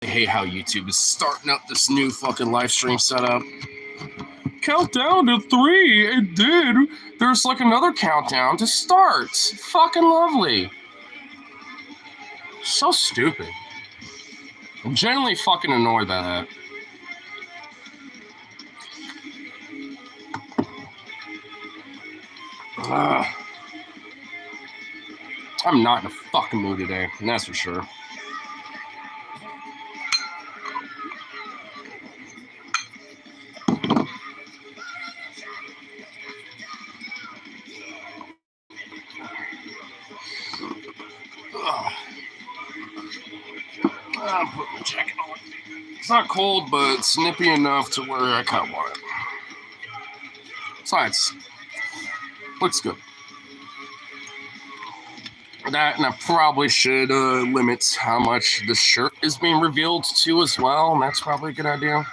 I hate how YouTube is starting up this new fucking live stream setup. Countdown to 3. It did. There's like another countdown to start. Fucking lovely. So stupid. I'm genuinely fucking annoyed by that. I'm not in a fucking mood today, and that's for sure. I'm putting the jacket on. It's not cold, but it's nippy enough to where I kind of want it. Besides, looks good. That, and I probably should limit how much the shirt is being revealed to as well, and that's probably a good idea.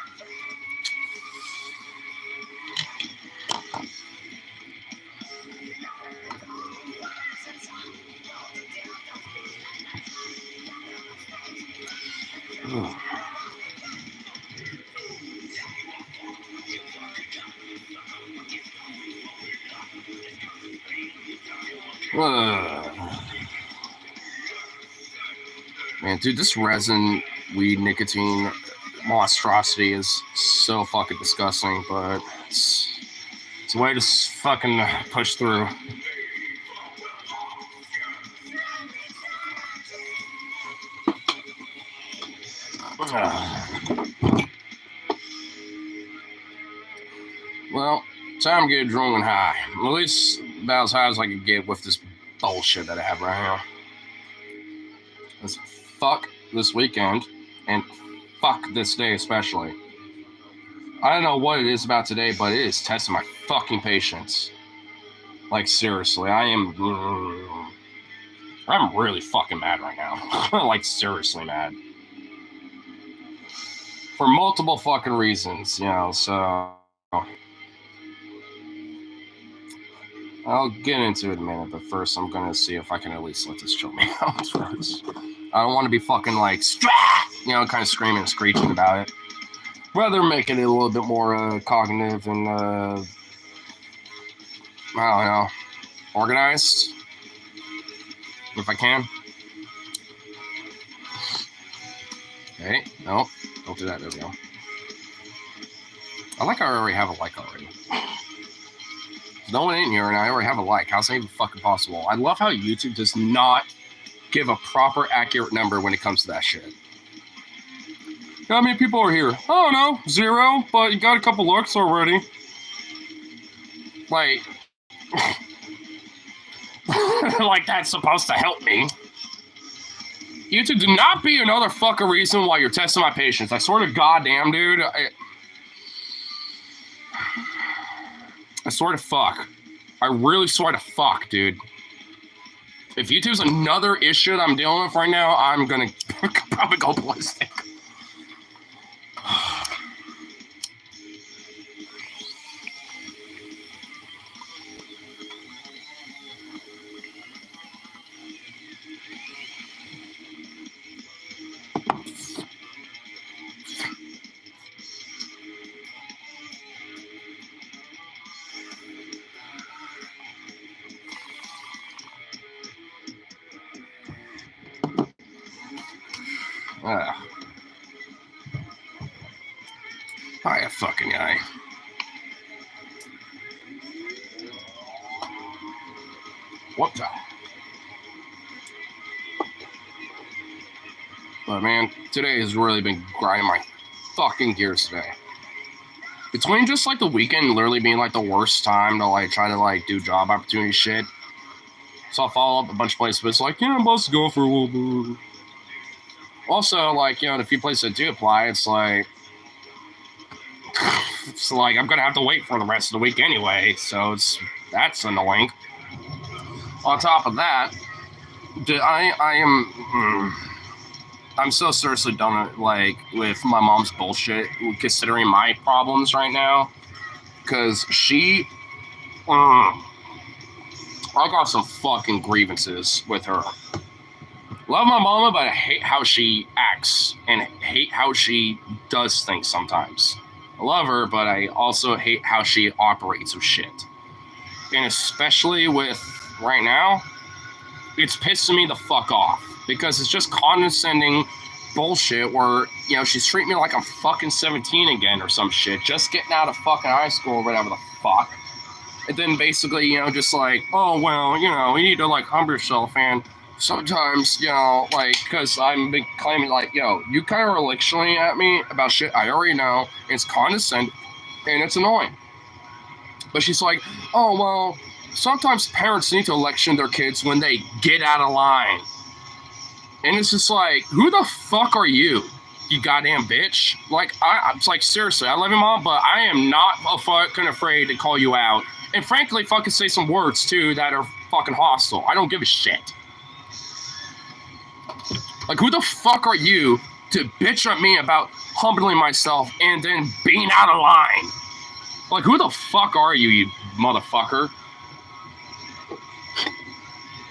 Man, dude, this resin, weed, nicotine monstrosity is so fucking disgusting, but it's a way to fucking push through. Well, time to get drunk and high. At least about as high as I can get with this bullshit that I have right now. Let's fuck this weekend, and fuck this day especially. I don't know what it is about today, but it is testing my fucking patience. Like, seriously, I'm really fucking mad right now. Like, seriously mad. For multiple fucking reasons, you know, so I'll get into it in a minute, but first I'm gonna see if I can at least let this chill me out first. I don't want to be fucking like, you know, kind of screaming and screeching about it. Rather making it a little bit more cognitive and, I don't know, organized, if I can. Okay, no, don't do that, there we go. I already have a like already. There's no one in here and I already have a like. How's that even fucking possible? I love how YouTube does not give a proper, accurate number when it comes to that shit. How many people are here? I don't know, 0, but you got a couple looks already. Like, like that's supposed to help me. YouTube, do not be another fucking reason why you're testing my patience. I swear to goddamn, dude. I swear to fuck. I really swear to fuck, dude. If YouTube's another issue that I'm dealing with right now, I'm gonna probably go ballistic. Hiya, fucking guy. What the? But man, today has really been grinding my fucking gears today. Between just like the weekend literally being like the worst time to like try to like do job opportunity shit. So I'll follow up a bunch of places, but it's like, yeah, I'm supposed to go for a little bit. Also, like, you know, the few places that do apply, it's like I'm gonna have to wait for the rest of the week anyway, so that's annoying. On top of that, I'm so seriously done like with my mom's bullshit, considering my problems right now, because I got some fucking grievances with her. Love my mama, but I hate how she acts and hate how she does things sometimes. I love her, but I also hate how she operates with shit. And especially with right now, it's pissing me the fuck off because it's just condescending bullshit where, you know, she's treating me like I'm fucking 17 again or some shit, just getting out of fucking high school or whatever the fuck. And then basically, you know, just like, oh, well, you know, you need to like humble yourself. And sometimes, you know, like, because I'm been claiming like, yo, you kind of are lecturing at me about shit I already know. It's condescending and it's annoying. But she's like, oh, well, sometimes parents need to lecture their kids when they get out of line. And it's just like, who the fuck are you, you goddamn bitch? Like, it's like, seriously, I love you, Mom, but I am not fucking afraid to call you out. And frankly, fucking say some words, too, that are fucking hostile. I don't give a shit. Like, who the fuck are you to bitch at me about humbling myself and then being out of line? Like, who the fuck are you, you motherfucker?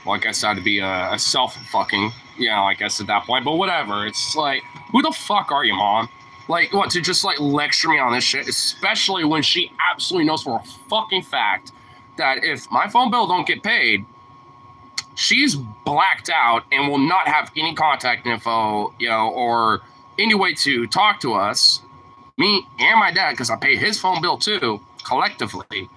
Well, I guess that'd be a self-fucking, you know, I guess at that point. But whatever. It's like, who the fuck are you, Mom? Like, what, to just, like, lecture me on this shit? Especially when she absolutely knows for a fucking fact that if my phone bill don't get paid, she's blacked out and will not have any contact info, you know, or any way to talk to us, me and my dad, because I pay his phone bill too, collectively.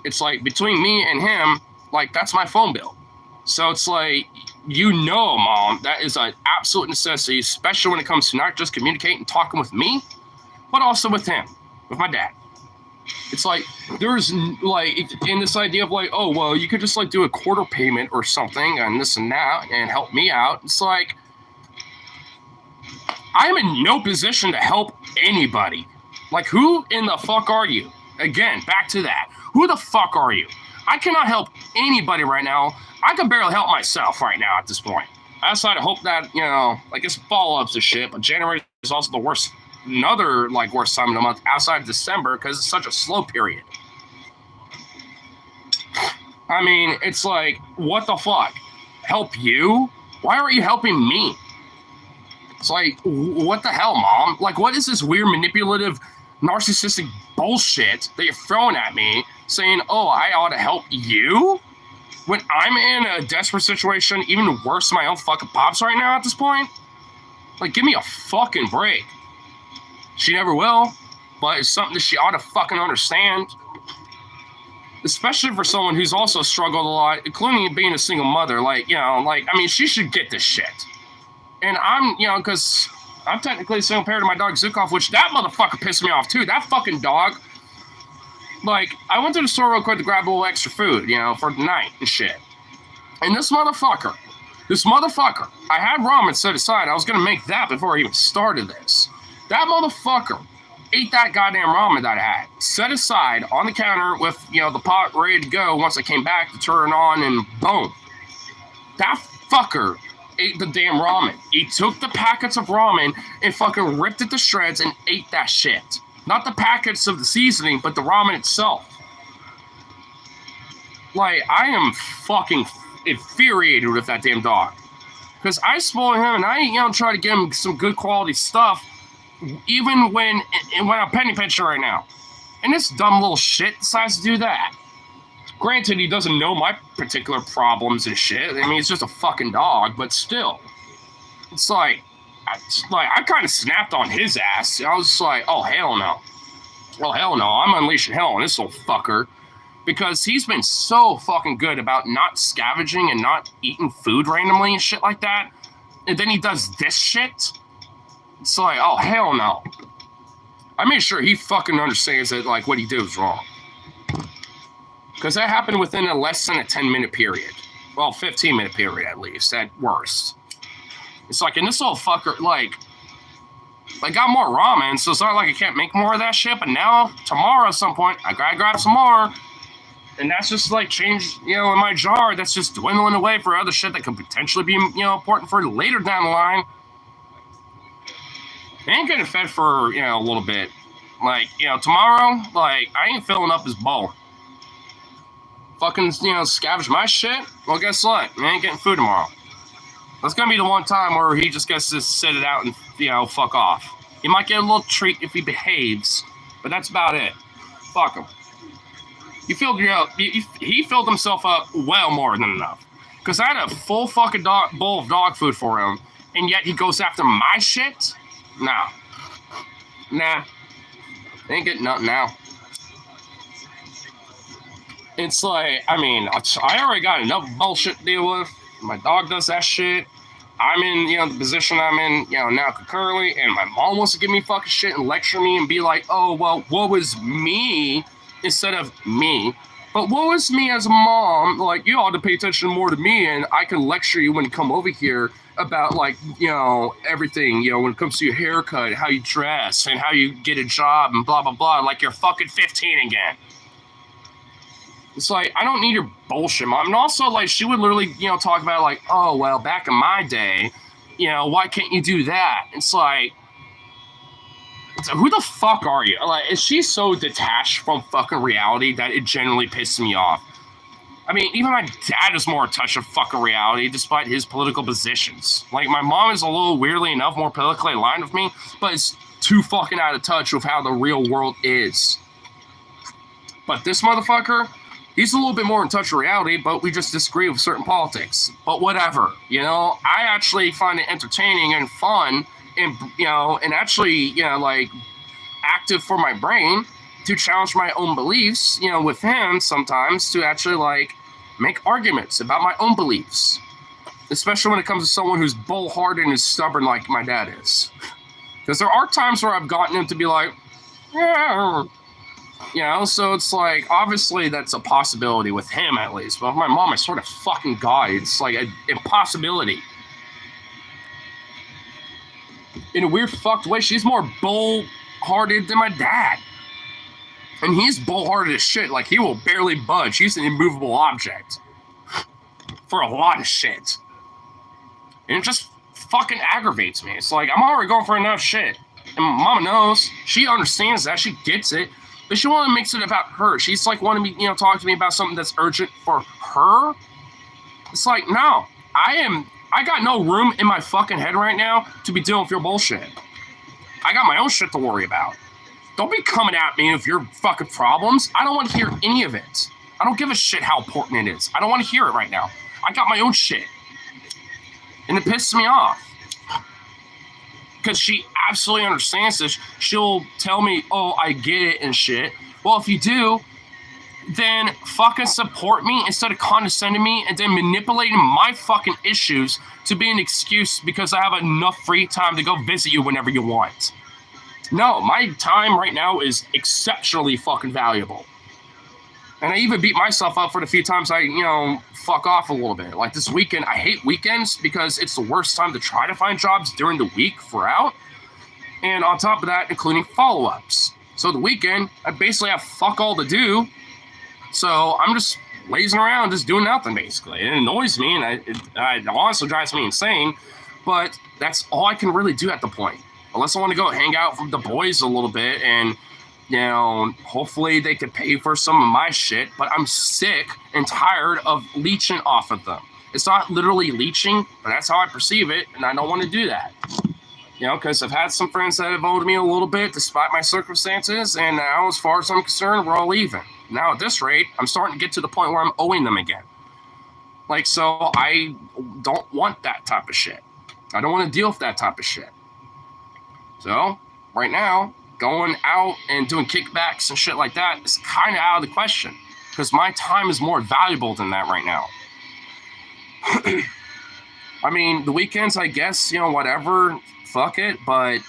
It's like, between me and him, like, that's my phone bill. So it's like, you know, Mom, that is an absolute necessity, especially when it comes to not just communicating and talking with me, but also with him, with my dad. It's like, there's, like, in this idea of, like, oh, well, you could just, like, do a quarter payment or something and this and that and help me out. It's like, I'm in no position to help anybody. Like, who in the fuck are you? Again, back to that. Who the fuck are you? I cannot help anybody right now. I can barely help myself right now at this point. Outside of hope that, you know, like, it's follow-ups and shit, but January is also the worst, another, like, worst time of the month outside of December because it's such a slow period. I mean, it's like, what the fuck? Help you? Why aren't you helping me? It's like, what the hell, Mom? Like, what is this weird, manipulative, narcissistic bullshit that you're throwing at me saying, oh, I ought to help you? When I'm in a desperate situation, even worse than my own fucking pops right now at this point? Like, give me a fucking break. She never will, but it's something that she ought to fucking understand. Especially for someone who's also struggled a lot, including being a single mother. Like, you know, like, I mean, she should get this shit. And I'm, you know, because I'm technically a single parent to my dog Zukov, which that motherfucker pissed me off too. That fucking dog. Like, I went to the store real quick to grab a little extra food, you know, for the night and shit. And this motherfucker, I had ramen set aside. I was going to make that before I even started this. That motherfucker ate that goddamn ramen that I had, set aside on the counter with, you know, the pot ready to go once I came back to turn it on, and boom. That fucker ate the damn ramen. He took the packets of ramen and fucking ripped it to shreds and ate that shit. Not the packets of the seasoning, but the ramen itself. Like, I am fucking infuriated with that damn dog. Because I spoil him and I, you know, try to give him some good quality stuff, even when I'm penny pinching right now. And this dumb little shit decides to do that. Granted, he doesn't know my particular problems and shit. I mean, he's just a fucking dog, but still. It's like, I kind of snapped on his ass. I was just like, oh, hell no. Well, hell no. I'm unleashing hell on this little fucker. Because he's been so fucking good about not scavenging and not eating food randomly and shit like that. And then he does this shit. It's like, oh, hell no. I made sure he fucking understands that, like, what he did was wrong. Because that happened within a less than a 10-minute period. Well, 15-minute period at least, at worst. It's like, and this little fucker, like, got more ramen, so it's not like I can't make more of that shit, but now, tomorrow at some point, I gotta grab some more. And that's just, like, change, you know, in my jar, that's just dwindling away for other shit that could potentially be, you know, important for later down the line. I ain't getting fed for, you know, a little bit. Like, you know, tomorrow, like, I ain't filling up his bowl. Fucking, you know, scavenge my shit? Well, guess what? I ain't getting food tomorrow. That's gonna be the one time where he just gets to sit it out and, fuck off. He might get a little treat if he behaves, but that's about it. Fuck him. He filled himself up well more than enough. Because I had a full fucking bowl of dog food for him, and yet he goes after my shit? Nah. Ain't getting nothing now. It's like, I mean, I already got enough bullshit to deal with. My dog does that shit. I'm in, the position I'm in, now concurrently, and my mom wants to give me fucking shit and lecture me and be like, oh, well, what was me instead of me? But what was me as a mom? Like, you ought to pay attention more to me, and I can lecture you when you come over here about, like, everything, when it comes to your haircut, how you dress, and how you get a job, and blah, blah, blah, like you're fucking 15 again. It's like, I don't need your bullshit, Mom. And also, like, she would literally, talk about, like, oh, well, back in my day, why can't you do that? It's like, who the fuck are you? Like, is she so detached from fucking reality that it genuinely pisses me off? I mean, even my dad is more in touch of fucking reality despite his political positions. Like, my mom is a little, weirdly enough, more politically aligned with me, but it's too fucking out of touch with how the real world is. But this motherfucker, he's a little bit more in touch with reality, but we just disagree with certain politics. But whatever, I actually find it entertaining and fun and, and actually, like, active for my brain to challenge my own beliefs, with him sometimes to actually, like, make arguments about my own beliefs. Especially when it comes to someone who's bullhearted and stubborn like my dad is. Because there are times where I've gotten him to be like, yeah, so it's like, obviously that's a possibility with him at least. But with my mom, I swear to fucking God, it's like an impossibility. In a weird fucked way, she's more bull-hearted than my dad. And he's bull-hearted as shit. Like, he will barely budge. He's an immovable object. For a lot of shit. And it just fucking aggravates me. It's like, I'm already going for enough shit. And Mama knows. She understands that. She gets it. But she wants to make it about her. She's like wanting me, talk to me about something that's urgent for her. It's like, no. I got no room in my fucking head right now to be dealing with your bullshit. I got my own shit to worry about. Don't be coming at me with your fucking problems. I don't want to hear any of it. I don't give a shit how important it is. I don't want to hear it right now. I got my own shit. And it pisses me off. Because she absolutely understands this. She'll tell me, oh, I get it and shit. Well, if you do, then fucking support me instead of condescending me and then manipulating my fucking issues to be an excuse because I have enough free time to go visit you whenever you want. No, my time right now is exceptionally fucking valuable. And I even beat myself up for the few times I, fuck off a little bit. Like this weekend, I hate weekends because it's the worst time to try to find jobs during the week throughout. And on top of that, including follow-ups. So the weekend, I basically have fuck all to do. So I'm just lazing around, just doing nothing, basically. It annoys me, and it honestly drives me insane. But that's all I can really do at the point. Unless I want to go hang out with the boys a little bit and, hopefully they could pay for some of my shit. But I'm sick and tired of leeching off of them. It's not literally leeching, but that's how I perceive it, and I don't want to do that. Because I've had some friends that have owed me a little bit despite my circumstances, and now, as far as I'm concerned, we're all even. Now, at this rate, I'm starting to get to the point where I'm owing them again. Like, so I don't want that type of shit. I don't want to deal with that type of shit. So, right now, going out and doing kickbacks and shit like that is kind of out of the question. Because my time is more valuable than that right now. I mean, the weekends, I guess, whatever, fuck it. But,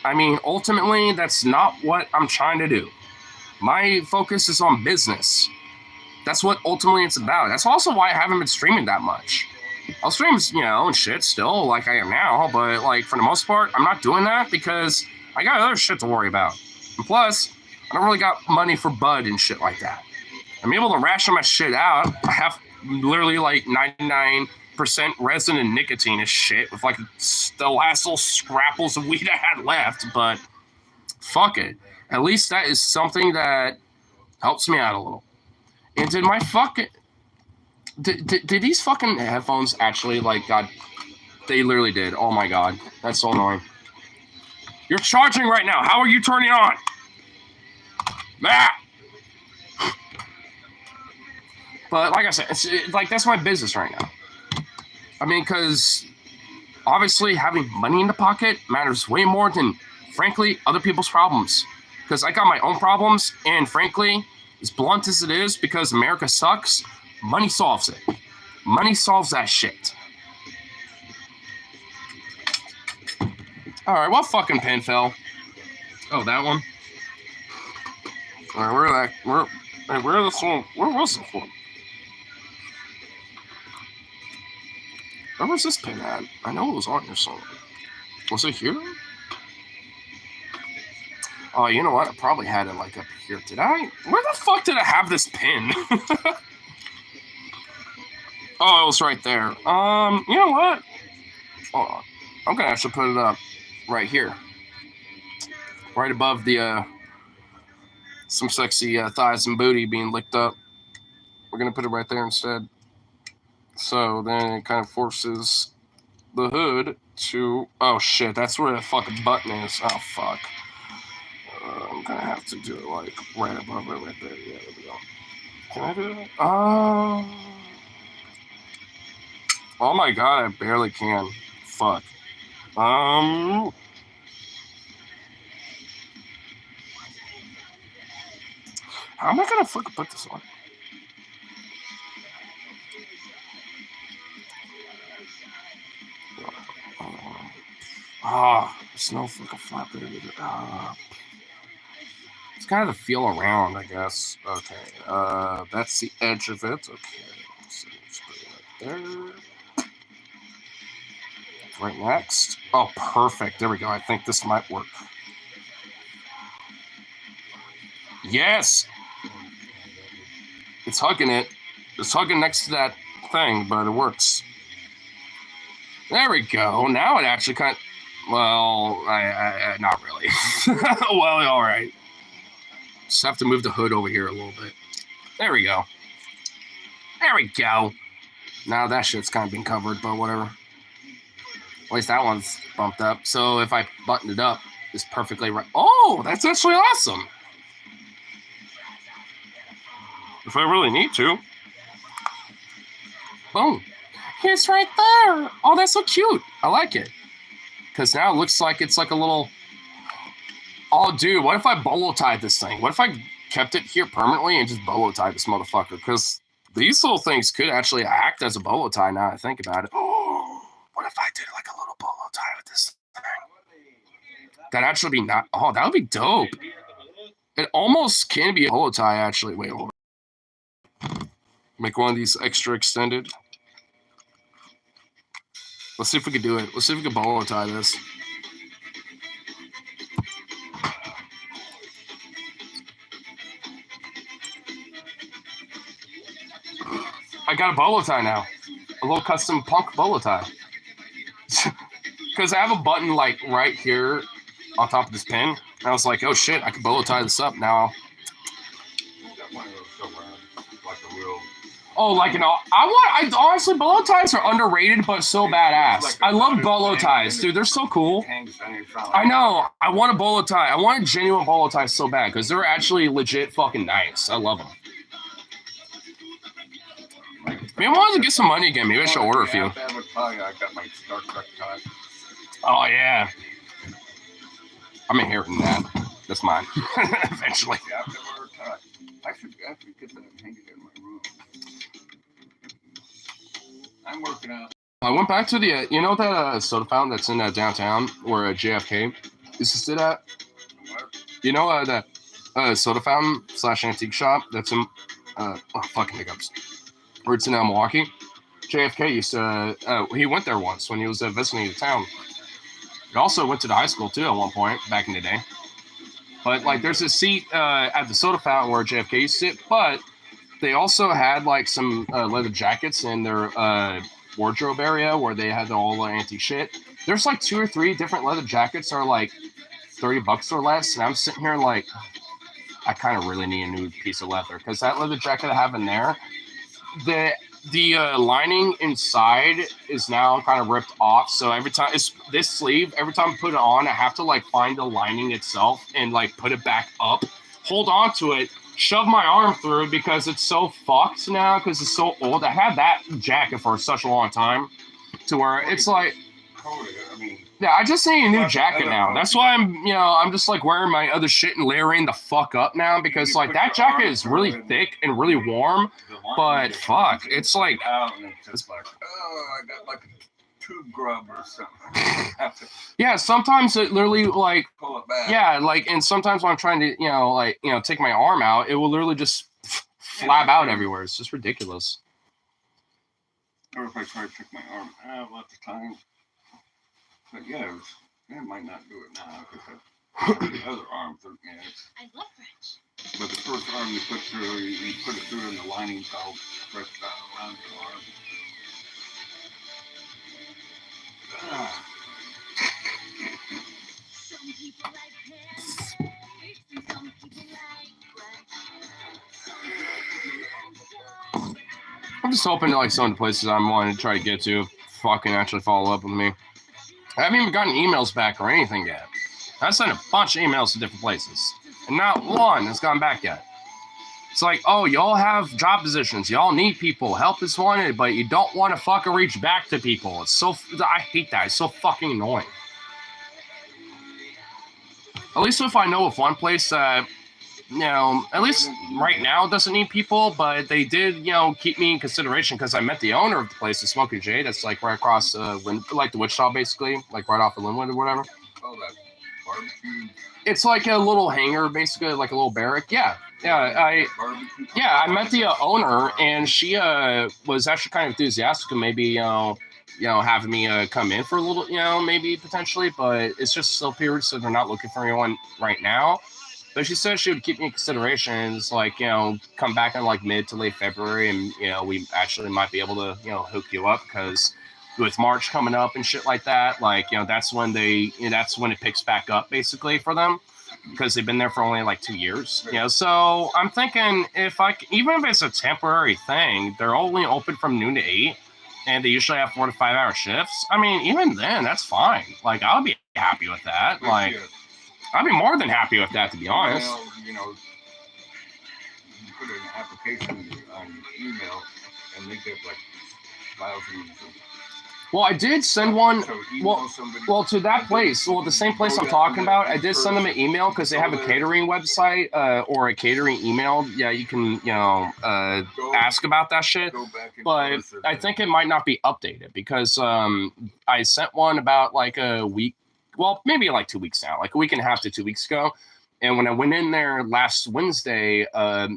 I mean, ultimately, that's not what I'm trying to do. My focus is on business. That's what ultimately it's about. That's also why I haven't been streaming that much. I'll stream, and shit still like I am now, but like for the most part, I'm not doing that because I got other shit to worry about. And plus, I don't really got money for bud and shit like that. I'm able to ration my shit out. I have literally like 99% resin and nicotine and shit with like the last little scrapples of weed I had left, but fuck it. At least that is something that helps me out a little. And did my fucking... Did these fucking headphones actually, like, God, they literally did. Oh my God. That's so annoying. You're charging right now. How are you turning on? Ah! But like I said, like, that's my business right now. I mean, because obviously having money in the pocket matters way more than, frankly, other people's problems. Because I got my own problems, and frankly, as blunt as it is, because America sucks, money solves it. Money solves that shit. All right, what fucking pin fell? Oh, that one. All right, where was this one? Where was this pin at? I know it was on here somewhere. Was it here? Oh, you know what? I probably had it like up here. Did I? Where the fuck did I have this pin? Oh, it was right there. You know what? Hold on. I'm gonna actually put it up right here. Right above the some sexy thighs and booty being licked up. We're gonna put it right there instead. So then it kind of forces the hood to... Oh shit, that's where the fucking button is. Oh fuck. I'm gonna have to do it like right above it, right there. Yeah, there we go. Can I do it? Oh my God, I barely can. Fuck. How am I gonna fucking put this on? There's no fucking flap there either. It's kind of the feel around, I guess. Okay, that's the edge of it. Okay, so let's put it right there. Right next. Oh, perfect. There we go. I think this might work. Yes! It's hugging it. It's hugging next to that thing, but it works. There we go. Now it actually kind of... Well, I not really. Well, all right. Just have to move the hood over here a little bit. There we go. There we go. Now that shit's kind of been covered, but whatever. At least that one's bumped up. So if I button it up, it's perfectly right. Oh, that's actually awesome. If I really need to. Boom. It's right there. Oh, that's so cute. I like it. Because now it looks like it's like a little... Oh, dude, what if I bolo tied this thing? What if I kept it here permanently and just bolo tied this motherfucker? Because these little things could actually act as a bolo tie now I think about it. Oh, what if I did like a little bolo tie with this thing? That'd actually be not... Oh, that would be dope. It almost can be a bolo tie, actually. Wait, hold on. Make one of these extra extended. Let's see if we can do it. Let's see if we can bolo tie this. I got a bolo tie now. A little custom punk bolo tie. Because I have a button like right here on top of this pin. And I was like, oh shit, I can bolo tie this up now. Oh, like an... I honestly, bolo ties are underrated, but so badass. I love bolo ties, dude. They're so cool. I know. I want a bolo tie. I want a genuine bolo tie so bad because they're actually legit fucking nice. I love them. Maybe I wanted to get some money again. Maybe I should order a few. Oh, yeah. I'm inheriting that. That's mine. Eventually. I should get that and hang it in my room. I'm working out. I went back to the, you know that soda fountain that's in downtown where JFK used to sit at? You know that soda fountain / antique shop that's in, fucking hiccups. Where it's in Milwaukee? JFK used to, he went there once when he was visiting the town. He also went to the high school too at one point back in the day. But like there's a seat at the soda fountain where JFK used to sit, but they also had like some leather jackets in their wardrobe area where they had all the antique shit. There's like 2 or 3 different leather jackets that are like $30 or less, and I'm sitting here like, I kind of really need a new piece of leather because that leather jacket I have in there, the lining inside is now kind of ripped off. So every time it's this sleeve, every time I put it on, I have to like find the lining itself and like put it back up, hold on to it, shove my arm through because it's so fucked now because it's so old. I had that jacket for such a long time to where it's like, I mean, yeah, I just need a new jacket now. That's why I'm just like wearing my other shit and layering the fuck up now because like that jacket is really thick and really warm, but fuck, it's like, out and it's just like, oh, I got like a tube grub or something. yeah, sometimes it literally like, Pull it back. yeah, like, and sometimes when I'm trying to, take my arm out, it will literally just flab out everywhere. It's just ridiculous. Or if I try to take my arm out at the time. But yeah, it might not do it now because the other arm, yeah. I love French. But the first arm you put through, you put it through in the lining, so press that around your arm. Ah. Some people like this, and some people like French. I'm just hoping that like some of the places I'm wanting to try to get to fucking actually follow up with me. I haven't even gotten emails back or anything yet. I sent a bunch of emails to different places, and not one has gone back yet. It's like, oh, y'all have job positions, y'all need people, help is wanted, but you don't want to fucking reach back to people. It's so, I hate that. It's so fucking annoying. At least if I know of one place that, at least right now doesn't need people, but they did, keep me in consideration because I met the owner of the place, the Smoking Jay, that's like right across, like the Wichita basically, like right off of Linwood or whatever. Oh, that barbecue. It's like a little hangar, basically, like a little barrack. Yeah, I met the owner, and she was actually kind of enthusiastic of maybe, having me come in for a little, maybe potentially, but it's just still period, so they're not looking for anyone right now. But she said she would keep me in consideration, it's like, come back in like mid to late February, and, we actually might be able to, hook you up because with March coming up and shit like that, like, that's when that's when it picks back up basically for them because they've been there for only like 2 years, So I'm thinking even if it's a temporary thing, they're only open from noon to 8 and they usually have 4 to 5 hour shifts. I mean, even then, that's fine. Like, I'll be happy with that. Like, I'd be more than happy with that, to be honest. Well, you put an application on email and they get like thousands of. Well, I did send one. So Well, to that place. Well, the same place I'm talking about, I did send them an email because they have a catering website or a catering email. Yeah, you can, ask about that shit. But I think it might not be updated because I sent one about like a week. Well, maybe like 2 weeks now, like a week and a half to 2 weeks ago. And when I went in there last Wednesday,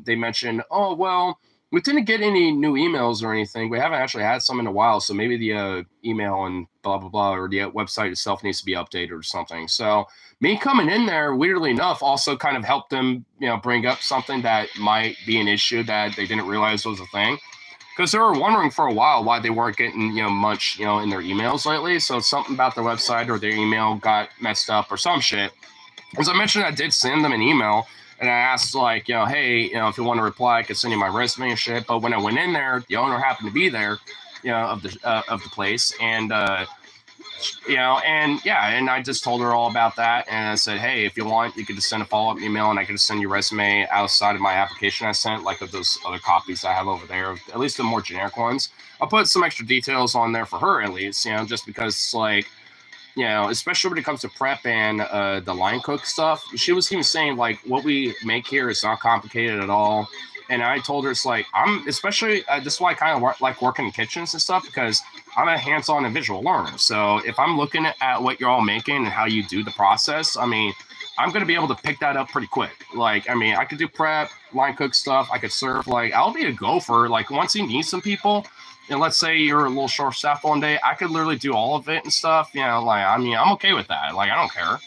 they mentioned, oh, well, we didn't get any new emails or anything. We haven't actually had some in a while. So maybe the email and blah, blah, blah, or the website itself needs to be updated or something. So me coming in there, weirdly enough, also kind of helped them, bring up something that might be an issue that they didn't realize was a thing. Because they were wondering for a while why they weren't getting, much, in their emails lately. So something about their website or their email got messed up or some shit. As I mentioned, I did send them an email and I asked like, hey, if you want to reply, I could send you my resume and shit. But when I went in there, the owner happened to be there, of the place. And, and I just told her all about that. And I said, hey, if you want, you could just send a follow-up email and I could just send your resume outside of my application I sent, like of those other copies I have over there, at least the more generic ones. I'll put some extra details on there for her at least, just because like, especially when it comes to prep and the line cook stuff. She was even saying like what we make here is not complicated at all. And I told her it's like, this is why I kind of like working in kitchens and stuff because I'm a hands-on and visual learner. So if I'm looking at what you're all making and how you do the process, I mean, I'm going to be able to pick that up pretty quick. Like, I mean, I could do prep, line cook stuff. I could serve. Like, I'll be a gopher. Like, once you need some people, and let's say you're a little short-staffed one day, I could literally do all of it and stuff. Like, I mean, I'm okay with that. Like, I don't care.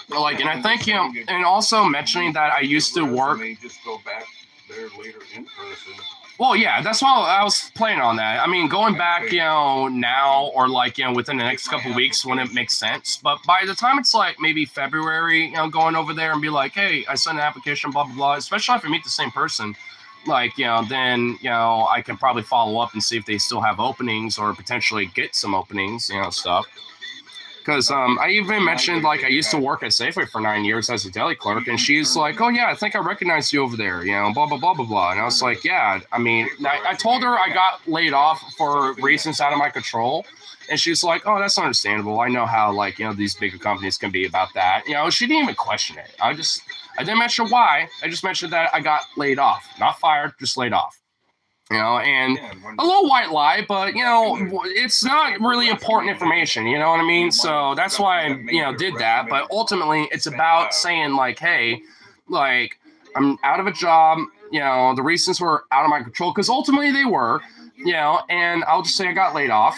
Like, and I think, and also mentioning that I used to work. Just go back there later in person. Well, yeah, that's why I was planning on that. I mean, going back, now or like, within the next couple of weeks when it makes sense. But by the time it's like maybe February, going over there and be like, hey, I sent an application, blah, blah, blah, especially if I meet the same person. like, then, I can probably follow up and see if they still have openings or potentially get some openings, stuff. Because I even mentioned, like, I used to work at Safeway for 9 years as a deli clerk, and she's like, oh, yeah, I think I recognize you over there, blah, blah, blah, blah, blah. And I was like, yeah, I mean, I told her I got laid off for reasons out of my control. And she's like, oh, that's understandable. I know how, like, these bigger companies can be about that. She didn't even question it. I didn't mention why. I just mentioned that I got laid off. Not fired, just laid off. And a little white lie, but, it's not really important information, you know what I mean? So that's why I, did that. But ultimately, it's about saying, like, hey, like, I'm out of a job, the reasons were out of my control, because ultimately they were, and I'll just say I got laid off.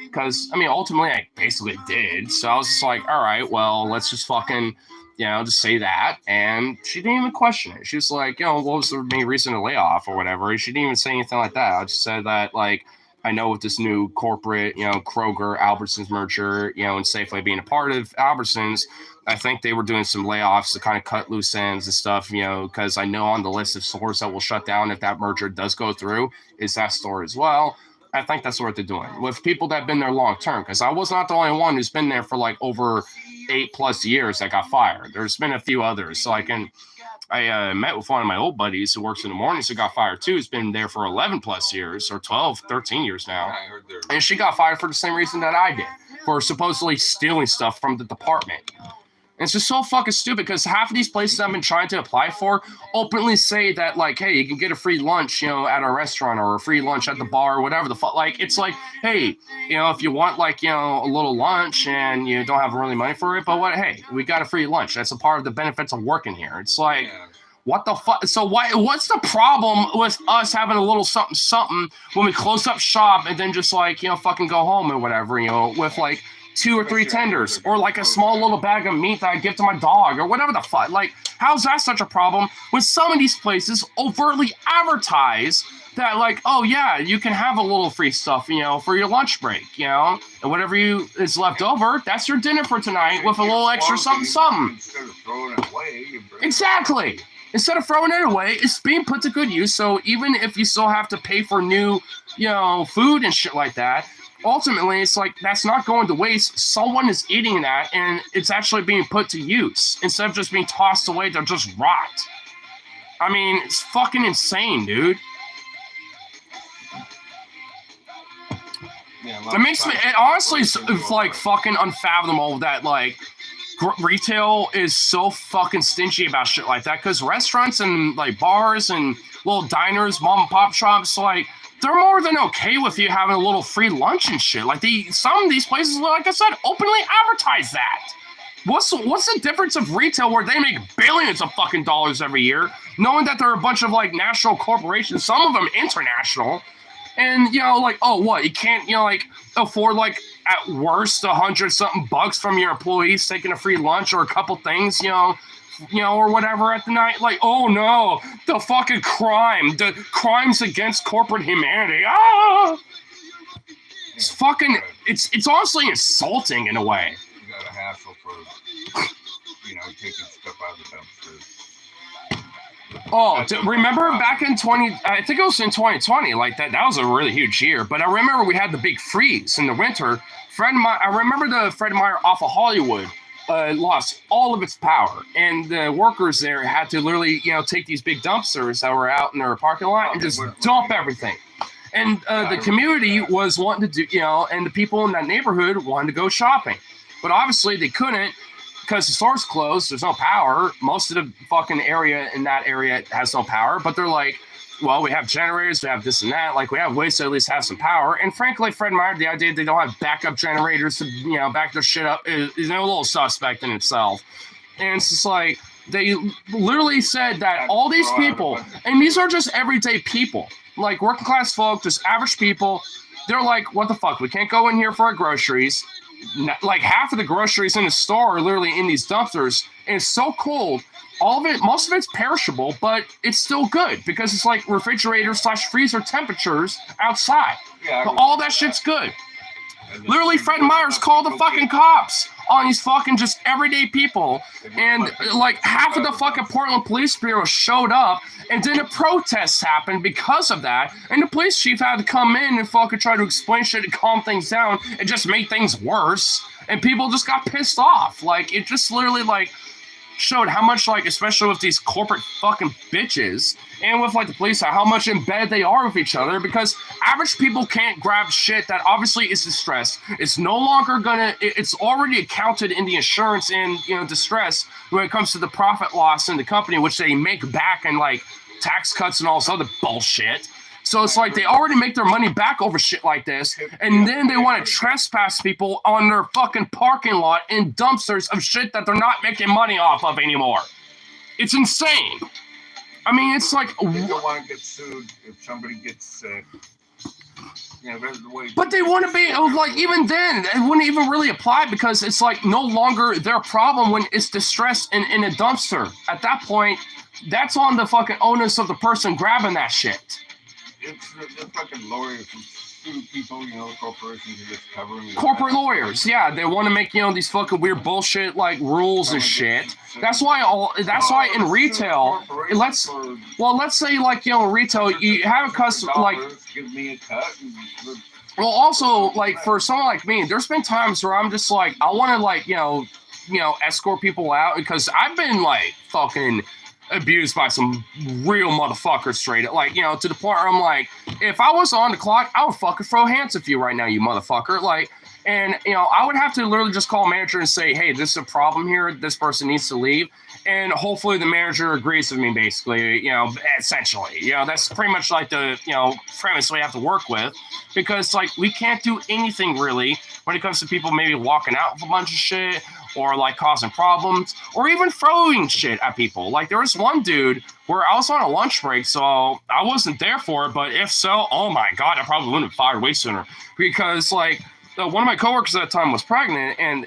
Because, I mean, ultimately I basically did. So I was just like, all right, well, let's just fucking, just say that. And she didn't even question it. She was like, what was the main reason to lay off or whatever? She didn't even say anything like that. I just said that, like, I know with this new corporate, Kroger, Albertsons merger, and Safeway being a part of Albertsons, I think they were doing some layoffs to kind of cut loose ends and stuff, because I know on the list of stores that will shut down if that merger does go through is that store as well. I think that's what they're doing with people that have been there long term, because I was not the only one who's been there for like over 8+ years that got fired. There's been a few others. So I met with one of my old buddies who works in the mornings who got fired too. Who's been there for 11+ years or 12, 13 years now. And she got fired for the same reason that I did, for supposedly stealing stuff from the department. And it's just so fucking stupid, because half of these places I've been trying to apply for openly say that, like, hey, you can get a free lunch, at a restaurant, or a free lunch at the bar, or whatever the fuck. Like, it's like, hey, if you want, like, a little lunch and you don't have really money for it, but what? Hey, we got a free lunch. That's a part of the benefits of working here. It's like, what the fuck? So what's the problem with us having a little something when we close up shop and then just, like, fucking go home or whatever, with, like, 2 or 3 tenders, or like a small little bag of meat that I give to my dog, or whatever the fuck. Like, how's that such a problem when some of these places overtly advertise that, like, oh yeah, you can have a little free stuff, for your lunch break, and whatever is left over, that's your dinner for tonight with a little extra something. Instead of throwing it away, exactly. Instead of throwing it away, it's being put to good use. So even if you still have to pay for new, food and shit like that, ultimately, it's like, that's not going to waste. Someone is eating that, and it's actually being put to use instead of just being tossed away to just rot. I mean, it's fucking insane, dude. It makes me, it honestly, it's like fucking unfathomable that, like, retail is so fucking stingy about shit like that, because restaurants and, like, bars and little diners, mom and pop shops, like, they're more than okay with you having a little free lunch and shit. Like, some of these places, like I said, openly advertise that. What's the difference of retail where they make billions of fucking dollars every year, knowing that there are a bunch of, like, national corporations, some of them international, and, like, oh, what, you can't, like, afford, like, at worst $100-something from your employees taking a free lunch or a couple things, or whatever at the night. Like, oh no, the fucking the crimes against corporate humanity. Ah! It's fucking, it's honestly insulting in a way. You got a hassle for, taking stuff out of the dumpsters. Oh, remember back in I think it was in 2020, like that was a really huge year, but I remember we had the big freeze in the winter. I remember the Fred Meyer off of Hollywood lost all of its power, and the workers there had to literally, take these big dumpsters that were out in their parking lot and just dump everything. And the community was wanting to do, and the people in that neighborhood wanted to go shopping, but obviously they couldn't because the store's closed. There's no power. Most of the fucking area in that area has no power, but they're like, well, we have generators, we have this and that. Like, we have ways to at least have some power. And frankly, Fred Meyer, the idea they don't have backup generators to, back their shit up is a little suspect in itself. And it's just like, they literally said that all these people, and these are just everyday people, like working class folk, just average people, they're like, what the fuck? We can't go in here for our groceries. Like, half of the groceries in the store are literally in these dumpsters, and it's so cold. All of it, most of it's perishable, but it's still good because it's like refrigerator/freezer temperatures outside. Yeah, all that shit's good. Literally, Fred Myers called the fucking cops on these fucking just everyday people. And like half of the fucking Portland Police Bureau showed up, and then a protest happened because of that. And the police chief had to come in and fucking try to explain shit and calm things down. It just made things worse. And people just got pissed off. Like, it just literally, like, showed how much, like, especially with these corporate fucking bitches and with, like, the police, how much in bed they are with each other, because average people can't grab shit that obviously is distress. It's no longer gonna, it's already accounted in the insurance and, you know, distress when it comes to the profit loss in the company, which they make back in, like, tax cuts and all this other bullshit. So it's like they already make their money back over shit like this, and then they want to trespass people on their fucking parking lot in dumpsters of shit that they're not making money off of anymore. It's insane. I mean, it's like... They don't want to get sued if somebody gets sick. Yeah, that's the way... But they want to be, like, even then, it wouldn't even really apply, because it's like no longer their problem when it's distress in a dumpster. At that point, that's on the fucking onus of the person grabbing that shit. It's the fucking lawyers who sue people, you know, corporations are just covering their Corporate back. lawyers, yeah, they want to make, you know, these fucking weird bullshit like rules and shit. That's why in retail, let's say, like, you know, in retail, you have a customer, like, give me a cut. well, also, like, for someone like me, there's been times where I'm just like, I want to, like, you know, escort people out, because I've been, like, fucking abused by some real motherfuckers straight up, like, you know, to the point where I'm like, if I was on the clock, I would fucking throw hands at you right now, you motherfucker. Like, and, you know, I would have to literally just call a manager and say, hey, this is a problem here, this person needs to leave, and hopefully the manager agrees with me, basically, you know, essentially. You know, that's pretty much like the, you know, premise we have to work with, because, like, we can't do anything really when it comes to people maybe walking out with a bunch of shit, or, like, causing problems, or even throwing shit at people. Like, there was one dude where I was on a lunch break, so I wasn't there for it, but if so, oh my God, I probably wouldn't have fired way sooner. Because, like, one of my coworkers at the time was pregnant, and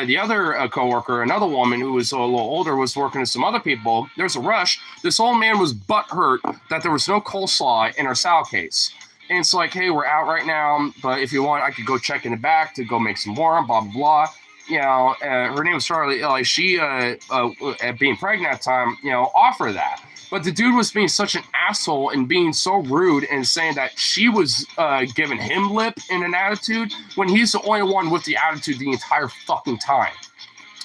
the other coworker, another woman who was a little older, was working with some other people. There's a rush. This old man was butthurt that there was no coleslaw in our salad case. And it's like, hey, we're out right now, but if you want, I could go check in the back to go make some more, blah, blah, blah. You know, her name was Charlie. Like, she, being pregnant at the time, you know, offered that. But the dude was being such an asshole and being so rude and saying that she was giving him lip in an attitude when he's the only one with the attitude the entire fucking time.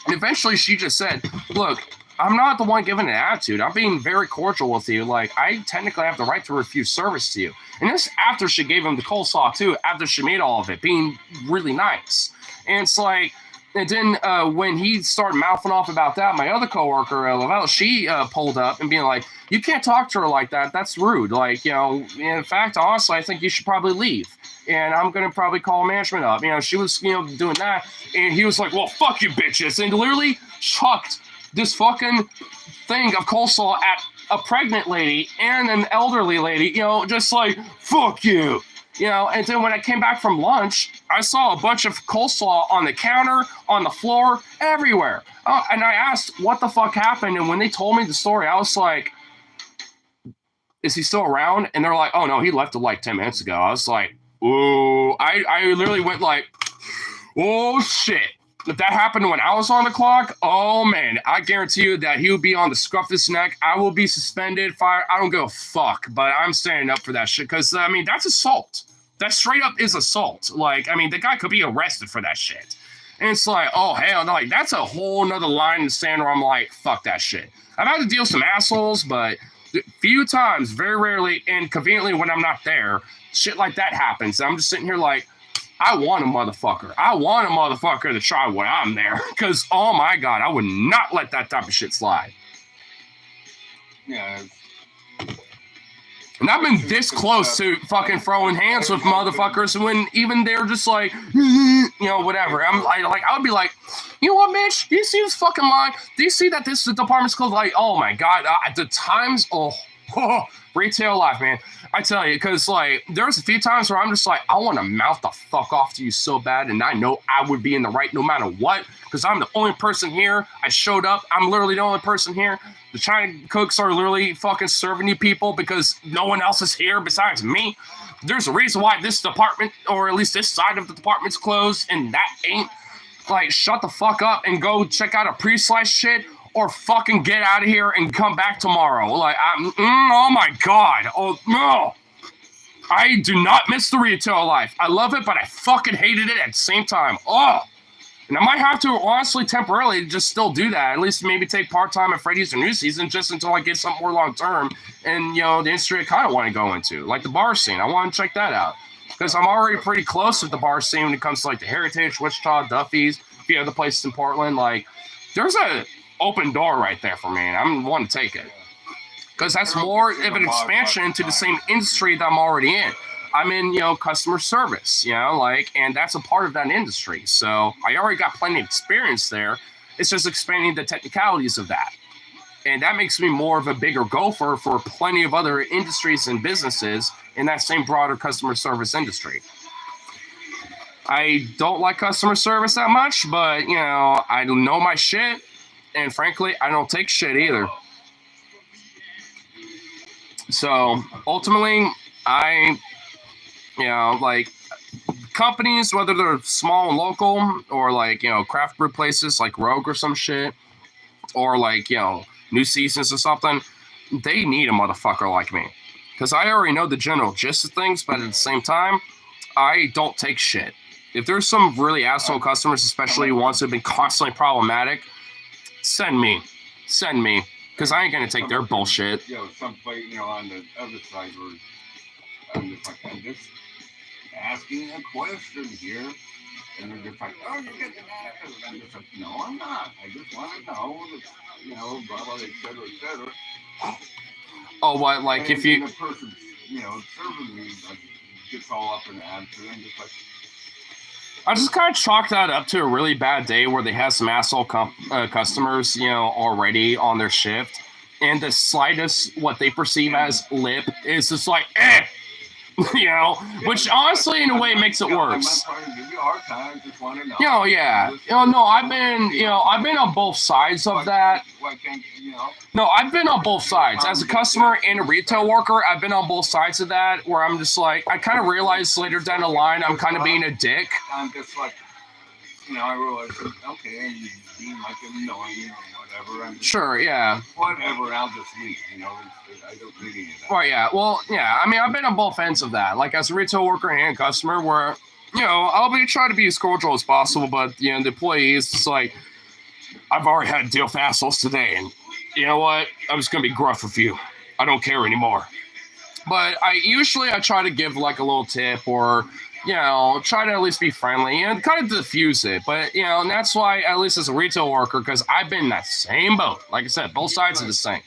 And eventually she just said, look, I'm not the one giving an attitude. I'm being very cordial with you. Like, I technically have the right to refuse service to you. And this after she gave him the coleslaw, too, after she made all of it, being really nice. And it's like... And then when he started mouthing off about that, my other coworker, Lavelle, she pulled up and being like, you can't talk to her like that. That's rude. Like, you know, in fact, honestly, I think you should probably leave. And I'm going to probably call management up. You know, she was, you know, doing that. And he was like, well, fuck you, bitches. And literally chucked this fucking thing of coleslaw at a pregnant lady and an elderly lady, you know, just like, fuck you. You know, and then when I came back from lunch, I saw a bunch of coleslaw on the counter, on the floor, everywhere. And I asked what the fuck happened. And when they told me the story, I was like, is he still around? And they're like, oh, no, he left like 10 minutes ago. I was like, ooh. I literally went like, oh, shit. If that happened when I was on the clock, oh, man, I guarantee you that he would be on the scruff of his neck. I will be suspended, fired. I don't give a fuck, but I'm standing up for that shit because, I mean, that's assault. That straight up is assault. Like, I mean, the guy could be arrested for that shit. And it's like, oh, hell, no, like, that's a whole nother line in the sand where I'm like, fuck that shit. I've had to deal with some assholes, but few times, very rarely, and conveniently when I'm not there, shit like that happens. I'm just sitting here like, I want a motherfucker. I want a motherfucker to try when I'm there. Because, oh my God, I would not let that type of shit slide. Yeah. And I've been this close to fucking throwing hands with motherfuckers when even they're just like, you know, whatever. I would be like, you know what, bitch? Do you see this fucking line? Do you see that this department's called? Like, oh my God. At the times, oh Oh, retail life, man. I tell you, because like there's a few times where I'm just like, I want to mouth the fuck off to you so bad, and I know I would be in the right no matter what, because I'm the only person here. I showed up. I'm literally the only person here. The China cooks are literally fucking serving you people because no one else is here besides me. There's a reason why this department, or at least this side of the department's closed, and that ain't. Like, shut the fuck up and go check out a pre-sliced shit, or fucking get out of here and come back tomorrow. Like, oh my god. Oh, no. I do not miss the retail life. I love it, but I fucking hated it at the same time. Oh. And I might have to, honestly, temporarily just still do that. At least maybe take part-time at Freddy's or New Season just until I get something more long-term and, you know, the industry I kind of want to go into. Like the bar scene. I want to check that out. Because I'm already pretty close with the bar scene when it comes to like the Heritage, Wichita, Duffy's, a few other places in Portland. Like, there's a open door right there for me, and I'm wanting to take it. Because that's more of an expansion to the same industry that I'm already in. I'm in, you know, customer service, you know, like, and that's a part of that industry. So I already got plenty of experience there. It's just expanding the technicalities of that. And that makes me more of a bigger gopher for plenty of other industries and businesses in that same broader customer service industry. I don't like customer service that much, but, you know, I know my shit. And frankly, I don't take shit either. So ultimately, you know, like companies, whether they're small and local or like, you know, craft brew places like Rogue or some shit, or like, you know, New Seasons or something, they need a motherfucker like me. Because I already know the general gist of things, but at the same time, I don't take shit. If there's some really asshole customers, especially ones who have been constantly problematic, send me. Because I ain't going to take their bullshit. You know, someplace, you know, on the other side where I'm just like, I'm just asking a question here. And they're just like, oh, you're getting that. And I'm just like, no, I'm not. I just want to know, you know, blah, blah, et cetera. Oh, what? Like and if you... the person, you know, serving me like, gets all up in the answer. I'm just like... I just kind of chalk that up to a really bad day where they have some asshole customers, you know, already on their shift. And the slightest, what they perceive as lip is just like, you know, which honestly, in a way, makes it worse. I'm not trying to give you a hard time. I just want to know. You know, yeah. You know, no, I've been on both sides of that. Why can't, you know? No, I've been on both sides. As a customer and a retail worker, I've been on both sides of that, where I'm just like, I kind of realized later down the line, I'm kind of being a dick. I'm just like, you know, I realized, okay, you seem like annoying or whatever. I'm just, Sure, yeah. Whatever, I'll just leave, you know. I don't need any of that. Well, yeah. Well, yeah. I mean, I've been on both ends of that. Like, as a retail worker and customer, where, you know, I'll be trying to be as cordial as possible, but, you know, the employees, it's like, I've already had to deal with assholes today, and you know what? I'm just going to be gruff with you. I don't care anymore. But I try to give, like, a little tip or, you know, try to at least be friendly and kind of diffuse it. But, you know, and that's why, at least as a retail worker, because I've been in that same boat. Like I said, both sides of the same.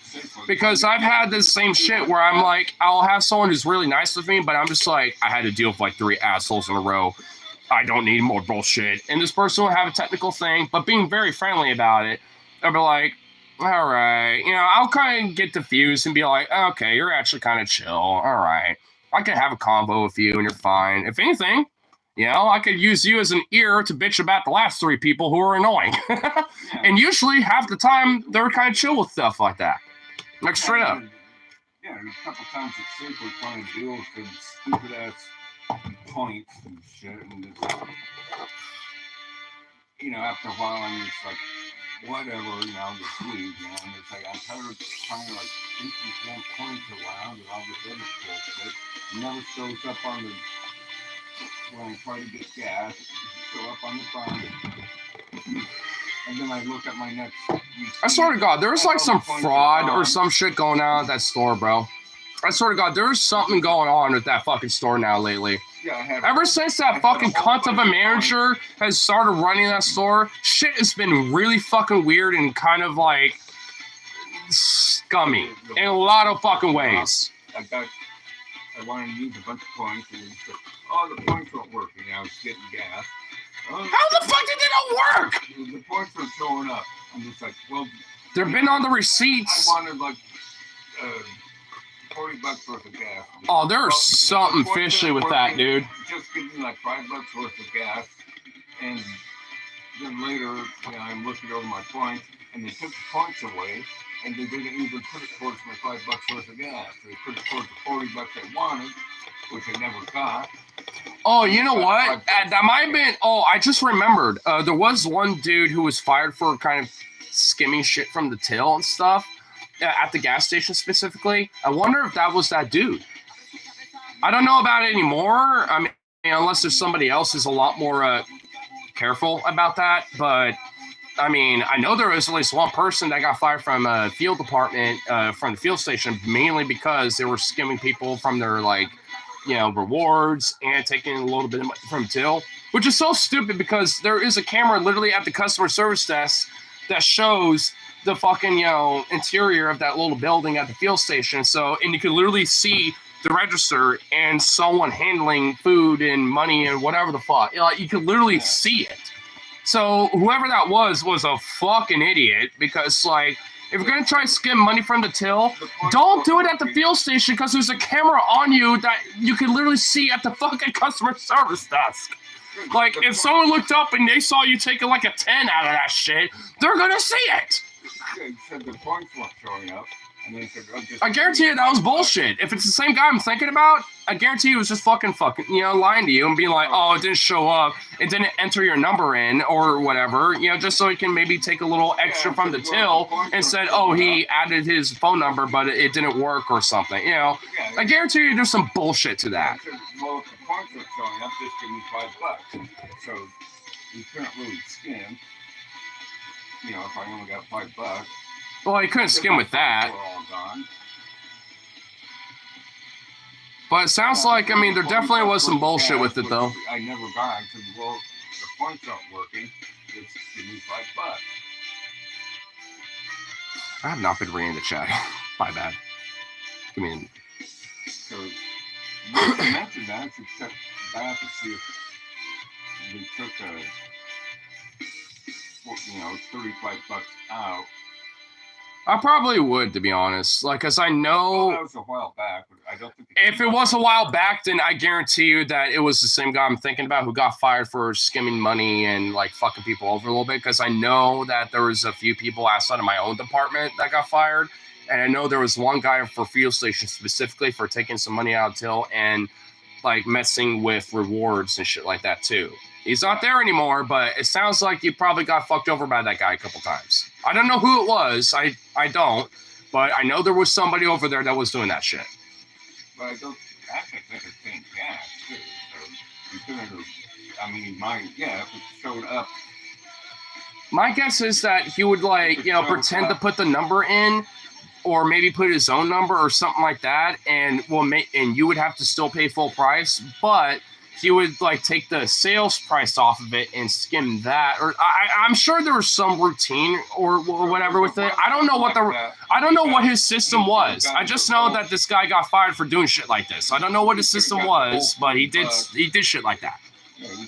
Because I've had this same shit where I'm like, I'll have someone who's really nice with me, but I'm just like, I had to deal with like 3 assholes in a row. I don't need more bullshit. And this person will have a technical thing, but being very friendly about it, I'll be like, all right. You know, I'll kind of get diffused and be like, okay, you're actually kind of chill. All right. I can have a convo with you and you're fine. If anything, you know, I could use you as an ear to bitch about the last 3 people who are annoying. And usually half the time they're kind of chill with stuff like that. Like straight up. Yeah, there's a couple times it's simply trying to deal with the stupid ass points and shit. And it's, you know, after a while I'm just like, whatever, you know, just leave, you know. And it's like, I'm tired of trying to like keep these damn points around and all this other bullshit. It never shows up on the, when I try to get gas, it show up on the front. And then I look at my next receipt. I swear to God, there's like some fraud or some shit going on at that store, bro. I swear to God, there's something going on with that fucking store now lately. Yeah, Ever since that fucking cunt of a manager has started running that store, shit has been really fucking weird and kind of like scummy in a lot of fucking ways. I wanted to use a bunch of points and it's like, oh, the points weren't working. I was getting gas. How the fuck did they not work? The points were showing up. I'm just like, well, they've been on the receipts. I wanted like $40 worth of gas. Oh, there's something fishy with that, dude. Just give me like $5 worth of gas, and then later, I'm looking over my points, and they took the points away, and they didn't even put it towards my $5 worth of gas. They put it towards the $40 I wanted, which I never got. Oh, you know what? That might have been. Oh, I just remembered. There was one dude who was fired for kind of skimming shit from the till and stuff at the gas station specifically. I wonder if that was that dude. I don't know about it anymore. I mean, unless there's somebody else who's a lot more careful about that. But I mean, I know there was at least one person that got fired from a field department, from the field station, mainly because they were skimming people from their rewards and taking a little bit from till, which is so stupid because there is a camera literally at the customer service desk that shows the fucking interior of that little building at the field station. So, and you can literally see the register and someone handling food and money and whatever the fuck. You can literally see it. So whoever that was a fucking idiot, because if you're going to try to skim money from the till, don't do it at the fuel station because there's a camera on you that you can literally see at the fucking customer service desk. If someone looked up and they saw you taking like a 10 out of that shit, they're going to see it. They said the points weren't showing up, and they said, I guarantee you that was bullshit. If it's the same guy I'm thinking about, I guarantee he was just fucking lying to you and being like, oh, it didn't show up, it didn't enter your number in or whatever, just so he can maybe take a little extra from the till and said, oh, he added his phone number, but it didn't work or something. I guarantee you there's some bullshit to that. I said, well, if the points are showing up, just give me $5. So you couldn't really skim. If I only got $5. Well, you couldn't skim with that. But it sounds like, there definitely was some bullshit with it, though. I never got it. I said, well, the points aren't working. Just give me $5. I have not been reading the chat. My bad. So, you mentioned that. I should check back and see if they took it's $35 out. I probably would, to be honest. Cause I know that was a while back, but I don't think if it was a while back, then I guarantee you that it was the same guy I'm thinking about who got fired for skimming money and fucking people over a little bit. Cause I know that there was a few people outside of my own department that got fired. And I know there was one guy for fuel station specifically for taking some money out of till and messing with rewards and shit like that too. He's not there anymore, but it sounds like you probably got fucked over by that guy a couple times. I don't know who it was. I don't. But I know there was somebody over there that was doing that shit. But I don't actually think it's paying gas, too. So you couldn't have, if it showed up. My guess is that he would, pretend to put the number in or maybe put his own number or something like that, and you would have to still pay full price, but he would take the sales price off of it and skim that, or I'm sure there was some routine or whatever with it. I don't know what his system was. I just know that this guy got fired for doing shit like this. I don't know what his system was, but he did shit like that. Yeah, you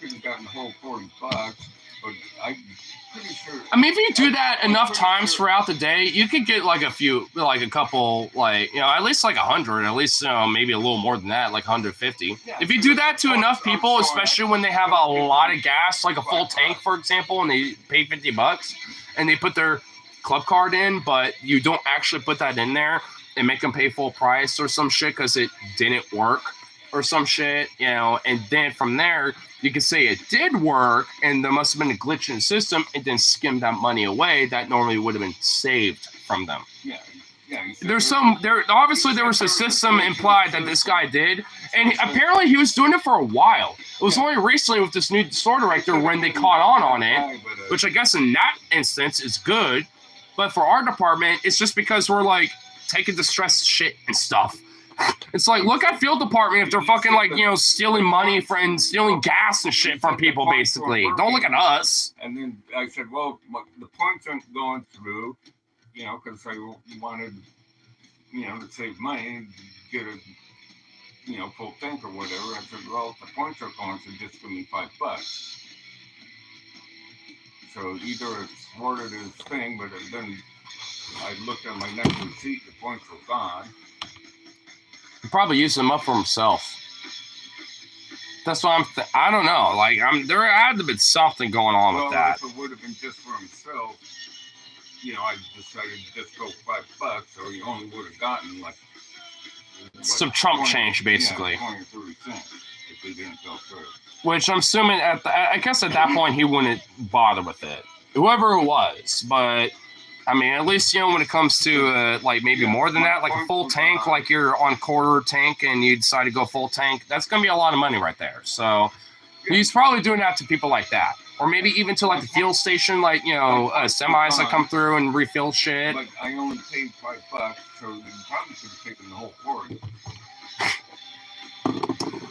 could have gotten the whole $40, but I'm pretty sure. If you do that enough times throughout the day, you could get a couple, at least 100, at least maybe a little more than that, 150. Yeah, if you do that to enough people, especially when they have a lot of gas, like a full tank, for example, and they pay $50 and they put their club card in, but you don't actually put that in there and make them pay full price or some shit because it didn't work or some shit, and then from there, you could say it did work and there must have been a glitch in the system and then skim that money away that normally would have been saved from them. Yeah. Obviously there was a system implied that this guy did, and apparently he was doing it for a while. It was only recently with this new store director when they caught on it, which I guess in that instance is good, but for our department, it's just because we're taking distressed shit and stuff. It's look at field department if they're fucking stealing money and stealing gas and shit from people, basically. Don't look at us. And then I said, well, the points aren't going through, because I wanted, to save money, get a, full tank or whatever. I said, well, if the points are going, so just give me $5. So either it's thwarted his thing, but then I looked at my next receipt, the points were gone. probably use them up for himself. That's what I don't know. Like, there had to have been something going on with that. If it would have been just for himself, you know, I decided to just go $5, so he only would have gotten like some Trump change, basically. Yeah, 20 or 30 cents if he didn't self-serve. Which I'm assuming I guess at that point he wouldn't bother with it, whoever it was. But I mean, at least, you know, when it comes to like maybe more than that, like a full tank, like you're on quarter tank and you decide to go full tank, that's gonna be a lot of money right there. So he's probably doing that to people like that, or maybe even to like the fuel station, like, you know, semis that come through and refill shit. But I only paid $5, so you probably should have taken the whole 40.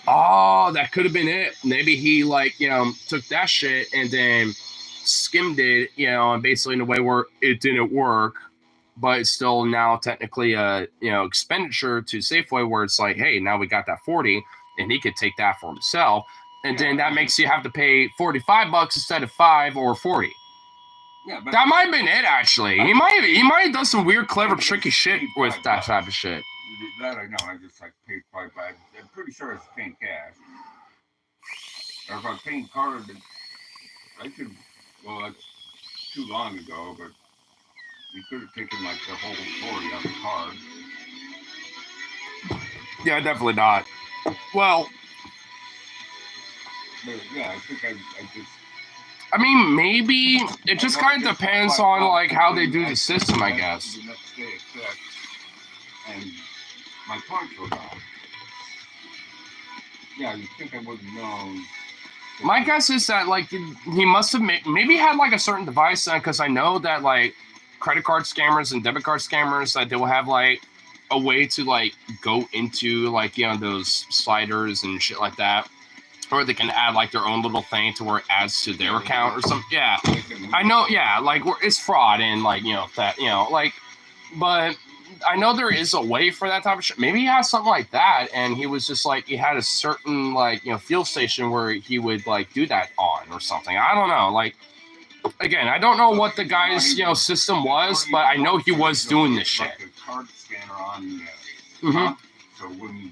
Oh, that could have been it. Maybe he, like, you know, took that shit and then skimmed it, you know, and basically in a way where it didn't work, but it's still now technically a, you know, expenditure to Safeway, where it's like, hey, now we got that 40 and he could take that for himself. And then that makes you have to pay $45 instead of 5 or 40. Yeah, but That might have been it, actually. He might have done some weird, clever, tricky shit with that type of shit. that I know. I just like paid $5. I'm pretty sure it's paying cash. Or if I'm paying card, I could. Well, that's too long ago, but you could have taken like the whole 40 off the card. Yeah, definitely not. Well, But yeah, I think I just. I mean, maybe it just kind of depends on like how they do the system, I guess. The next day it checked, and my points were gone. Yeah, you think I would have known. My guess is that like he must have maybe had like a certain device, because I know that like credit card scammers and debit card scammers, that they will have like a way to like go into like, you know, those sliders and shit like that, or they can add like their own little thing to where it adds to their account or something. Yeah, I know. Yeah, like it's fraud and like, you know, that, you know, like, but I know there is a way for that type of shit. Maybe he has something like that, and he was just like, he had a certain like, you know, fuel station where he would like do that on or something. I don't know. Like, again, I don't know what the guy's, you know, system was, but I know he was doing this shit. Like a card scanner on Mhm. so when you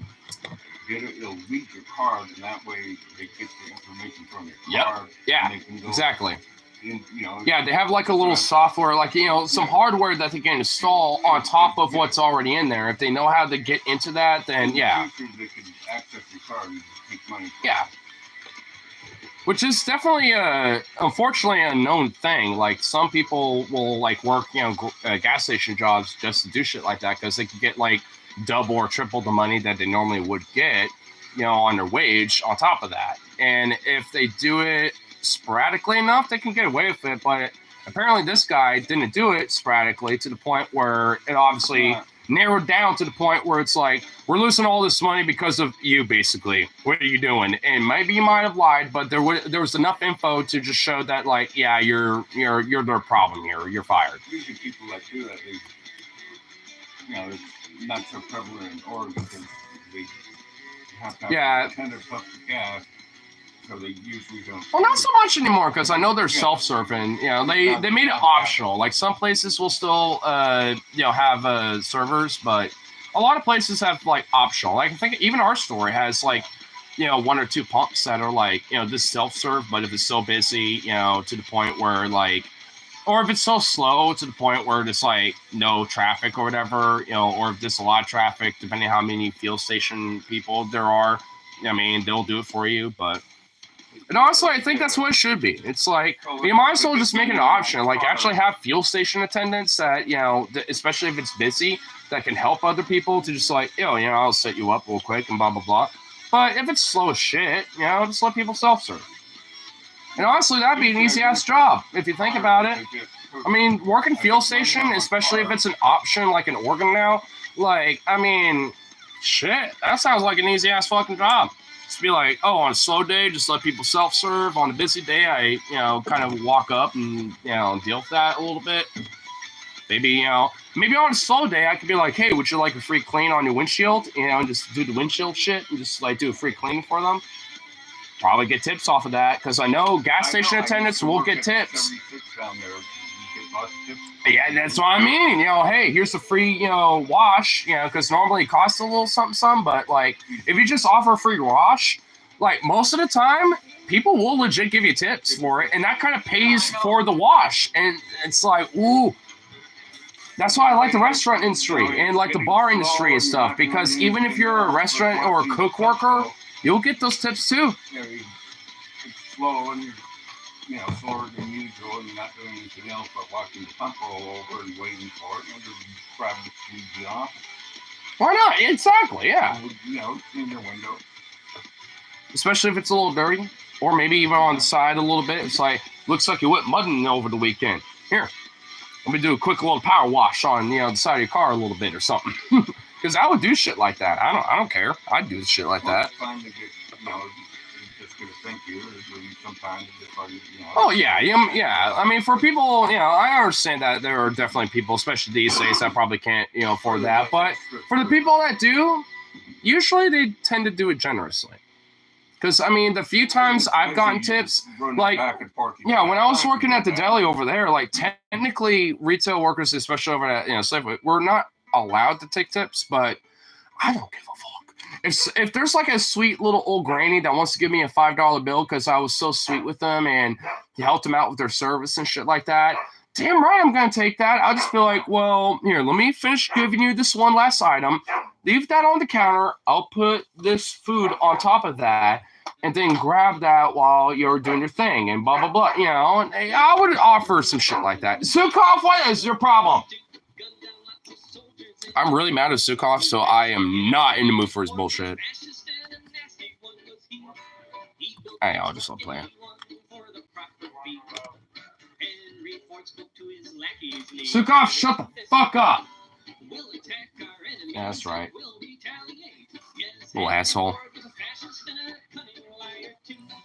get it, it'll read your card, and that way they get the information from your Yep. card. Yeah, and they can go exactly. in, you know. Yeah, they have like a little software, like, you know, some hardware that they can install on top of what's already in there. If they know how to get into that, then yeah. In the future, they can access your card and just take money. Yeah. Which is definitely unfortunately a known thing. Like, some people will like work, you know, gas station jobs just to do shit like that, because they can get like double or triple the money that they normally would get, you know, on their wage on top of that. And if they do it sporadically enough, they can get away with it. But apparently this guy didn't do it sporadically to the point where it obviously narrowed down to the point where it's like, we're losing all this money because of you, basically. What are you doing? And maybe you might have lied, but there was enough info to just show that, like, yeah, you're the problem here. You're fired. Usually people that do that, they, you know, it's not so prevalent in Oregon because they have to have $10 of gas, so they usually don't. Well, not so much anymore, because I know they're self-serving. You know, they made it optional. Like, some places will still, you know, have servers, but a lot of places have like optional. Like, I think even our store has like, you know, 1 or 2 pumps that are like, you know, this self-serve, but if it's so busy, you know, to the point where like, or if it's so slow to the point where it's like no traffic or whatever, you know, or if there's a lot of traffic, depending on how many fuel station people there are, I mean, they'll do it for you. But, and honestly, I think that's what it should be. It's like, you might as well just make it an option. Like, actually have fuel station attendants that, you know, especially if it's busy, that can help other people to just like, yo, you know, I'll set you up real quick and blah, blah, blah. But if it's slow as shit, you know, just let people self-serve. And honestly, that'd be an easy-ass job, if you think about it. I mean, working fuel station, especially if it's an option like in Oregon now, like, I mean, shit, that sounds like an easy-ass fucking job. Just be like, oh, on a slow day, just let people self-serve. On a busy day, I, you know, kind of walk up and, you know, deal with that a little bit. Maybe, you know, maybe on a slow day, I could be like, hey, would you like a free clean on your windshield? You know, and just do the windshield shit and just, like, do a free clean for them. Probably get tips off of that, because I know gas station attendants will get tips. 76 down there, get lots of tips. Yeah, that's what I mean. Hey, here's a free, wash, because normally it costs a little something, but like if you just offer a free wash, like most of the time, people will legit give you tips for it, and that kind of pays for the wash. And it's like, ooh, that's why I like the restaurant industry and like the bar industry and stuff, because even if you're a restaurant or a cook worker, you'll get those tips too. It's slow and slower than usual, and not doing anything else but watching the pump roll over and waiting for it, and just grab the squeegee off. Why not? Exactly, yeah. In your window. Especially if it's a little dirty, or maybe even on the side a little bit. It's like, looks like you went mudding over the weekend. Here, let me do a quick little power wash on the side of your car a little bit or something. Because I would do shit like that. I don't care. I'd do shit like that. Just gonna thank you. Sometimes just like Oh yeah. I mean, for people, I understand that there are definitely people, especially these days, that probably can't, afford that. But for the people that do, usually they tend to do it generously. Because I mean, the few times I've gotten tips, like, when I was working at the deli over there, like technically retail workers, especially over at Safeway, we're not allowed to take tips, but I don't give a fuck. If there's like a sweet little old granny that wants to give me a $5 bill because I was so sweet with them and helped them out with their service and shit like that, damn right I'm gonna take that. I'll just be like, well, here, let me finish giving you this one last item. Leave that on the counter. I'll put this food on top of that, and then grab that while you're doing your thing, and blah, blah, blah. And I would offer some shit like that. Sukov, what is your problem? I'm really mad at Sukov, so I am not in the mood for his bullshit. Hey, I'll just stop playing. Sukov, shut the fuck up. Yeah, that's right. Little asshole.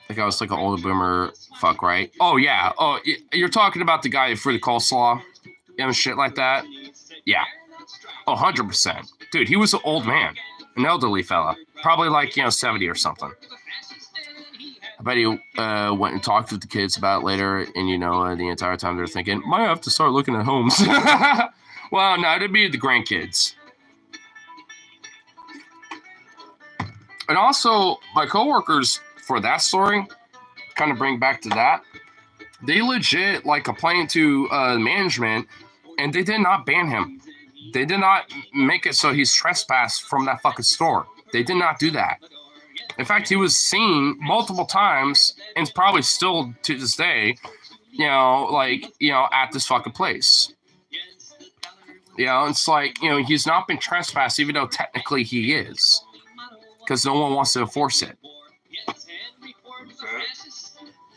Like I was like an older boomer fuck, right? Oh, yeah. Oh, you're talking about the guy for the coleslaw and shit like that? Yeah. Oh, 100%. Dude, he was an old man. An elderly fella. Probably like, 70 or something. I bet he went and talked with the kids about it later, and, the entire time they're thinking, might have to start looking at homes. Well, no, it'd be the grandkids. And also, my coworkers, for that story, kind of bring back to that, they legit, like, complained to management, and they did not ban him. They did not make it so he's trespassed from that fucking store. They did not do that. In fact, he was seen multiple times, and probably still to this day, at this fucking place. It's like, he's not been trespassed, even though technically he is. Because no one wants to enforce it.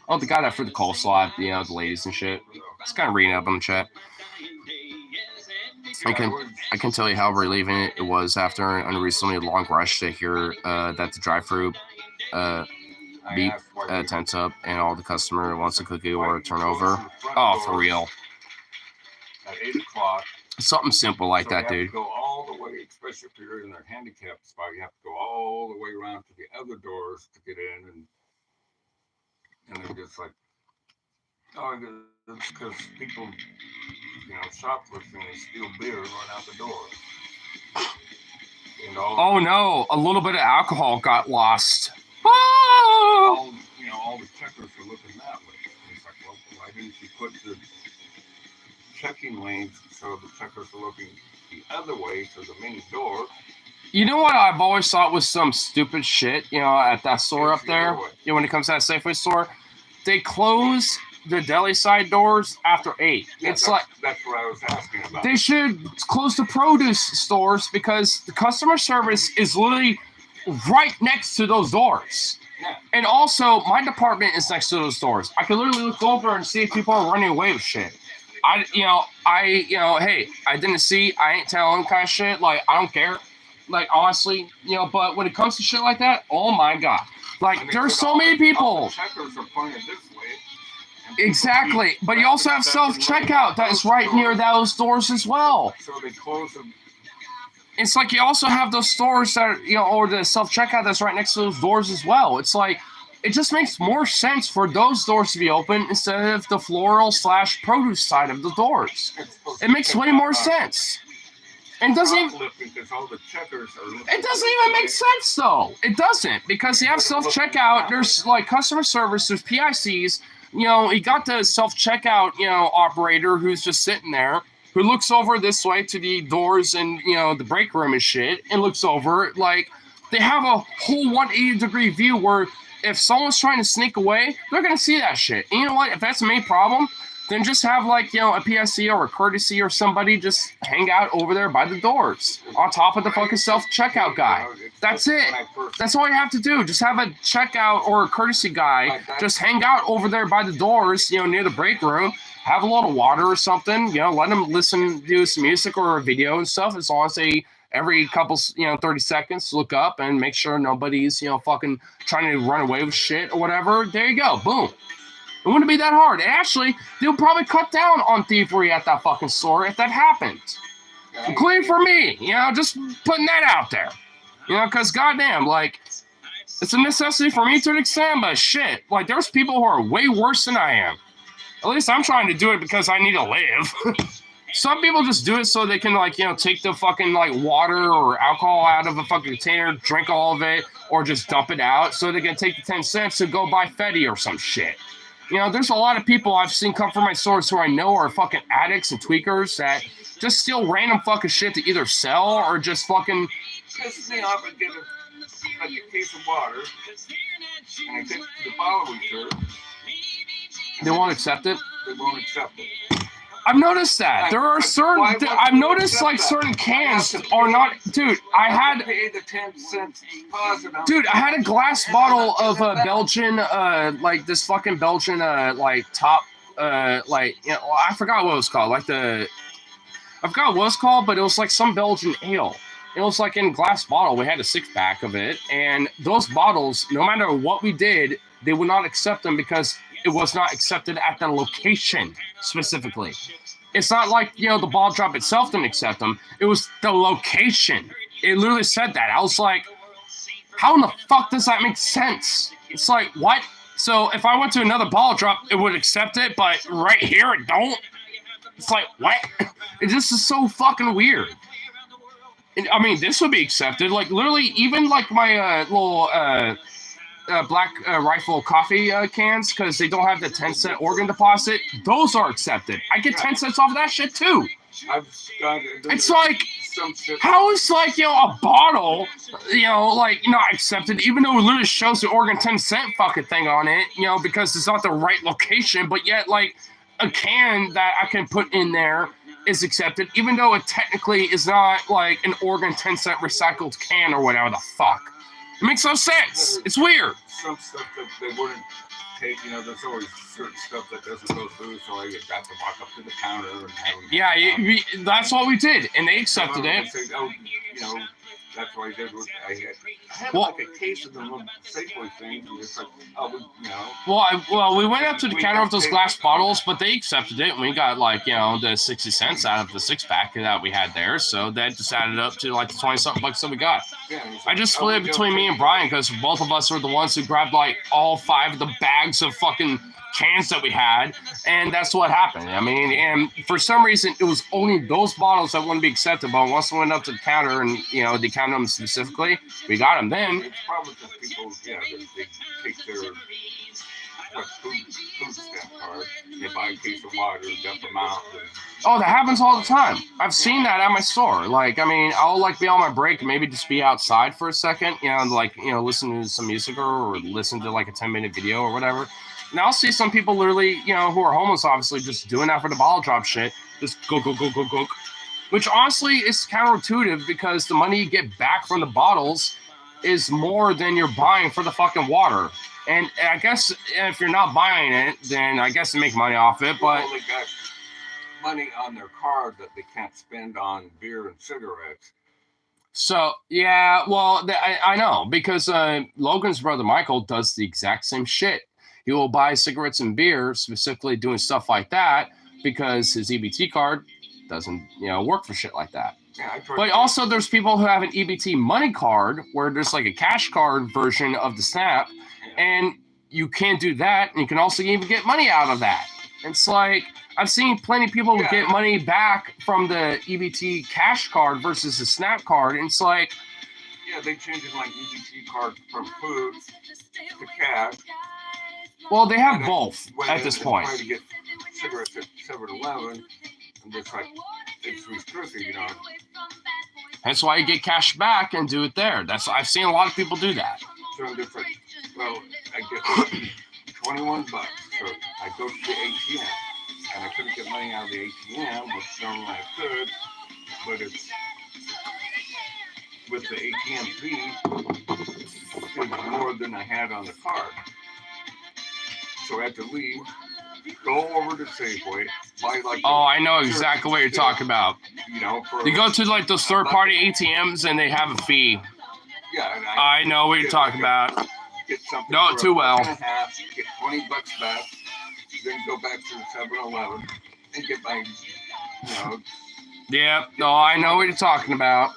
Oh, the guy that for the coleslaw, the ladies and shit. It's kind of reading up on the chat. I can tell you how relieving it was after an unreasonably long rush to hear that the drive-thru beep tense up and all the customer wants a cookie or a turnover. Oh, for real. At 8 o'clock. Something simple like that, dude. Go all the way, especially if you're in their handicapped spot. You have to go all the way around to the other doors to get in, and they're just like, oh, it's because people, shoplifting and steal beer and run out the door. Oh no! A little bit of alcohol got lost. Oh! All the checkers are looking that way. It's like, well, why didn't you put the checking lanes so the checkers are looking the other way to the main door? You know what I've always thought was some stupid shit, at that store up there? When it comes to that Safeway store, they close the deli side doors after 8. Yeah, it's that's what I was asking about. They should close the produce stores because the customer service is literally right next to those doors. Yeah. And also, my department is next to those doors. I can literally look over and see if people are running away with shit. Hey, I didn't see, I ain't telling kind of shit. Like, I don't care. Like, honestly, but when it comes to shit like that, oh my God. Like, there's so many people. All the checkers are pointed this way. Exactly. But you also have self-checkout that is right near those doors as well. So they close them. It's like you also have those stores that or the self-checkout that's right next to those doors as well. It's like, it just makes more sense for those doors to be open instead of the floral/produce side of the doors. It makes way more sense. And doesn't even, because all the checkers are it doesn't even make sense though. It doesn't, because you have self-checkout, there's like customer service, there's PICs, you know, you got the self-checkout, you know, operator who's just sitting there, who looks over this way to the doors and, you know, the break room and shit, and looks over, like, they have a whole 180-degree view where if someone's trying to sneak away, they're gonna see that shit. And you know what? If that's the main problem, then just have, like, you know, a PSC or a courtesy or somebody just hang out over there by the doors on top of the fucking self-checkout guy. That's it. That's all you have to do. Just have a checkout or a courtesy guy just hang out over there by the doors, you know, near the break room. Have a little water or something, you know, let them listen, do some music or a video and stuff, as long as they, every couple, you know, 30 seconds, look up and make sure nobody's, you know, fucking trying to run away with shit or whatever. There you go. Boom. It wouldn't be that hard. And actually, they'll probably cut down on thievery at that fucking store if that happened. Including for me, you know, just putting that out there. You know, because goddamn, like, it's a necessity for me to an extent, but shit, like, there's people who are way worse than I am. At least I'm trying to do it because I need to live. Some people just do it so they can, like, you know, take the fucking, like, water or alcohol out of a fucking container, drink all of it, or just dump it out so they can take the 10 cents to go buy Fetty or some shit. You know, there's a lot of people I've seen come from my stores who I know are fucking addicts and tweakers that just steal random fucking shit to either sell or just fucking... Piss me off and get a case of water, and I get to the following shirt. They won't accept it? They won't accept it. I've noticed that. There are certain... I've noticed, like, certain cans are not... Dude, I had... Pay the 10 cents deposit. Dude, I had a glass bottle of Belgian, like, this fucking Belgian, like, top, like, you know, I forgot what it was called. Like, I forgot what it was called, but it was, like, some Belgian ale. It was, like, in a glass bottle. We had a 6-pack of it. And those bottles, no matter what we did, they would not accept them because it was not accepted at the location specifically. It's not like, you know, the ball drop itself didn't accept them. It was the location. It literally said that. I was like, how in the fuck does that make sense? It's like, what? So if I went to another ball drop, it would accept it, but right here it don't? It's like, what? It just is so fucking weird. And, I mean, this would be accepted. Like, literally, even like my little Black Rifle coffee cans, because they don't have the 10-cent organ deposit, those are accepted. I get 10 cents off of that shit too. It's like, how is, like, you know, a bottle, you know, like, not accepted, even though it literally shows the organ 10-cent fucking thing on it, you know, because it's not the right location, but yet, like, a can that I can put in there is accepted, even though it technically is not, like, an organ 10-cent recycled can or whatever the fuck. It makes no sense. It's weird. Some stuff that they wouldn't take, you know, there's always certain stuff that doesn't go through, so I got to walk up to the counter and have them. Yeah, that's what we did, and they accepted it. Say, oh, you know, that's what I did. I had Well, like a case of the little Safeway thing, and it's like, oh, you know. Well, we went up to the counter with those glass bottles, but they accepted it, and we got, like, you know, the 60 cents out of the 6-pack that we had there, so that just added up to, like, the 20-something bucks that we got. Yeah, I just split it between me and Brian because both of us were the ones who grabbed, like, all 5 of the bags of fucking cans that we had, and that's what happened. I mean, and for some reason, it was only those bottles that wouldn't be accepted, but once we went up to the counter and, you know, they counted them specifically, we got them then. It's probably just people, yeah, they take their food stamp card, they buy a case of water, dump them out. Oh, that happens all the time. I've seen that at my store. Like, I mean, I'll, like, be on my break, maybe just be outside for a second, you know, and, like, you know, listen to some music or listen to, like, a 10-minute video or whatever. And I'll see some people literally, you know, who are homeless, obviously, just doing that for the bottle drop shit. Just go. Which, honestly, is counterintuitive because the money you get back from the bottles is more than you're buying for the fucking water. And I guess if you're not buying it, then I guess they make money off it, but... Well, they got money on their card that they can't spend on beer and cigarettes. So, yeah, well, I know, because Logan's brother Michael does the exact same shit. He will buy cigarettes and beer, specifically doing stuff like that, because his EBT card doesn't, you know, work for shit like that. Yeah, but also there's people who have an EBT money card where there's like a cash card version of the SNAP, and you can't do that, and you can also even get money out of that. It's like I've seen plenty of people Yeah. get money back from the EBT cash card versus the Snap card, and it's like, Yeah, they changed my EBT card from food to cash. well, they have And I both went at in this and point. tried to get cigarettes at 7-Eleven, and just like, it's restricted, you know. That's why you get cash back and do it there. That's I've seen a lot of people do that. So I'm just like, well, I get 21 bucks. So I go to the ATM, and I couldn't get money out of the ATM, which normally I could, but it's with the ATM fee, it's more than I had on the card. So I had to leave, go over to Safeway, buy like, Oh, I know exactly what you're talking about. you know, for You go to like those third-party ATMs and they have a fee. yeah, and I know what you're talking about. get something Know it for too $1.50, well. get 20 bucks back, then go back to the 7-Eleven and get my, you know, Yeah, no, I know what you're talking about.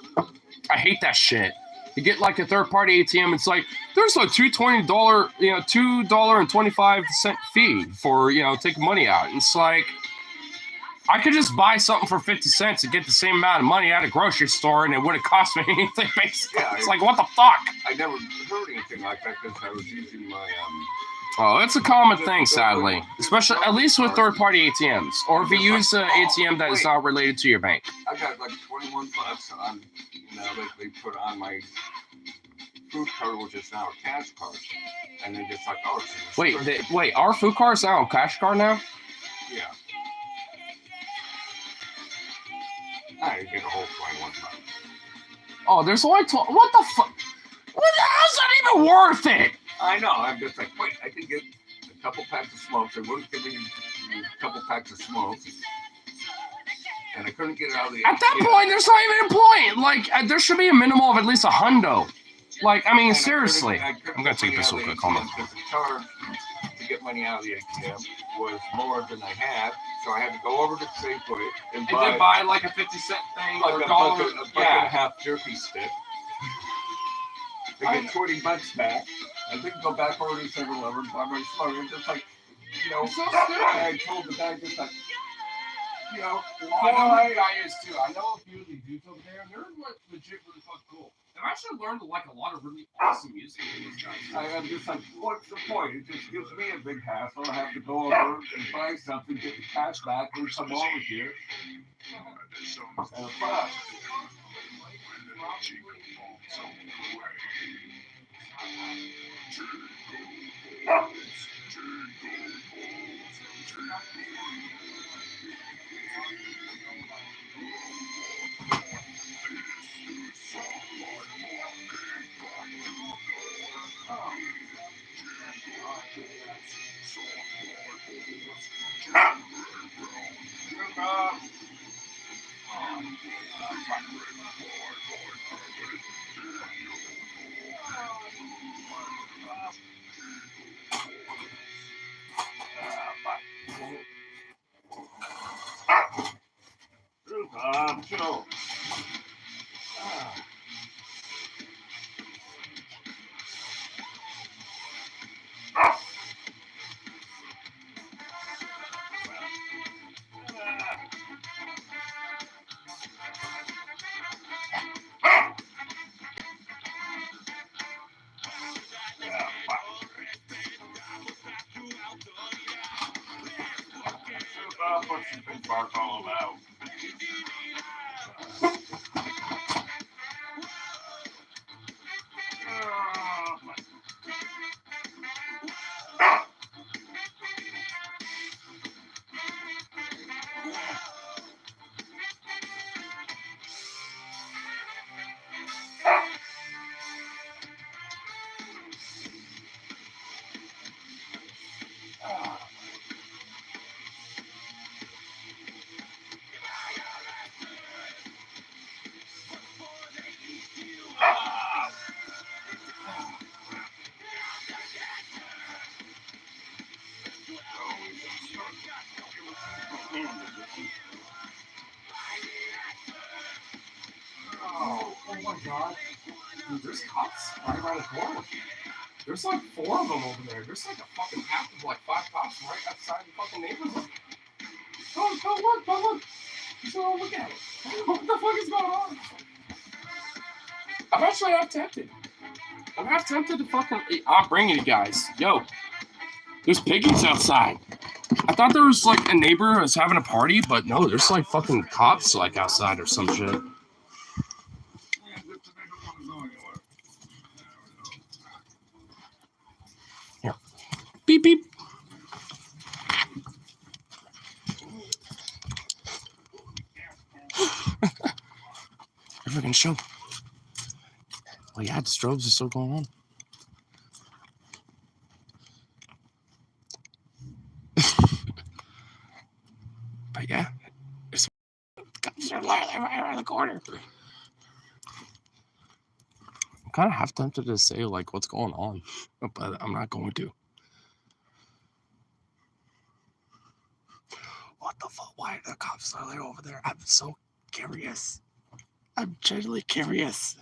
I hate that shit. You get like a third-party ATM, it's like there's a $2.25, $2.25 fee for taking money out. And it's like I could just buy something for 50 cents and get the same amount of money at a grocery store, and it wouldn't cost me anything. Basically, Yeah, it's like what the fuck. I never heard anything like that because I was using my Oh, it's a common thing, sadly, especially at least with third-party ATMs, or if you use an ATM that is not related to your bank. I got like 21 bucks on, that they put on my food card, which is now a cash card, and then just like, oh, it's Wait, our food card's now a cash card now? yeah. I get a whole 21 bucks. Oh, there's only what the fuck? What the hell's that even worth it? I know. I'm just like, wait, I can get a couple packs of smokes. They wouldn't give me a couple packs of smokes, and I couldn't get it out of the. At that point, there's not even a point. Like, there should be a minimum of at least $100. Like, I mean, And seriously. I couldn't I'm gonna get take money this out real of quick. the Hold on. ATM because the charge to get money out of the ATM was more than I had, so I had to go over to Safeway and buy like a 50-cent thing like a buck and a half jerky stick. I get 20 bucks back. I then go back over to 7-Eleven, buy my smoke, and just like, so I told the guy just like, I know who the guy is too. I know a few of these dudes over there, and they're legit really fucking cool. I've actually learned to like a lot of really awesome music from these guys. I'm just like, what's the point? It just gives me a big hassle. I have to go over and buy something, get the cash back, and come over here. And a fuck. Joe. What's the big bark all about? Oh my god. Dude, there's cops right around the corner. There's like 4 of them over there. There's like a fucking pack of like 5 cops right outside the fucking neighborhood. Go look, go look. Just go look at it. What the fuck is going on? I'm actually half tempted. I'm half tempted to fucking. I'm bringing you guys. Yo, there's piggies outside. I thought there was like a neighbor who was having a party, but no, there's like fucking cops like outside or some shit. Yeah, good to make them go anywhere. Beep beep. Everything show. Oh yeah, the strobes are still going on. But yeah, it's cops are right around the corner. I'm kind of half tempted to say like what's going on, but I'm not going to. What the fuck? Why are the cops literally over there? I'm so curious. I'm genuinely curious.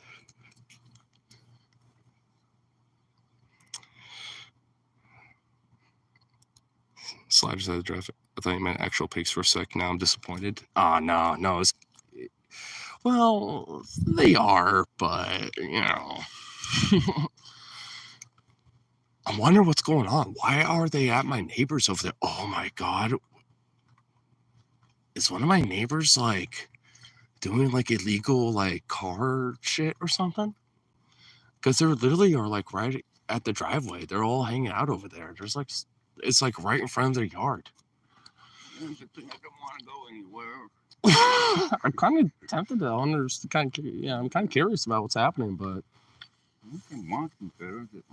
Sliders out of traffic. I thought you meant actual pigs for a sec. Now I'm disappointed. No. Well, they are, but you know. I wonder what's going on. Why are they at my neighbors over there? Oh my god. Is one of my neighbors like doing like illegal like car shit or something? Because they're literally are like right at the driveway. They're all hanging out over there. There's like it's like right in front of their yard. That's the thing, I don't want to go anywhere. I'm kind of tempted to understand. I'm kind of curious about what's happening, but You can want some better than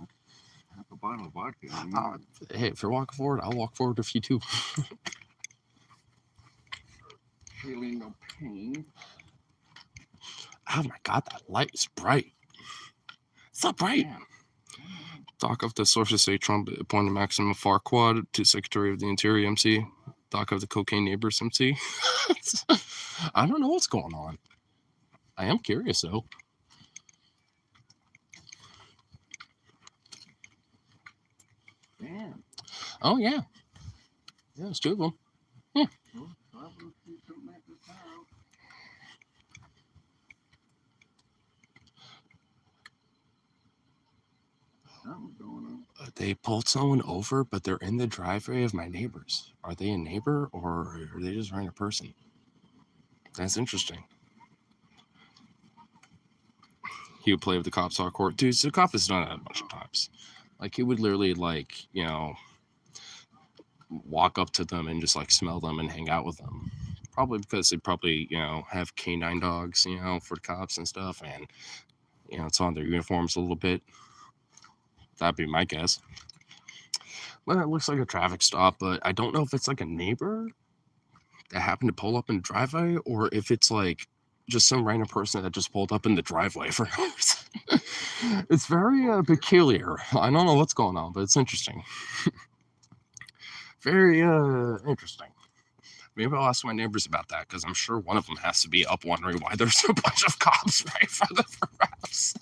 half a bottle of vodka. You know? hey, if you're walking forward, I'll walk forward with you too. Feeling no pain. Oh my god, that light is bright. It's so bright. Yeah. Doc of the sources say Trump appointed Maxim Farquaad to Secretary of the Interior MC. Doc of the Cocaine Neighbors MC. I don't know what's going on. I am curious though. Damn. Oh yeah. Yeah, it's 2 of them. Well, I will see something at this house. Something's going on. They pulled someone over, but they're in the driveway of my neighbors. Are they a neighbor or are they just random person? That's interesting. He would play with the cops on court. Dude, so the cop has done that a bunch of times. Like he would literally like, you know, walk up to them and just like smell them and hang out with them. Probably because they probably, you know, have canine dogs, you know, for the cops and stuff. And, you know, it's on their uniforms a little bit. That'd be my guess. Well, it looks like a traffic stop, but I don't know if it's like a neighbor that happened to pull up in the driveway or if it's like just some random person that just pulled up in the driveway for no reason. It's very peculiar. I don't know what's going on, but it's interesting. Very interesting. Maybe I'll ask my neighbors about that because I'm sure one of them has to be up wondering why there's a bunch of cops right in front of their house.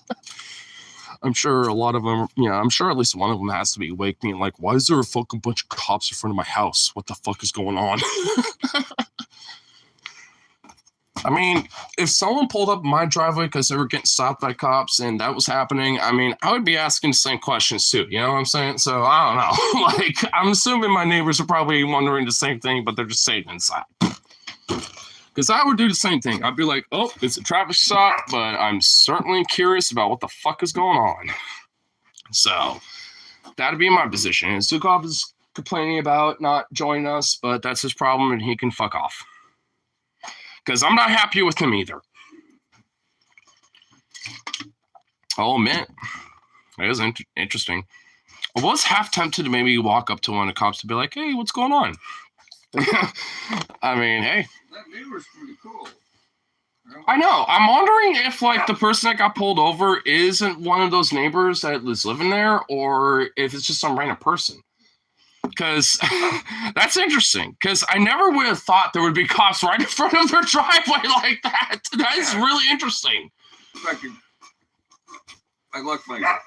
I'm sure a lot of them, you know, I'm sure at least one of them has to be awake being like, why is there a fucking bunch of cops in front of my house? What the fuck is going on? I mean, if someone pulled up my driveway because they were getting stopped by cops and that was happening, I mean, I would be asking the same questions too. You know what I'm saying? So I don't know. Like, I'm assuming my neighbors are probably wondering the same thing, but they're just staying inside. Because I would do the same thing. I'd be like, oh, it's a traffic stop, but I'm certainly curious about what the fuck is going on. So that'd be my position. And Zukov is complaining about not joining us, but that's his problem and he can fuck off. Because I'm not happy with him either. I'll admit, it is interesting. I was half tempted to maybe walk up to one of the cops to be like, hey, what's going on? I mean, hey. That neighbor's pretty cool. I know. I'm wondering if, like, the person that got pulled over isn't one of those neighbors that is living there, or if it's just some random person. Because that's interesting. Because I never would have thought there would be cops right in front of their driveway like that. That is really interesting. I like my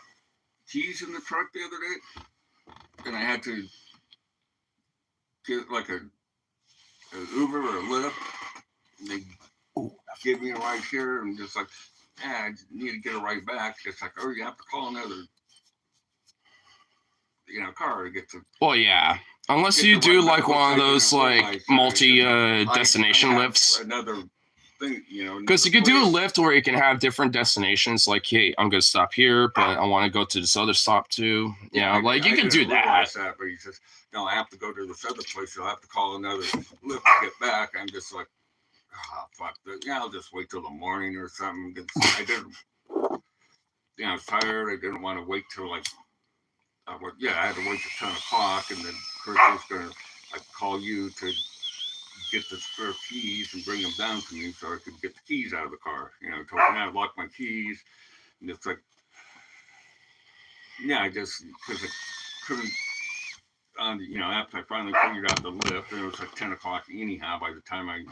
keys in the truck the other day, and I had to get like a Uber or a Lyft. They give me a ride here, and just like, I need to get a ride back. It's like, oh, you have to call another, car to get to. Well, yeah. Unless Get you the do right like back, one of which I those didn't like realize that. multi I destination have lifts. Another thing, Because you could do a lift where you can have different destinations. Like, hey, I'm gonna stop here, but I want to go to this other stop too. You know, like you can do that. But he says, no, I have to go to this other place. You'll have to call another lift to get back. I'm just like, fuck that. Yeah, I'll just wait till the morning or something. 'Cause I didn't. I was tired. I didn't want to wait till like. I had to wait till 10 o'clock, and then Chris was gonna call you to get the spare keys and bring them down to me so I could get the keys out of the car. Told me I locked my keys, and it's like, I just because I couldn't. After I finally figured out the lift, and it was like 10 o'clock anyhow. By the time I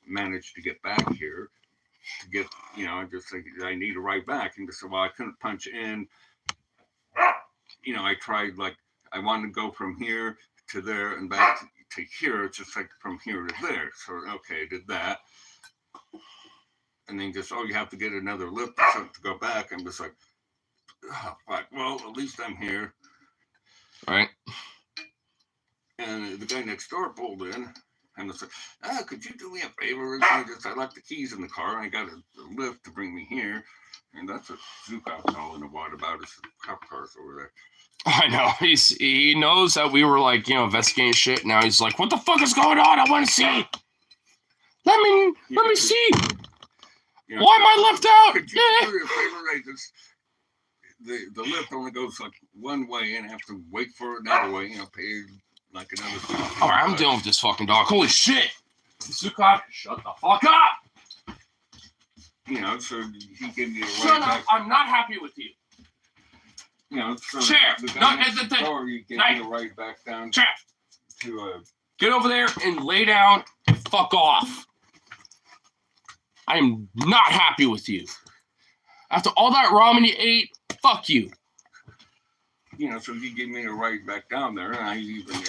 managed to get back here, to get, I just like I need a ride back, and just said, well, I couldn't punch in. I tried I wanted to go from here to there and back to here. It's just like from here to there. So okay, I did that, and then just you have to get another lift or something to go back. I'm just like, oh, fuck. Well, at least I'm here. Right. And the guy next door pulled in, and it's like, could you do me a favor? I left the keys in the car, and I got a lift to bring me here. And that's what Zukov calling about is cop cars over there. I know. He knows that we were investigating shit. Now he's like, what the fuck is going on? I want to see. Let me see. Why am I left out? Could you do me a favor? The lift only goes one way, and I have to wait for another way. Pay another. All right, I'm dealing with this fucking dog. Holy shit! Zukov, shut the fuck up. So he gave me a ride Shut back. up! I'm not happy with you. So Chair. The guy next No, door, he gave me a ride back down Chair. to Get over there and lay down and fuck off. I am not happy with you. After all that ramen you ate, fuck you. So he gave me a ride back down there, and I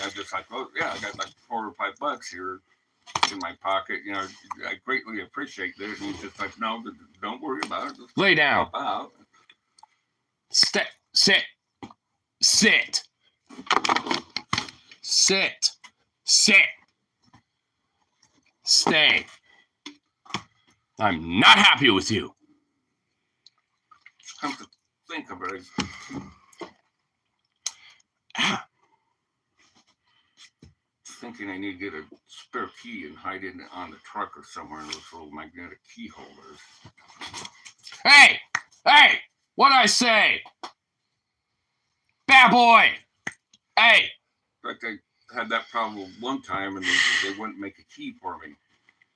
just I got like $4 or $5 here in my pocket. I greatly appreciate this. And he's just like, no, don't worry about it. Just Lay down. help out. Sit. Sit. Sit. Sit. Sit. Stay. I'm not happy with you. Come to think of it, thinking I need to get a spare key and hide it on the truck or somewhere in those little magnetic key holders. Hey! Hey! What'd I say? Bad boy! Hey! In fact, I had that problem one time, and they wouldn't make a key for me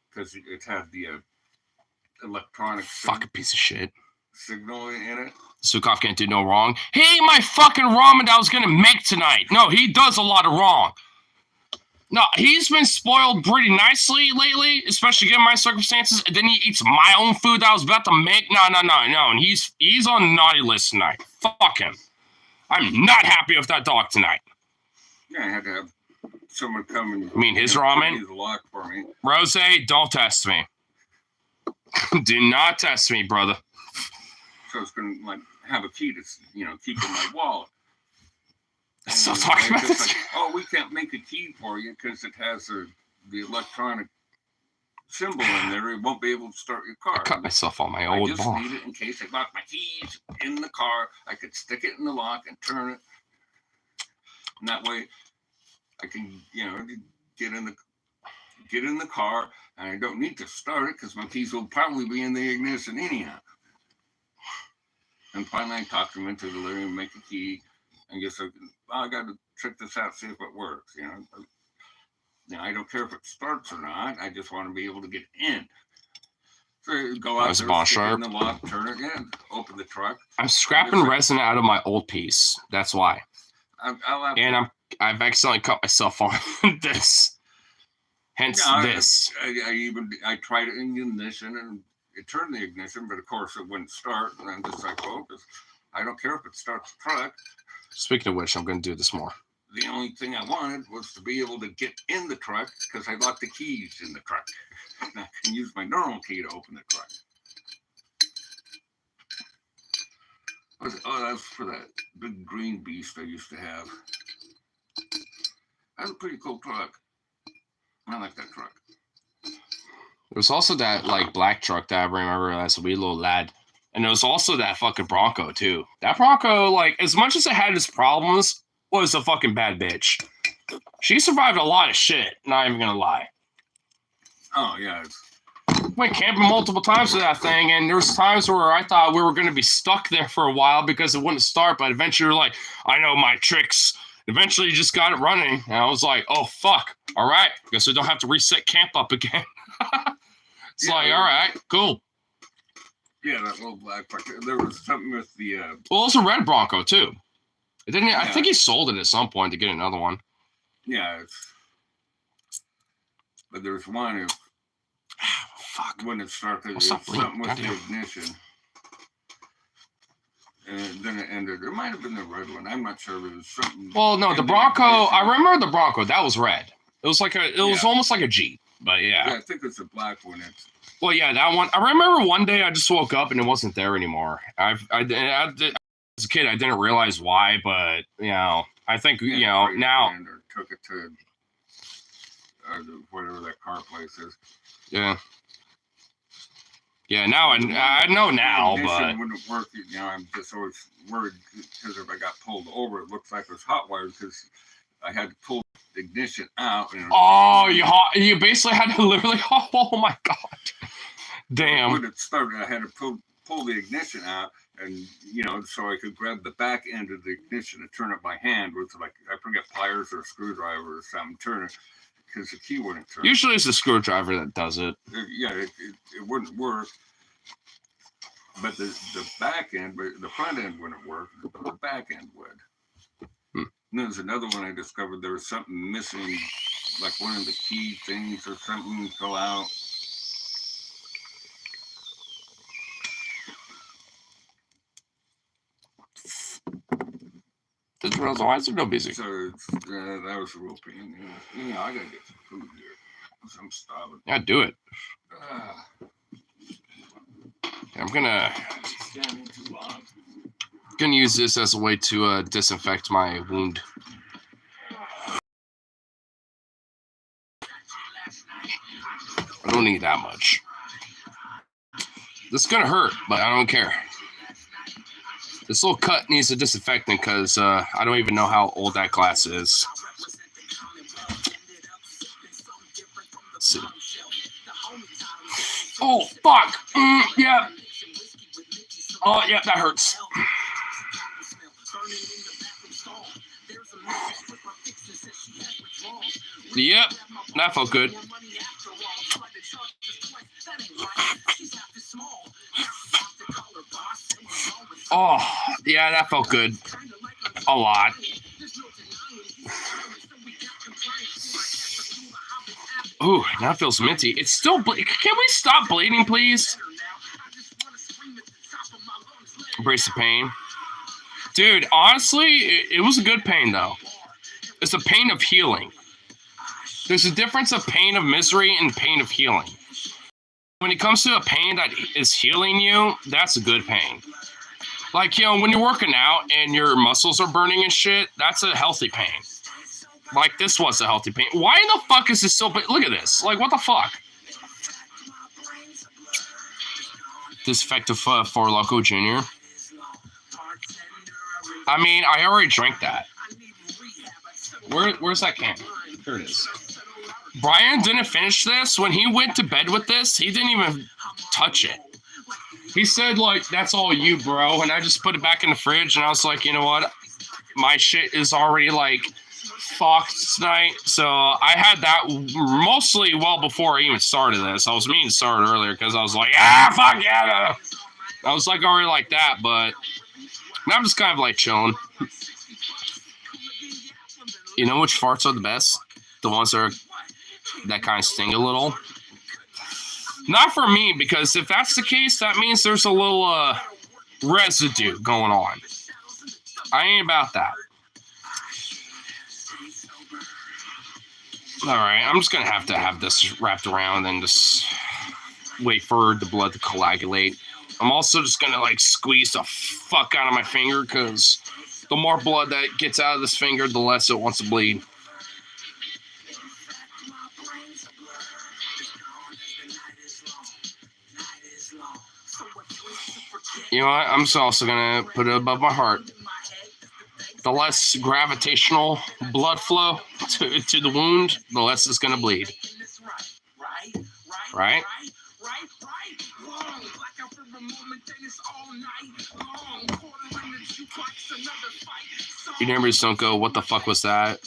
because it had the electronic Fucking piece of shit. signal in it. Zukov can't do no wrong. He ate my fucking ramen that I was gonna make tonight. No, he does a lot of wrong. No, he's been spoiled pretty nicely lately, especially given my circumstances. And then he eats my own food that I was about to make. No. And he's on the naughty list tonight. Fuck him. I'm not happy with that dog tonight. Yeah, I had to have someone come and. You mean his ramen? Use the lock for me. Rose, don't test me. Do not test me, brother. So it's gonna have a key to keep in my wallet. Still talking about this. We can't make a key for you because it has the electronic symbol in there. It won't be able to start your car. I cut myself on my I old just ball. need it in case I lock my keys in the car. I could stick it in the lock and turn it. And that way I can, get in the car, and I don't need to start it because my keys will probably be in the ignition anyhow. And finally I talked him into the living room, make a key, and just like, I got to check this out, see if it works. I don't care if it starts or not. I just want to be able to get in. So you go out there, stick it in the lock, turn it in, open the truck. I'm scrapping resin out of my old piece. That's why. I've accidentally cut myself on this. Hence this. I tried it in the ignition, and it turned the ignition, but of course it wouldn't start. And I'm just like, I don't care if it starts the truck. Speaking of which, I'm going to do this more. The only thing I wanted was to be able to get in the truck because I locked the keys in the truck. And I can use my normal key to open the truck. Oh, that's for that big green beast I used to have. That's a pretty cool truck. I like that truck. There was also that like black truck that I remember as a wee little lad. And there was also that fucking Bronco too. That Bronco, like, as much as it had its problems, was a fucking bad bitch. She survived a lot of shit, not even gonna lie. Oh, yeah. Went camping multiple times with that thing, and there was times where I thought we were gonna be stuck there for a while because it wouldn't start, but eventually we were like, I know my tricks. Eventually you just got it running, and I was like, oh fuck, all right, guess we don't have to reset camp up again. It's Yeah, like, all right, cool. Yeah, that little black truck. There was something with the... Well, it was a red Bronco too. It didn't. I Yeah. think he sold it at some point to get another one. Yeah, but there's one if Fuck. when it started, What's it's up, Lee? something with the Goddamn. ignition. And then it ended. It might have been the red one. I'm not sure. It was something. Well, no, in the Bronco. ignition. I remember the Bronco. That was red. It was like a. It was Yeah. almost like a Jeep. But Yeah, yeah. I think it's a black one. It's Well, yeah, that one. I remember one day I just woke up and it wasn't there anymore. I as a kid I didn't realize why, but you know, I think you know traded now. it in or took it to whatever that car place is. Yeah. Yeah. Now I know now, Ignition but wouldn't work. You know, I'm just always worried because if I got pulled over, it looks like it was hot wired because I had to pull the ignition out. And oh, you basically had to literally. Oh my god. Damn. when it started, I had to pull the ignition out, and you know, so I could grab the back end of the ignition and turn it by hand with like I forget pliers or a screwdriver or something. Turn it because the key wouldn't turn. Usually it's the screwdriver that does it. It wouldn't work. But the back end, but the front end wouldn't work. But the back end would. Hmm. And there's another one I discovered. There was something missing, like one of the key things or something fell out. Why is there no music? So that was a real pain. You know, I gotta get some food here. 'Cause I'm starving. Yeah, do it. Ah, I'm gonna standing too long. use this as a way to disinfect my wound. I don't need that much. This is gonna hurt, but I don't care. This little cut needs a disinfectant because I don't even know how old that glass is. Let's see. Oh, fuck! Yeah. Oh, yeah, that hurts. Yep, that felt good. Oh, yeah, that felt good. A lot. Ooh, that feels minty. It's still can we stop bleeding, please? Embrace the pain. Dude, honestly, it was a good pain, though. It's a pain of healing. There's a difference of pain of misery and pain of healing. When it comes to a pain that is healing you, that's a good pain. Like, you know, when you're working out and your muscles are burning and shit, that's a healthy pain. Like, this was a healthy pain. Why in the fuck is this so big? Look at this. Like, what the fuck? Disinfectant for Loco Jr. I mean, I already drank that. Where's that can? Here it is. Brian didn't finish this. When he went to bed with this, he didn't even touch it. He said, like, that's all you, bro. And I just put it back in the fridge, and I was like, you know what? My shit is already, like, fucked tonight. So I had that mostly well before I even started this. I was meaning to start earlier because I was like, fuck yeah. I was, like, already like that, but I'm just kind of, like, chilling. You know which farts are the best? The ones that kind of sting a little. Not for me, because if that's the case, that means there's a little residue going on. I ain't about that. Alright, I'm just gonna have this wrapped around and just wait for the blood to coagulate. I'm also just gonna like squeeze the fuck out of my finger because the more blood that gets out of this finger, the less it wants to bleed. You know what? I'm just also gonna put it above my heart. The less gravitational blood flow to the wound, the less it's gonna bleed. Right? You neighbors don't go, what the fuck was that?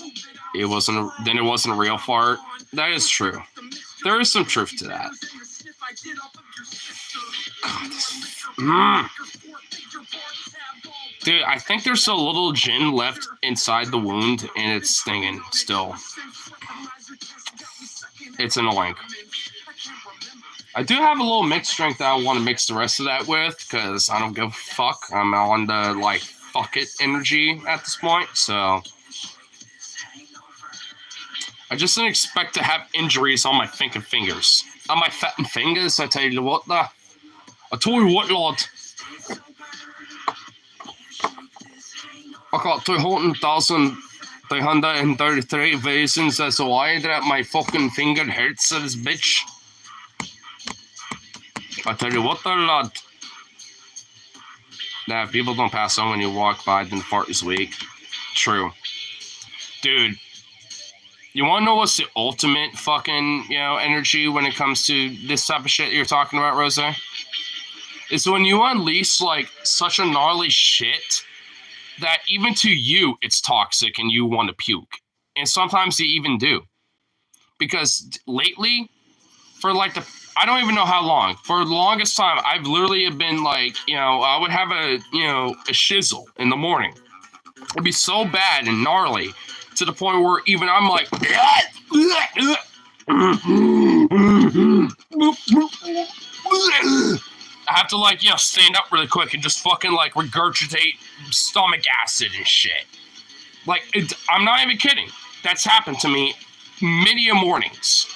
It wasn't a real fart. That is true. There is some truth to that. God, Dude, I think there's a little gin left inside the wound and it's stinging still. It's annoying. I do have a little mixed drink that I want to mix the rest of that with because I don't give a fuck. I'm on the like fuck it energy at this point, so I just didn't expect to have injuries on my thinking fingers. On my fat fingers, I tell you what, lad. I got 200,333 reasons as to why that my fucking finger hurts this bitch. I tell you what there, lad. Nah, if people don't pass on when you walk by, then fart is weak. True. Dude, you wanna know what's the ultimate fucking, energy when it comes to this type of shit you're talking about, Rose? It's when you unleash, like, such a gnarly shit that even to you, it's toxic and you want to puke. And sometimes you even do. Because lately, for like I don't even know how long. For the longest time, I've literally been like, I would have a shizzle in the morning. It'd be so bad and gnarly to the point where even I'm like, I have to like, stand up really quick and just fucking like regurgitate stomach acid and shit. Like, I'm not even kidding. That's happened to me many mornings.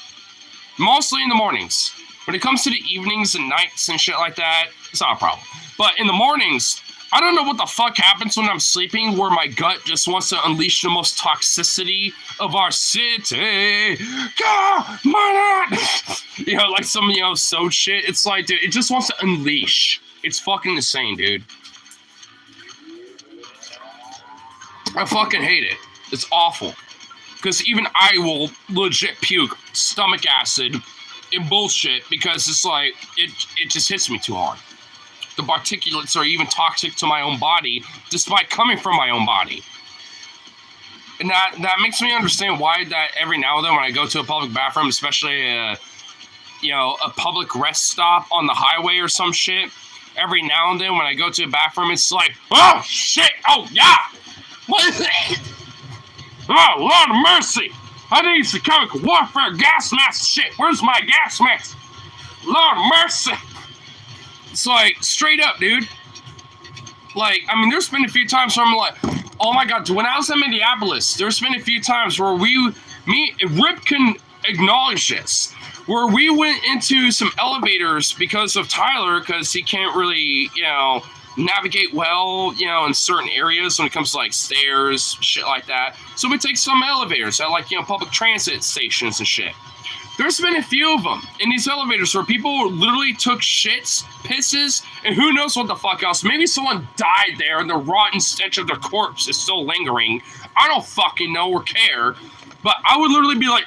Mostly in the mornings. When it comes to the evenings and nights and shit like that, it's not a problem. But in the mornings, I don't know what the fuck happens when I'm sleeping where my gut just wants to unleash the most toxicity of our city. Come on! Like some, so shit. It's like, dude, it just wants to unleash. It's fucking insane, dude. I fucking hate it. It's awful. Because even I will legit puke stomach acid and bullshit because it's like, it just hits me too hard. The particulates are even toxic to my own body, despite coming from my own body. And that makes me understand why that every now and then when I go to a public bathroom, especially a public rest stop on the highway or some shit, every now and then when I go to a bathroom, it's like, oh shit, oh yeah, what is it? Oh, Lord of mercy, I need some chemical warfare gas mask shit. Where's my gas mask? Lord of mercy. It's like, straight up, dude. Like, I mean, there's been a few times where I'm like, oh my God, when I was in Minneapolis, there's been a few times where Rip can acknowledge this, where we went into some elevators because of Tyler, because he can't really, navigate well, in certain areas when it comes to like stairs, shit like that. So we take some elevators at like, public transit stations and shit. There's been a few of them in these elevators where people literally took shits, pisses, and who knows what the fuck else. Maybe someone died there and the rotten stench of their corpse is still lingering. I don't fucking know or care. But I would literally be like,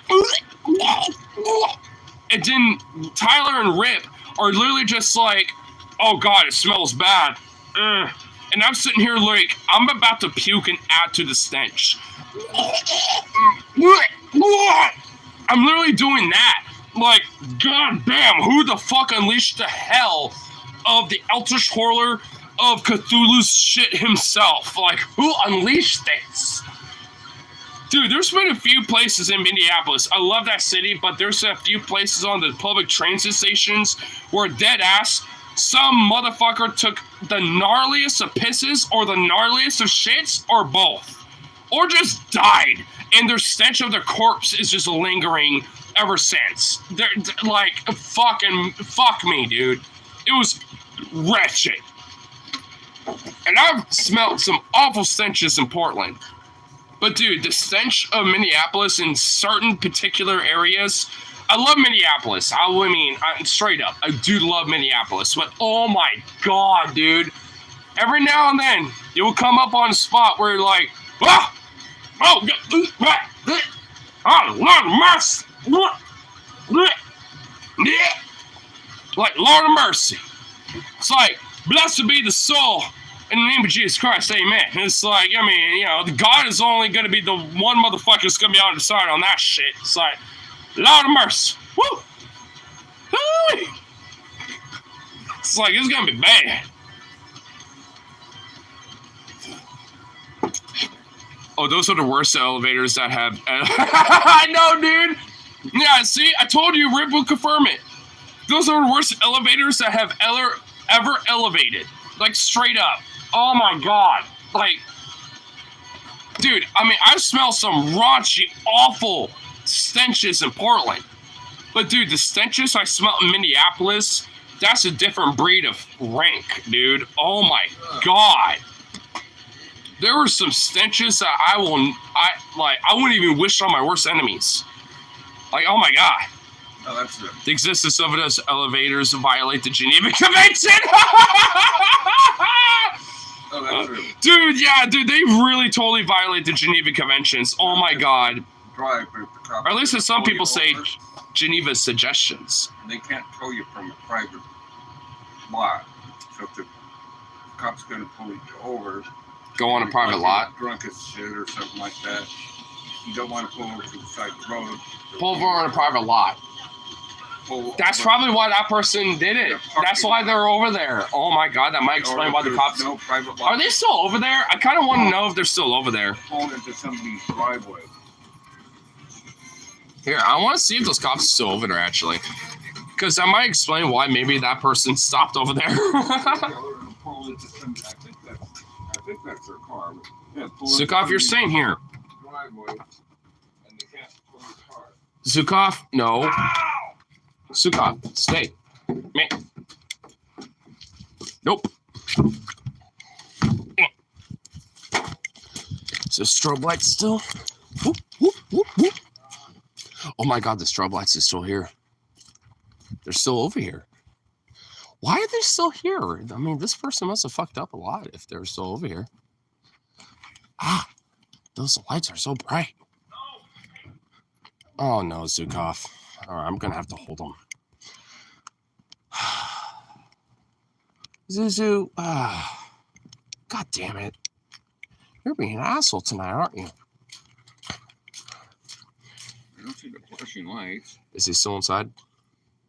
and then Tyler and Rip are literally just like, oh God, it smells bad. And I'm sitting here like, I'm about to puke and add to the stench. I'm literally doing that. Like, god damn, who the fuck unleashed the hell of the Eldritch Horror of Cthulhu's shit himself? Like, who unleashed this? Dude, there's been a few places in Minneapolis. I love that city, but there's a few places on the public transit stations where dead ass, some motherfucker took the gnarliest of pisses or the gnarliest of shits or both. Or just died, and their stench of their corpse is just lingering ever since. They're like, fuck me, dude. It was wretched. And I've smelled some awful stenches in Portland. But dude, the stench of Minneapolis in certain particular areas, I love Minneapolis. I mean, straight up, I do love Minneapolis. But oh my God, dude. Every now and then, it will come up on a spot where you're like, ah! Oh, Lord of mercy. Like, Lord of mercy. It's like, blessed be the soul in the name of Jesus Christ, amen. It's like, I mean, you know, God is only going to be the one motherfucker that's going to be on the side on that shit. It's like, Lord of mercy. Woo! Woo! It's like, it's going to be bad. Oh, those are the worst elevators that have... I know, dude! Yeah, see? I told you, Rip will confirm it. Those are the worst elevators that have ever elevated. Like, straight up. Oh, my God. Like... Dude, I mean, I smell some raunchy, awful stenches in Portland. But, dude, the stenches I smell in Minneapolis, that's a different breed of rank, dude. Oh, my God. There were some stenches that I wouldn't even wish on my worst enemies. Like, oh my God. Oh, that's it. The existence of those elevators violate the Geneva Convention. Oh, that's it. Dude, yeah, dude, they really totally violate the Geneva Conventions. Oh my God. Drive, but if the cops Or at least as some pull you people say, over, Geneva suggestions. they can't tow you from a private lot. So if the cop's going to pull you over, Go on a private lot. drunk as shit or something like that, you don't want to pull over to the side of the road. Pull over on a private lot. That's probably why that person did it. That's why they're over there. Oh my God, that might explain why the cops... No private lot. Are they still over there? I kind of want to know if they're still over there. Pulled into somebody's driveway. Here, I want to see if those cops are still over there, actually. Because that might explain why maybe that person stopped over there. Pull into somebody, I think that's their car. Yeah, Zukov, you're staying here. Driveway, and they can't pull your car. Zukov, no. Zukov, stay. Man. Nope. Is the strobe light still? Whoop, whoop, whoop, whoop. Oh my God, the strobe lights is still here. They're still over here. Why are they still here? I mean, this person must have fucked up a lot if they're still over here. Ah, those lights are so bright. Oh no, Zukov. All right, I'm gonna have to hold them. Zuzu, God damn it. You're being an asshole tonight, aren't you? I don't see the flashing lights. Is he still inside?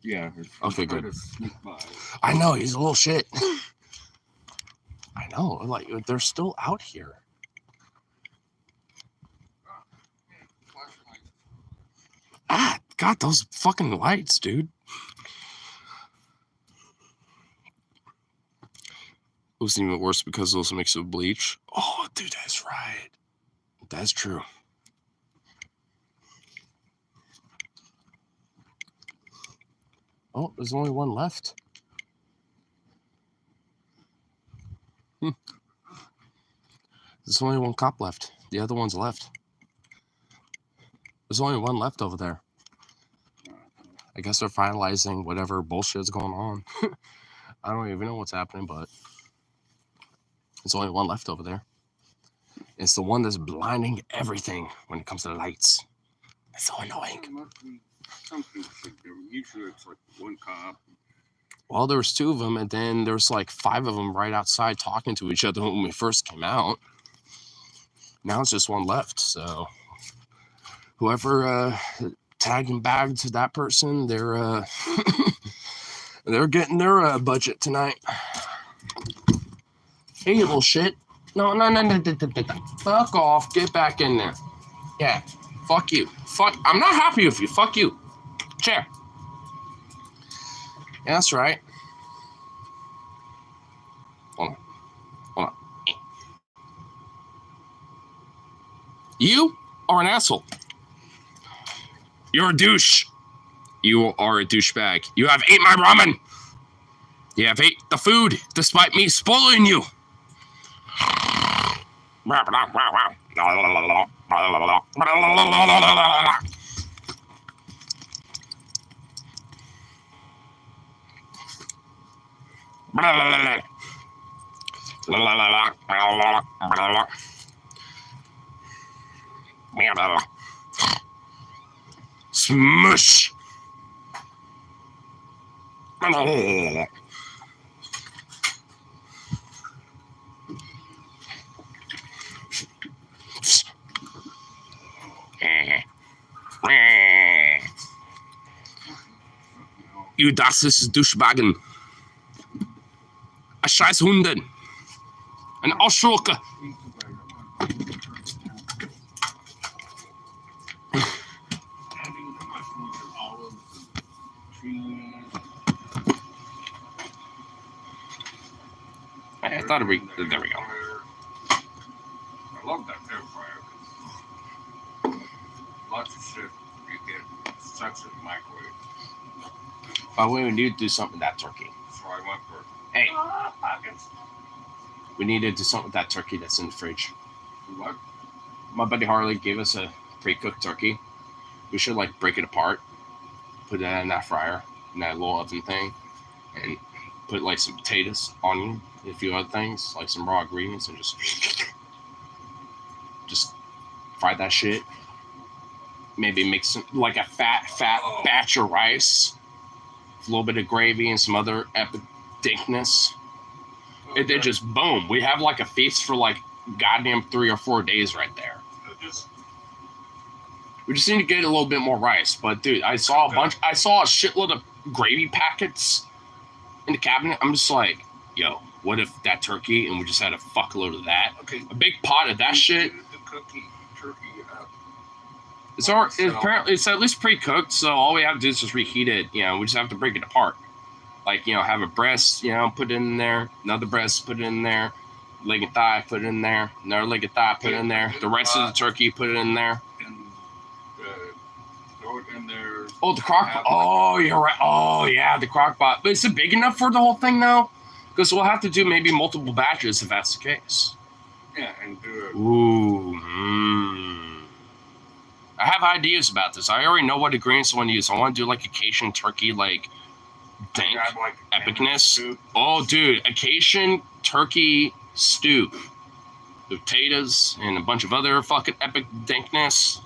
Yeah. Okay, good. Sneak by. I know, he's a little shit. I know, like, they're still out here. Ah, God, those fucking lights, dude. It was even worse because those mix of bleach. Oh, dude, that's right. That's true. Oh, there's only one left. There's only one cop left. The other one's left. There's only one left over there. I guess they're finalizing whatever bullshit's going on. I don't even know what's happening, but there's only one left over there. It's the one that's blinding everything when it comes to the lights. It's so annoying. There must be something to do. Usually it's like one cop. Well, there was two of them, and then there was like 5 of them right outside talking to each other when we first came out. Now it's just one left, so whoever tagged and bagged that person, they're they're getting their budget tonight. Hey, you little shit! No. Fuck off! Get back in there. Yeah, fuck you. Fuck. I'm not happy with you. Fuck you. Chair. Yeah, that's right. You are an asshole. You're a douche. You are a douchebag. You have ate my ramen. You have ate the food despite me spoiling you. Smush. You das ist Duschbagen. Ein scheiß Hunden. Ein Ausschurke. Adding the mushrooms and olives and trees. I thought it'd be. There we go. I love that air fryer. Lots of shit you get such a microwave. But we need to do something with that turkey. So I went for Hey, pockets. we need to do something with that turkey that's in the fridge. What? My buddy Harley gave us a pre-cooked turkey. We should like break it apart, put it in that fryer, in that little oven thing, and put like some potatoes, onion, and a few other things, like some raw ingredients, and just fry that shit. Maybe make some like a fat batch of rice, a little bit of gravy, and some other epic dinkness. It did just boom. We have like a feast for like goddamn 3 or 4 days right there. We just need to get a little bit more rice. But dude, I saw a shitload of gravy packets in the cabinet. I'm just like, yo, what if that turkey and we just had a fuckload of that? Okay. A big pot of that shit. The turkey. It's at least pre-cooked, so all we have to do is just reheat it. You know, we just have to break it apart. Like, you know, have a breast, you know, put it in there, another breast, put it in there, leg and thigh, put it in there, another leg and thigh, put it in there, the rest of the turkey, put it in there. And throw it in there. Oh, the crock pot. Oh, you're right. Oh, yeah, the crock pot. But is it big enough for the whole thing now? Because we'll have to do maybe multiple batches if that's the case. Yeah, and do it. Ooh. I have ideas about this. I already know what ingredients I want to use. I want to do like a Cajun turkey, like dank Grab, like, epicness. soup. Oh, dude, a Cajun turkey stew. Potatoes and a bunch of other fucking epic dankness.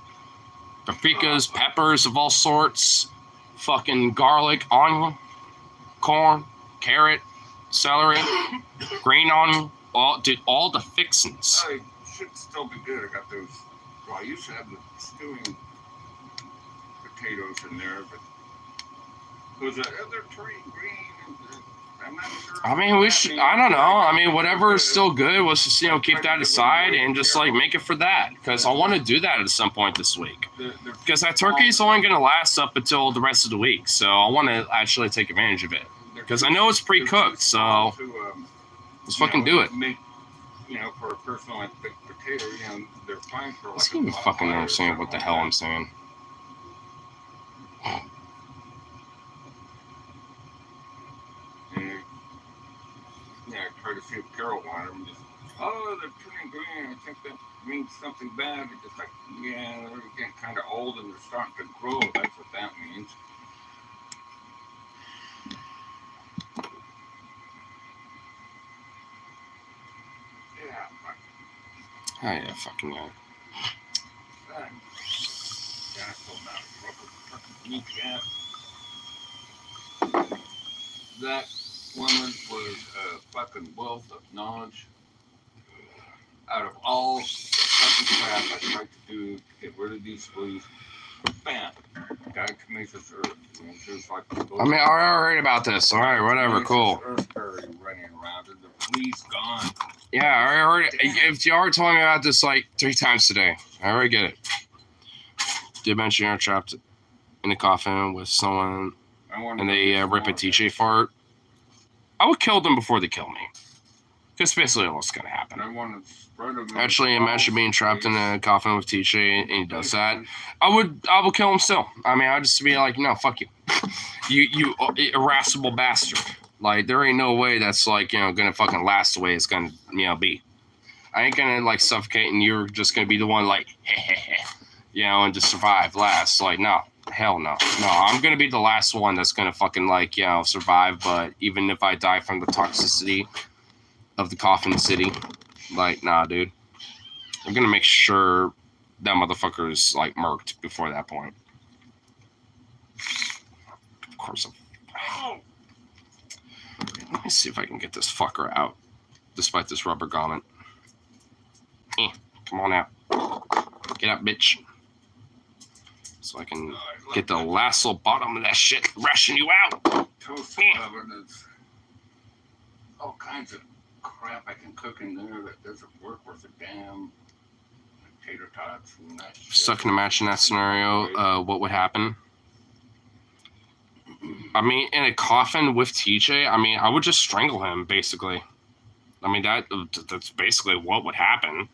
Paprikas, peppers of all sorts. Fucking garlic, onion, corn, carrot, celery, green onion. All the fixins. I should still be good. I got those. Well, I used to have the stewing potatoes in there, but those other turkey green. I'm not sure. I mean, we should. I don't know. I mean, whatever is still good. Let's just keep that aside and just like make it for that because I want to do that at some point this week. Because that turkey is only going to last up until the rest of the week, so I want to actually take advantage of it. Because I know it's pre-cooked, so let's fucking do it. Make, for a person like baked potato, they're fine for I like. don't even fucking understand what the hell I'm saying. I try to see if Carol wanted them. Just, they're turning green. I think that means something bad. It's just like, they're getting kind of old and they're starting to grow. That's what that means. Oh yeah, fucking yeah. That woman was a fucking wealth of knowledge. Out of all the fucking crap I tried to do to get rid of these fleas, bam, God commits this earth. She was like, I mean, I already heard about this. All right, whatever, cool. Earth already running around and the fleas gone. Yeah, I already heard. If you already told me about this like 3 times today, I already get it. Did mention you're trapped in a coffin with someone and they rip a TJ fart. I would kill them before they kill me. That's basically what's gonna happen. I want to spread them. Actually, imagine being trapped in a coffin with TJ and he does that. I will kill him still. I mean, I'd just be like, no, fuck you. you irascible bastard. Like, there ain't no way that's like, gonna fucking last the way it's gonna, be. I ain't gonna like suffocate and you're just gonna be the one like, and just survive last. Like, no, hell no. No, I'm gonna be the last one that's gonna fucking like, survive. But even if I die from the toxicity of the coffin city, like, nah, dude. I'm gonna make sure that motherfucker's like murked before that point. Of course. Let me see if I can get this fucker out, despite this rubber garment. Come on out. Get out, bitch. So I can get the last little bottom of that shit, ration you out. Toast oven is all kinds of crap I can cook in there that doesn't work worth a damn. Tater tots and that shit. Stuck in imagine that scenario, what would happen? I mean, in a coffin with TJ, I mean, I would just strangle him, basically. I mean, that's basically what would happen.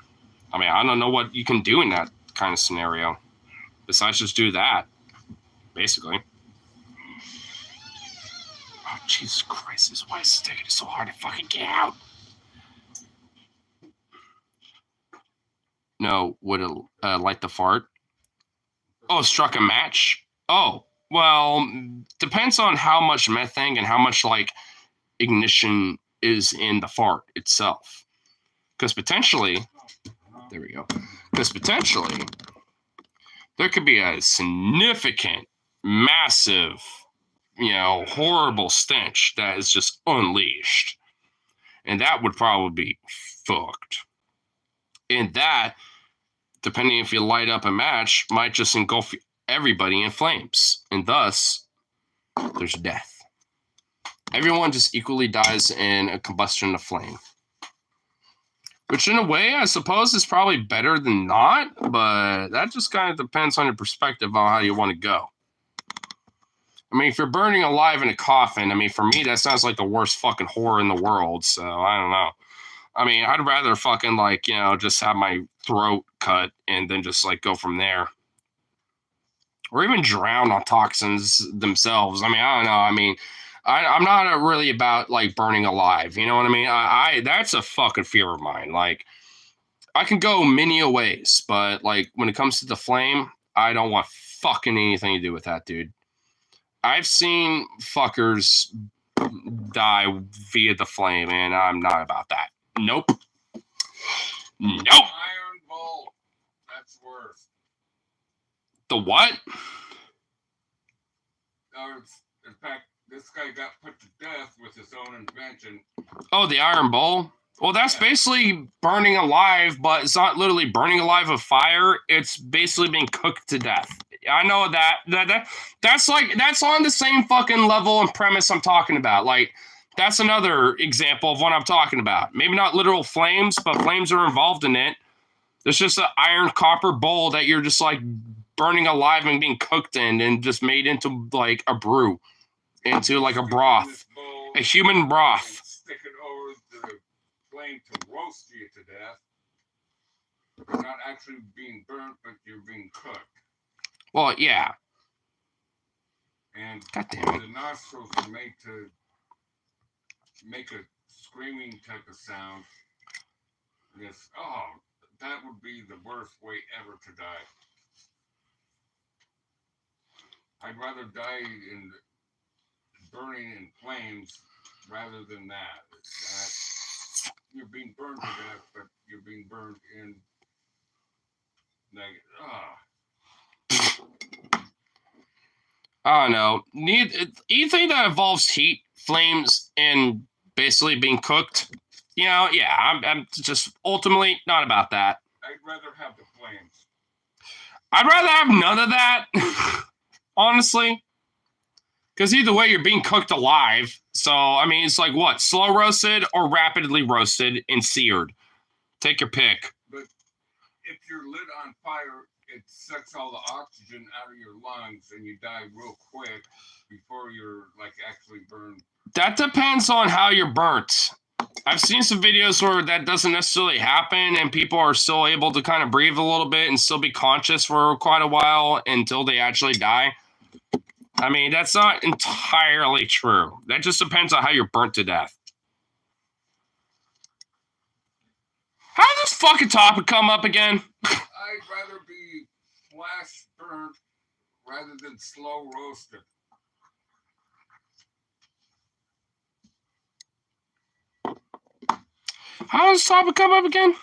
I mean, I don't know what you can do in that kind of scenario. Besides just do that, basically. Oh, Jesus Christ, this why is taking so hard to fucking get out? No, would it light the fart? Oh, struck a match? Oh, well, depends on how much methane and how much, like, ignition is in the fart itself. Because potentially, there we go. Because potentially, there could be a significant, massive, horrible stench that is just unleashed. And that would probably be fucked. And that, depending if you light up a match, might just engulf everybody in flames. And thus, there's death. Everyone just equally dies in a combustion of flame. Which in a way, I suppose, is probably better than not, but that just kind of depends on your perspective on how you want to go. I mean, if you're burning alive in a coffin, I mean, for me, that sounds like the worst fucking horror in the world, so I don't know. I mean, I'd rather fucking, like, just have my throat cut and then just, like, go from there. Or even drown on toxins themselves. I mean, I don't know. I mean, I'm not really about, like, burning alive. You know what I mean? I that's a fucking fear of mine. Like, I can go many ways, but, like, when it comes to the flame, I don't want fucking anything to do with that, dude. I've seen fuckers die via the flame, and I'm not about that. Nope. Nope. Iron bolt. That's worse. The what? In fact, this guy got put to death with his own invention. Oh, the iron bowl? Well, that's basically burning alive, but it's not literally burning alive with fire. It's basically being cooked to death. I know that's on the same fucking level and premise I'm talking about. Like, that's another example of what I'm talking about. Maybe not literal flames, but flames are involved in it. There's just an iron copper bowl that you're just like burning alive and being cooked in and just made into like a brew, into like a broth, a human broth. Stick it over the flame to roast you to death. You're not actually being burnt, but you're being cooked. Well, yeah. And God damn it. The nostrils are made to make a screaming type of sound. Yes. Oh, that would be the worst way ever to die. I'd rather die in burning in flames rather than that. You're being burned to death, but you're being burned in I don't know. Anything that involves heat, flames, and basically being cooked, yeah, I'm just ultimately not about that. I'd rather have the flames. I'd rather have none of that, honestly. Because either way, you're being cooked alive. So, I mean, it's like what? Slow roasted or rapidly roasted and seared? Take your pick. But if you're lit on fire, it sucks all the oxygen out of your lungs and you die real quick before you're like actually burned. That depends on how you're burnt. I've seen some videos where that doesn't necessarily happen and people are still able to kind of breathe a little bit and still be conscious for quite a while until they actually die. I mean, that's not entirely true. That just depends on how you're burnt to death. How did this fucking topic come up again? I'd rather be flash burnt rather than slow roasted. How did this topic come up again?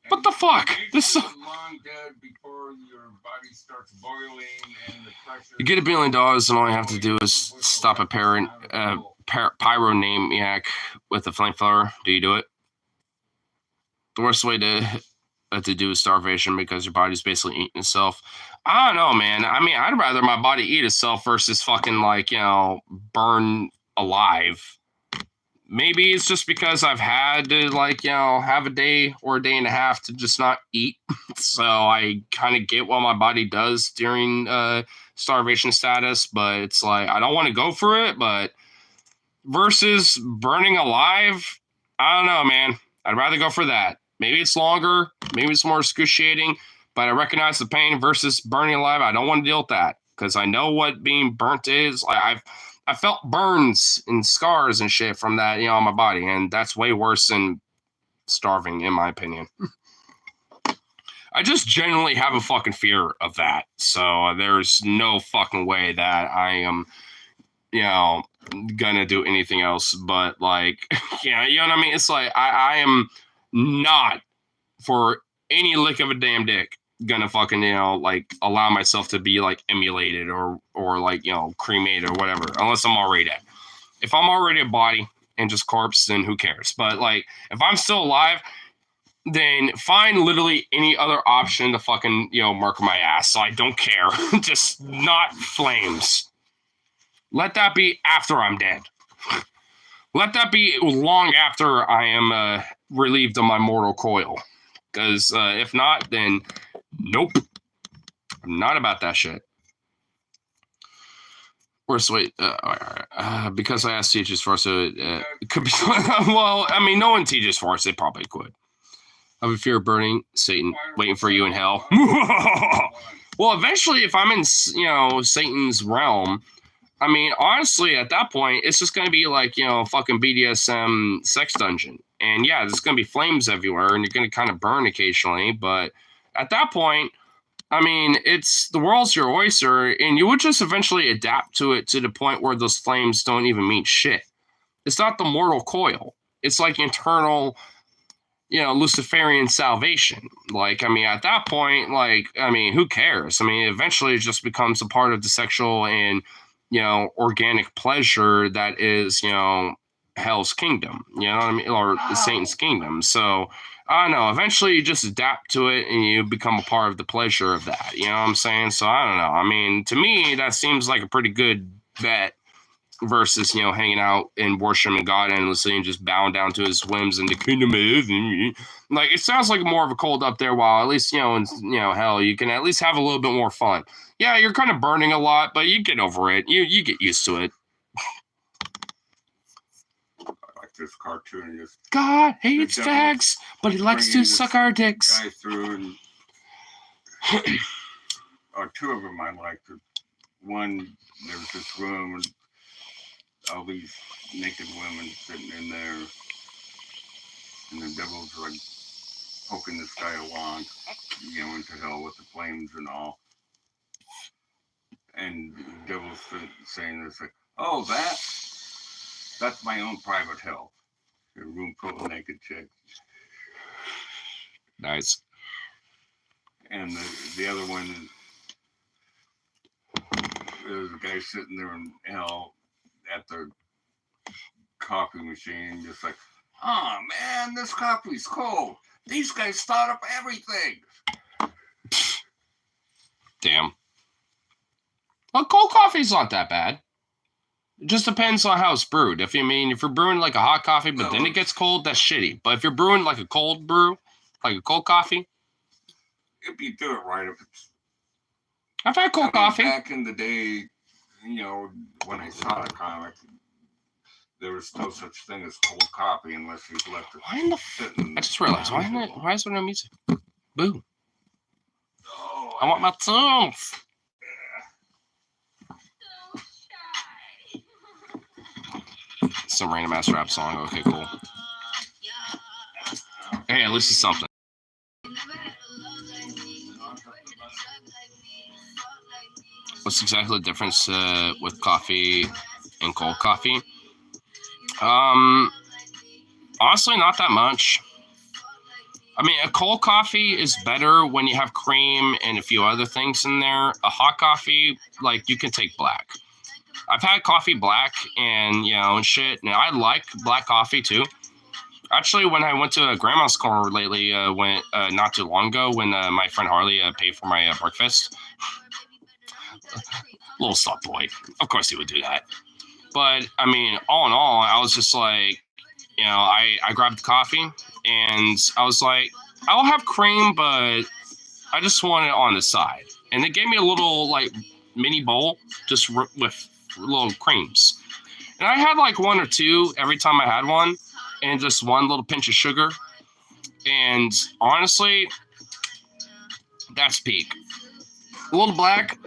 What the fuck? This is... long dead before your body starts boiling and the pressure. You get $1 billion and all you have to do is stop a pyromaniac with a flamethrower. Do you do it? The worst way to do is starvation because your body's basically eating itself. I don't know, man. I mean, I'd rather my body eat itself versus fucking like, burn alive. Maybe it's just because I've had to have a day or a day and a half to just not eat. So I kind of get what my body does during starvation status, but it's like, I don't want to go for it, but versus burning alive, I don't know, man. I'd rather go for that. Maybe it's longer, maybe it's more excruciating, but I recognize the pain versus burning alive. I don't want to deal with that because I know what being burnt is. I felt burns and scars and shit from that, on my body, and that's way worse than starving, in my opinion. I just genuinely have a fucking fear of that, so there's no fucking way that I am, gonna do anything else but, like, you know what I mean? It's like, I am not, for any lick of a damn dick, gonna fucking allow myself to be emulated or cremated or whatever, unless I'm already dead. If I'm already a body and just corpse, then who cares? But if I'm still alive, then find literally any other option to fucking mark my ass. So I don't care. Just not flames. Let that be after I'm dead. Let that be long after I am relieved of my mortal coil. Because if not, then nope. I'm not about that shit. Or wait, because I asked teachers for so it could be. Well, I mean, no one teaches for us. They probably could. I have a fear of burning, Satan, waiting for you in hell. Well, eventually, if I'm in, Satan's realm, I mean, honestly, at that point, it's just going to be fucking BDSM sex dungeon. And yeah, there's going to be flames everywhere and you're going to kind of burn occasionally. But at that point, I mean, it's the world's your oyster and you would just eventually adapt to it to the point where those flames don't even mean shit. It's not the mortal coil. It's like internal, Luciferian salvation. At that point, who cares? I mean, eventually it just becomes a part of the sexual and, organic pleasure that is, Hell's kingdom, you know what I mean? Or Satan's kingdom. So, I don't know. Eventually you just adapt to it and you become a part of the pleasure of that. You know what I'm saying? So, I don't know. I mean, to me, that seems like a pretty good bet versus, hanging out and worshiping God endlessly and just bowing down to his whims in the kingdom of heaven. It sounds like more of a cold up there, while at least, in hell, you can at least have a little bit more fun. Yeah, you're kind of burning a lot, but you get over it. You get used to it. Like this cartoon, just God hates fags, but he likes to suck our dicks. guy through and two of them I liked. One, there was this room and all these naked women sitting in there, and the devil's poking this guy along, into hell with the flames and all. And the devil's saying this, oh, that's my own private hell. A room full of naked chicks. Nice. And the other one, there's a guy sitting there in hell at the coffee machine, just like, oh man, this coffee's cold. These guys thought up everything. Damn. Well, cold coffee's not that bad. It just depends on how it's brewed. If you're brewing like a hot coffee, but then it gets cold, that's shitty. But if you're brewing like a cold brew, like a cold coffee, if you do it right, if it's. I've had cold coffee. Back in the day, when I saw the comic, there was no such thing as cold coffee unless you left it Why in the sitting. I just realized, why is there no music? Boo. Oh, I want my tunes. Some random ass rap song. Okay, cool. Hey, at least it's something. What's exactly the difference with coffee and cold coffee? Honestly, not that much. I mean, a cold coffee is better when you have cream and a few other things in there. A hot coffee, like, you can take black. I've had coffee black and, and shit. And I like black coffee too. Actually, when I went to a grandma's corner lately, not too long ago, when my friend Harley paid for my breakfast. Little slut boy. Of course he would do that. But, I mean, all in all, I was just like, I grabbed the coffee and I was like, I'll have cream, but I just want it on the side. And they gave me a little, like, mini bowl just with little creams. And I had like one or two every time I had one, and just one little pinch of sugar. And honestly, that's peak. A little black,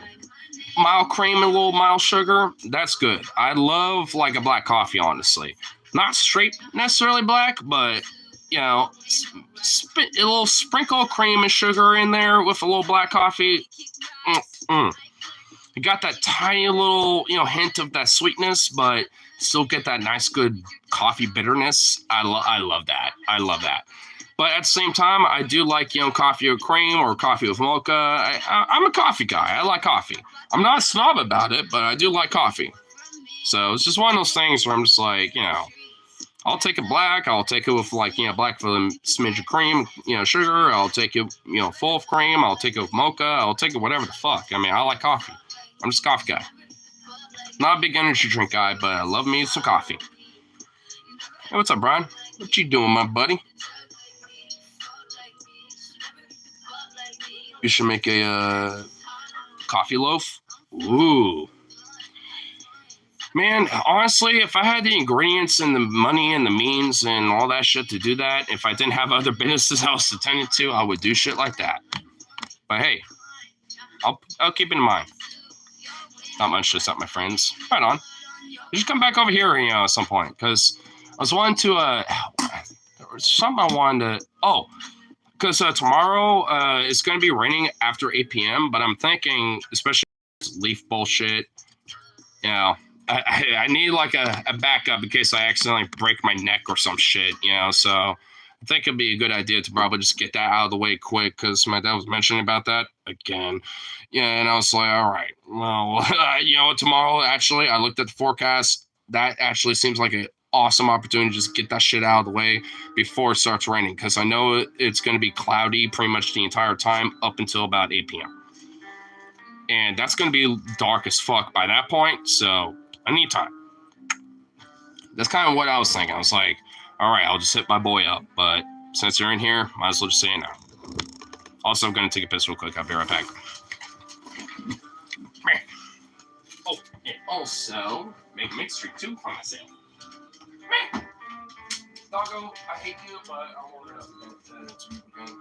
mild cream, and a little mild sugar. That's good. I love like a black coffee, honestly. Not straight necessarily black, but a little sprinkle of cream and sugar in there with a little black coffee. You got that tiny little, hint of that sweetness, but still get that nice, good coffee bitterness. I love that. I love that. But at the same time, I do like, coffee with cream or coffee with mocha. I'm a coffee guy. I like coffee. I'm not a snob about it, but I do like coffee. So it's just one of those things where I'm just like, I'll take it black. I'll take it with like, black with a smidge of cream, sugar. I'll take it, full of cream. I'll take it with mocha. I'll take it whatever the fuck. I mean, I like coffee. I'm just a coffee guy. Not a big energy drink guy, but I love me some coffee. Hey, what's up, Brian? What you doing, my buddy? You should make a coffee loaf. Ooh. Man, honestly, if I had the ingredients and the money and the means and all that shit to do that, if I didn't have other businesses I was attending to, I would do shit like that. But hey, I'll keep it in mind. Not much, just at my friends. Right on. You should come back over here, at some point, because I was wanting to, there was something I wanted to, because tomorrow it's going to be raining after 8 p.m., but I'm thinking, especially leaf bullshit, I need like a backup in case I accidentally break my neck or some shit, so I think it'd be a good idea to probably just get that out of the way quick, because my dad was mentioning about that again. Yeah, and I was like, all right, well, tomorrow, actually, I looked at the forecast. That actually seems like an awesome opportunity to just get that shit out of the way before it starts raining, because I know it's going to be cloudy pretty much the entire time up until about 8 p.m. And that's going to be dark as fuck by that point, so I need time. That's kind of what I was thinking. I was like, all right, I'll just hit my boy up, but since you're in here, might as well just say no. Also, I'm going to take a piss real quick. I'll be right back. Oh, and also, make a mix streak too on myself. Doggo, I hate you, but I'll order it up again.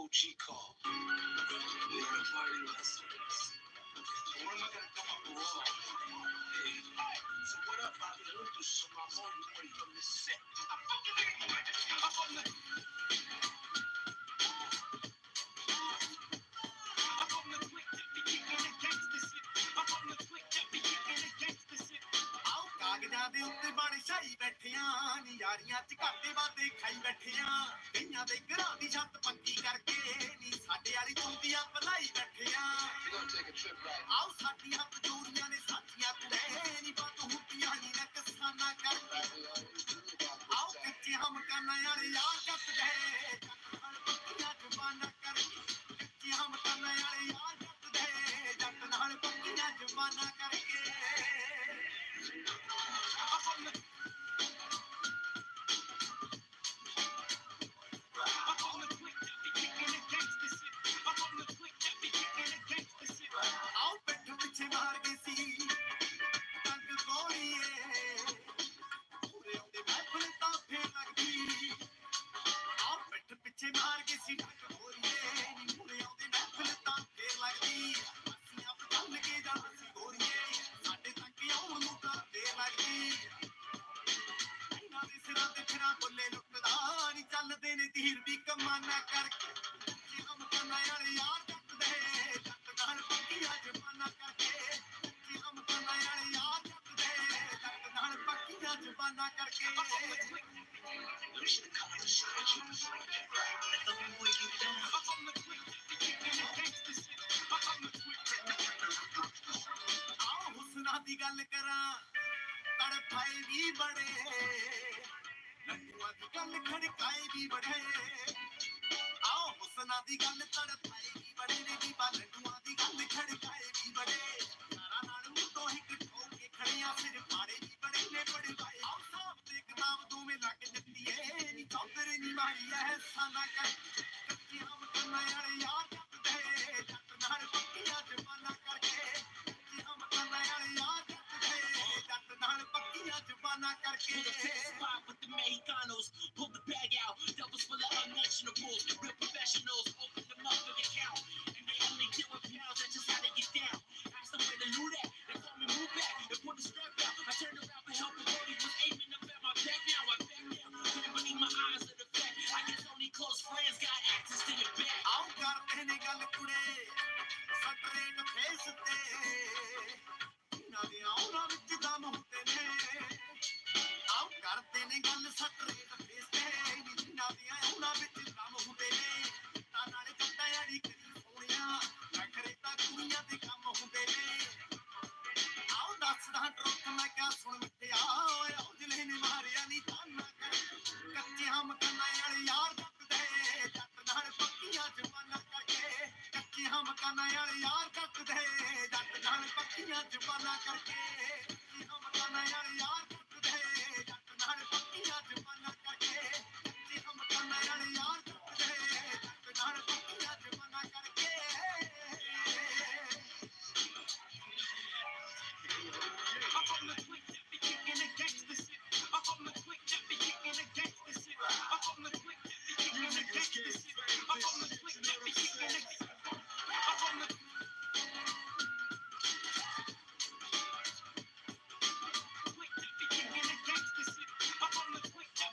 OG call. We're a party lessons. Where am I gonna come up with this? Hey, so what up, Bobby Lucas? So my homeboy from the set. I'm from the quick that be kicking the gangsta shit. I'm from the quick that be kicking the gangsta shit. ਆਓ ਕਾਗਜ਼ਾਂ ਦੇ ਉੱਤੇ ਬਣ ਛਾਈ ਬੈਠਿਆਂ ਨੀ ਯਾਰੀਆਂ ਚ ਘਾਟੇ ਵਾਦੇ ਖਾਈ ਬੈਠਿਆਂ ਕਈਆਂ ਦੇ ਘਰਾਂ ਦੀ ਛੱਤ ਪੱਕੀ ਕਰਕੇ ਨੀ ਸਾਡੇ ਵਾਲੀ ਚੁੰਦੀਆਂ ਭਲਾਈ ਬੈਠਿਆਂ ਆਓ ਸਾਡੀਆਂ ਪਜੂਰੀਆਂ ਨੇ ਸਾਥੀਆਂ ਕੁੜੇ ਨੀ ਬਾਤ ਹੁੰਦੀਆਂ ਨੀ ਨਕਸਾਨਾ ਕਰਕੇ ਆਓ ਕੱਚੇ ਹਮ ਕਰਨਾ ਵਾਲੇ ਯਾਰ ਕੱਟ ਗਏ ਪੱਕੀਆਂ ਜ਼ੁਬਾਨਾਂ ਕਰਕੇ ਕੱਚੇ ਹਮ ਕਰਨਾ ਵਾਲੇ ਯਾਰ ਕੱਟ ਗਏ ਜੱਟ ਨਾਲ ਪੱਕੀਆਂ ਜ਼ੁਬਾਨਾਂ ਕਰਕੇ ਆਓ ਪਿੱਠ ਪਿੱਛੇ ਮਾਰ ਕੇ ਸੀ ਟੰਗ ਗੋਲੀਏ ਪੂਰੇ ਉਹਦੇ ਮਹਿਫਲ ਤਾਂ ਫੇਰ ਲੱਗਦੀ ਆਓ ਪਿੱਠ ਪਿੱਛੇ ਮਾਰ ਕੇ ਸੀ ਟੰਗ ਗੋਲੀਏ ਨੀ ਪੂਰੇ ਉਹਦੇ ਮਹਿਫਲ ਤਾਂ ਫੇਰ ਲੱਗਦੀ ਅਸੀਂ ਆਪ ਚੱਲ ਕੇ ਜਾਣਾ ਸੀ ਗੋਰੀਏ ਸਾਡੇ ਤੱਕ ਆਉਣ ਨੂੰ ਤਾਂ ਫੇਰ ਲੱਗਦੀ ਇਹਨਾਂ ਦੇ ਸਿਰਾਂ ਤੇ ਫਿਰਾਂ ਬੁੱਲੇ ਲੁੱਟਦਾ ਨੀ ਚੱਲਦੇ ਨੇ ਤੀਰ ਵੀ ਕਮਾਨਾ ਕਰਕੇ ਜੇ ਹਮ ਕਰਨਾ ਵਾਲੇ ਯਾਰ ਜੱਟਦੇ ਜੱਟ ਨਾਲ ਪੱਕੀਆਂ ਜ਼ਬਾਨਾਂ ਕਰਕੇ ਜੇ ਹਮ ਕਰਨਾ ਵਾਲੇ ਯਾਰ ਜੱਟਦੇ ਜੱਟ ਨਾਲ ਪੱਕੀਆਂ ਜ਼ਬਾਨਾਂ ਕਰਕੇ ਆਓ ਹੁਸਨਾ ਦੀ ਗੱਲ ਕਰਾਂ ਤੜਫਾਏ ਵੀ ਬੜੇ ਲੰਗੂਆਂ ਦੀ ਗੱਲ ਖੜਕਾਏ ਵੀ ਬੜੇ ਆਓ ਹੁਸਨਾ ਦੀ ਗੱਲ ਤੜਫਾਏ ਵੀ ਬੜੇ ਨੇ ਵੀ ਲੰਗੂਆਂ ਦੀ ਗੱਲ ਖੜਕਾਏ ਵੀ ਬੜੇ ਯਾਰਾਂ ਨਾਲ ਮੁੱਢੋਂ ਹੀ ਠੋਕ ਕੇ ਖੜੀਆਂ ਸਿਰ ਪਾੜੇ ਵੀ ਬੜੇ ਨੇ ਬੜੇ ਪਾਏ ਆਓ ਸਾਹਬ ਤੇ ਕਿਤਾਬ ਦੋਵੇਂ ਲੱਗ ਜੱਟੀਏ ਨੀ ਚੌਧਰ ਨੀ ਮਾਰੀ ਐਸਾਨਾ ਕਰ ਕੱਚੇ ਹਮ ਕਰਨਾ ਵਾਲੇ ਯਾਰ ਜੱਟਦੇ ਜੱਟ ਨਾਲ ਪੱਕੀਆਂ ਜ਼ਬਾਨਾਂ ਕਰਕੇ ਕੱਚੇ ਹਮ ਕਰਨਾ ਵਾਲੇ ਯਾਰ ਜੱਟਦੇ ਜੱਟ ਨਾਲ ਪੱਕੀਆਂ ਜ਼ਬਾਨਾਂ ਕਰਕੇ with the Mexicanos, pull the bag out, devils full of unmentionables, real professionals, open them up an account, and they only deal with pounds, that's just how they get down. Ask them where to do that, they told me move back, and put the strap out, I turned around for help, and Brody was aiming up at my back now, I back down, couldn't believe my eyes of the fact, I guess only close friends got access to your back. ਆਉ ਕਰਦੇ ਨੇ ਗੱਲ ਕੁੜੇ, straight face ਤੇ, ਇਹਨਾਂ ਦੇ ਆਉਣਾ ਵਿੱਚ ਦਮ ਹੁੰਦੇ ਨੇ, ਆਓ ਕਰਦੇ ਨੇ ਗੱਲ ਸਟਰੇਟ ਫੇਸ ਤੇ ਜਿੰਨਾ ਦੀਆਂ ਉਹਨਾਂ ਵਿੱਚ ਦਮ ਹੁੰਦੇ ਨੇ ਤਾਂ ਨਾਲੇ ਜੱਟਾਂ ਯਾਰੀ ਕਰੀ ਸੋਹਣੀਆਂ ਨਖਰੇ ਤਾਂ ਕੁੜੀਆਂ ਦੇ ਕੰਮ ਹੁੰਦੇ ਨੇ ਆਓ ਦੱਸਦਾ ਟਰੁੱਕ ਮੈਂ ਕਿਹਾ ਸੁਣ ਮਿੱਠਿਆ ਆਓ ਜਿਲੇ ਨੇ ਮਾਰਿਆ ਨਹੀਂ ਤਾਨਾ ਕਰ ਕੱਚੇ ਹਮ ਕੰਨਾਂ ਵਾਲੇ ਯਾਰ ਜੱਟਦੇ ਜੱਟ ਨਾਲ ਪੱਕੀਆਂ ਜ਼ਬਾਨਾਂ ਕਰਕੇ ਕੱਚੇ ਹਮ ਕੰਨਾਂ ਵਾਲੇ ਯਾਰ ਜੱਟਦੇ ਜੱਟ ਨਾਲ ਪੱਕੀਆਂ ਜ਼ਬਾਨਾਂ ਕਰਕੇ ਕੱਚੇ ਹਮ ਕੰਨਾਂ ਵਾਲੇ ਯਾਰ ਜੱਟਦੇ ਜੱਟ ਨਾਲ ਪੱਕੀਆਂ ਜ਼ਬਾਨਾਂ ਕਰਕੇ ਕੱਚੇ ਹਮ ਕੰਨਾਂ ਵਾਲੇ ਯਾਰ ਜੱਟਦੇ ਜੱਟ ਨਾਲ ਪੱਕੀਆਂ ਜ਼ਬਾਨਾਂ ਕਰਕੇ I'm from the quick that be kicking the gangsta shit. I'm from the quick that be kicking the gangsta shit. I'm from the quick that be kicking the gangsta shit. I'm from the quick that be kicking the I'm from the quick that be kicking the gangsta shit. I'm from the quick that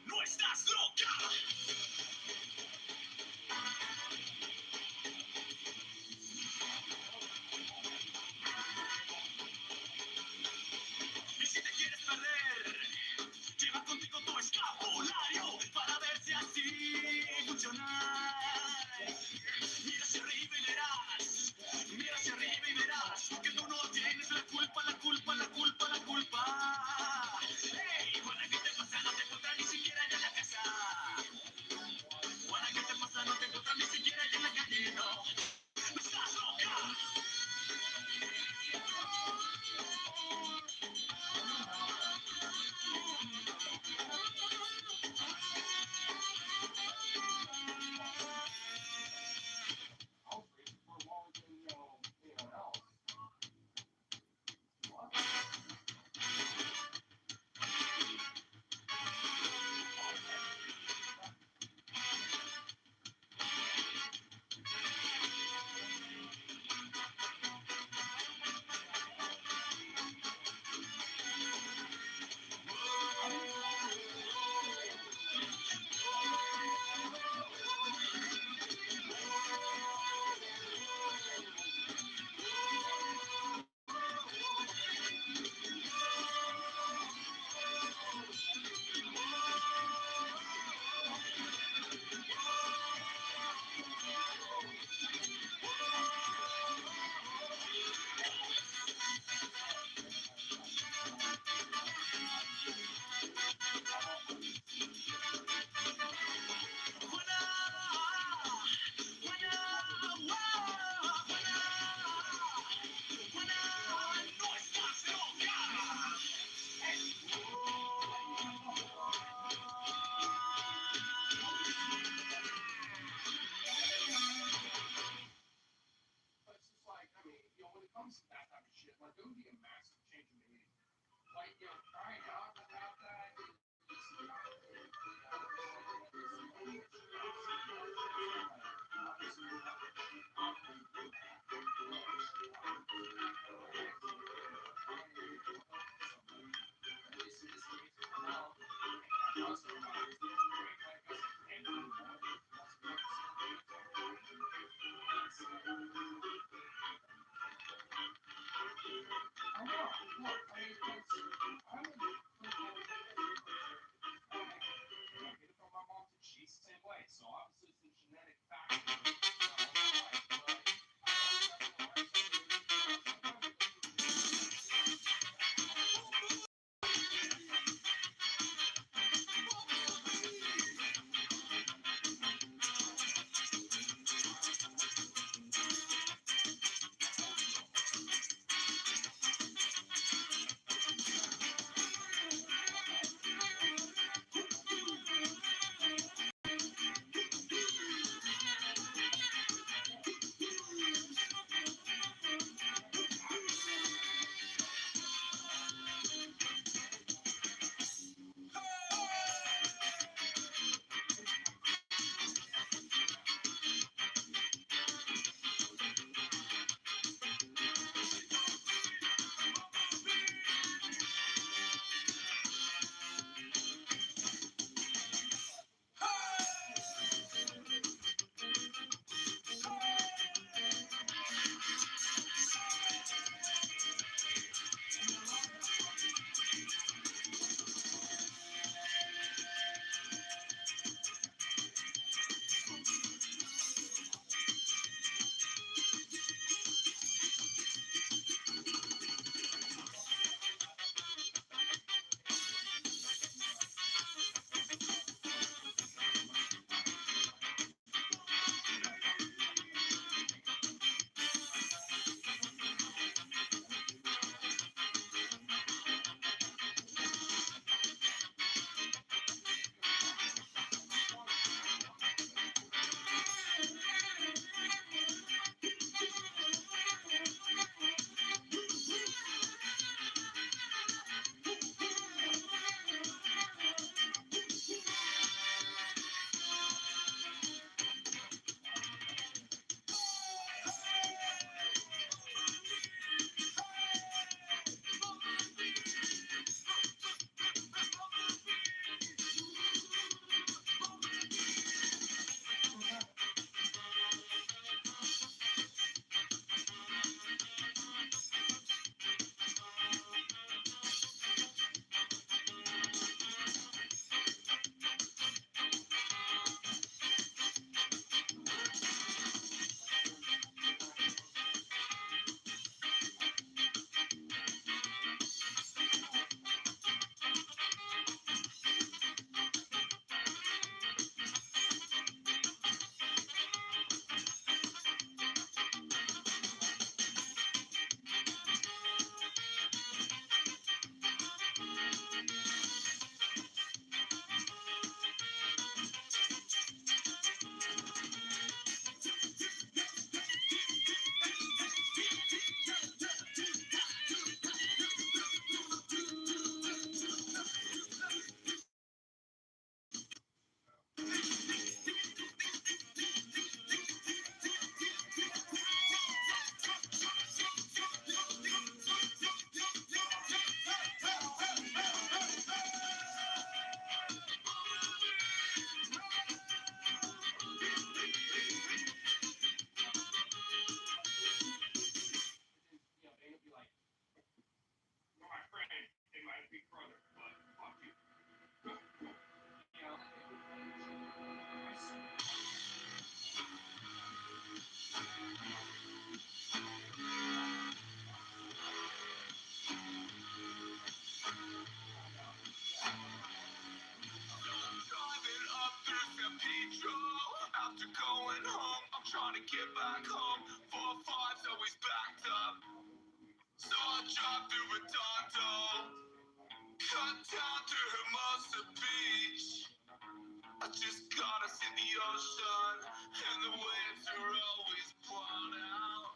¡No estás loca! Y si te quieres perder, lleva contigo tu escapulario para ver si así funciona. Mira hacia arriba y verás, mira hacia arriba y verás que tú no tienes la culpa, la culpa, la culpa, la culpa. Hey, Juana, ¿qué te pasa? No te encuentras ni siquiera allá en la casa. Juana, ¿qué te pasa? No te encuentras ni siquiera allá en la calle, no. ¡No estás loca! get back home. 4-5's always backed up. So I drive through Redondo, cut down through Hermosa Beach. I just gotta see the ocean, and the waves are always blown out.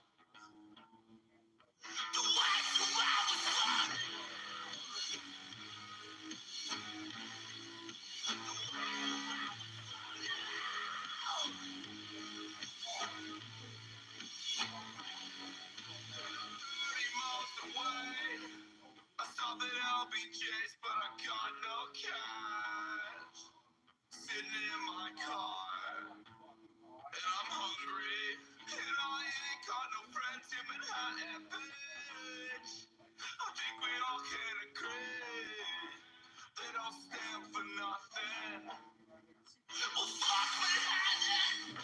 The waves are always blown. I stopped at LBJ's, but I got no cash. Sitting in my car, and I'm hungry, and I ain't got no friends in Manhattan, bitch. I think we all can agree they don't stand for nothing. Well, fuck Manhattan!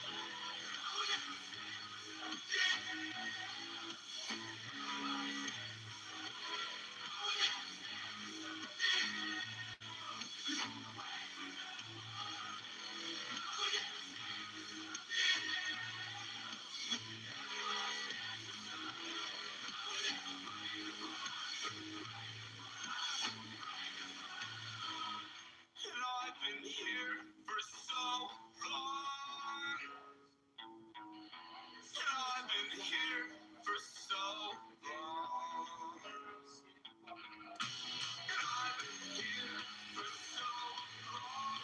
And I've been here for so long. And I've been here for so long. And I've been here for so long.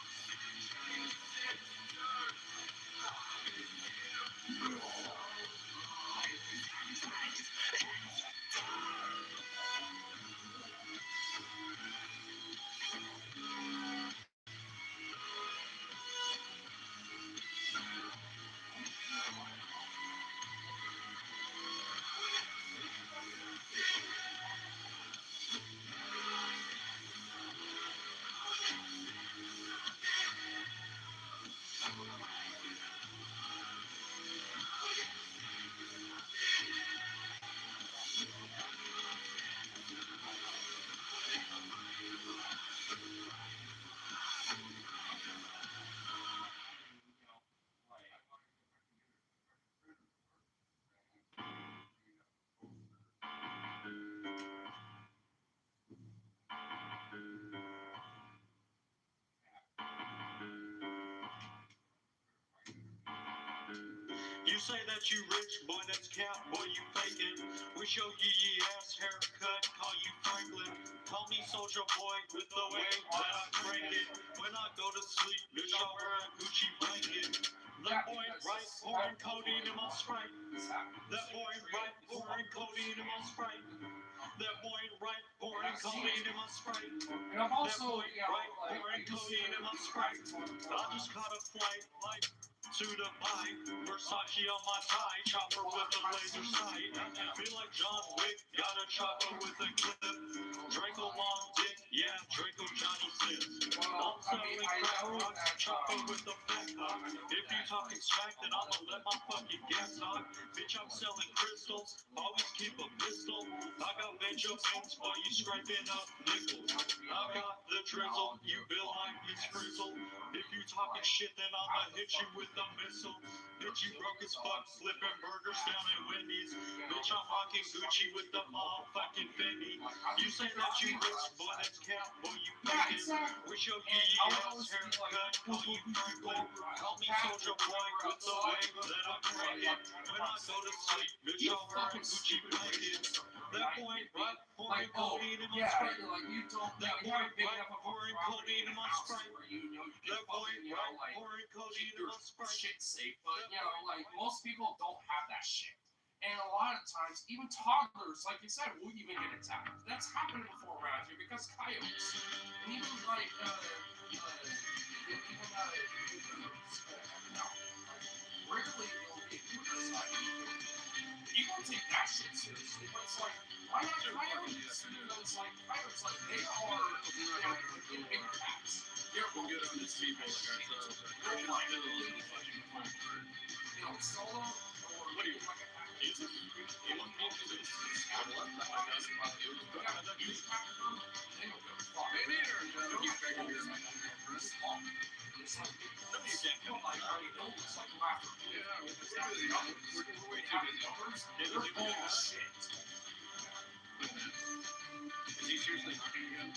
You say that you rich, boy, that's cap, boy, you faking. With your yee ass haircut, call you Franklin. Call me soldier boy with the way that I crank it. When I go to sleep, bitch, I wear a Gucci blanket. That boy right pouring codeine in my Sprite. That boy right pouring codeine in my Sprite. That boy right pouring codeine in my Sprite. And I'm That also, boy right pouring codeine in my Sprite. I just caught a flight like to Dubai, Versace on my tie, chopper with a laser sight. Feel like John Wick, got a chopper with a clip. Draco long dick, yeah, Draco Johnny Sins. I'm selling crack rocks, chopper with a fat cock. If you talking smack, then I'ma let my fucking gas talk. Bitch, I'm selling crystals, always keep a pistol. I got Benjamins, while you scraping up nickels. I got the drizzle, you feel like it's frizzle. If you talking shit, then I'ma hit you with a missile. Bitch, you broke as fuck, flipping burgers down at Wendy's. Bitch, I'm rocking Gucci with the motherfucking Fendi. You say that you rich, boy, that's cap, boy, you faking. With your yee ass haircut, call you Franklin. Call me soldier boy with the way that I'm cranking. When I go to sleep, bitch, I'm wearing Gucci blankets. That boy right pouring codeine in my Sprite. That boy right pouring codeine in my Sprite. That boy right pouring codeine in my Sprite. shit's safe, but you know, like most people don't have that shit. And a lot of times, even toddlers, like you said, will even get attacked. That's happened before around here because coyotes. And even like, rarely you'll get you don't take that shit seriously, but it's like, why not coyotes? It's like, coyotes, like, they are, big cats. We'll get on these people like ourselves. They'll find it, you know, solo, or What do you like a Jesus? You want me to do this? I love that. I guess about you. they don't give a fuck. Me neither. Don't you figure it's like a small. It's like, Like, I already know it's like laughter. They're bullshit. Is he seriously not going to get?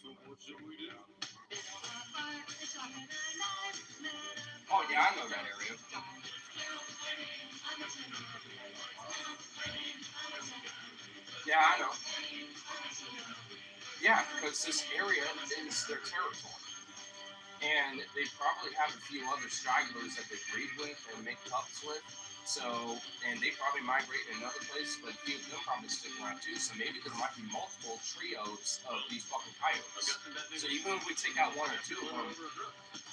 So what should we do? Oh yeah, I know that area. Yeah, I know. Yeah, because this area is their territory. And they probably have a few other stragglers that they breed with and make pups with. So, and they probably migrate in another place, but a few of them probably stick around too. So maybe there might be multiple trios of these fucking coyotes. So even if we take out one or two of them,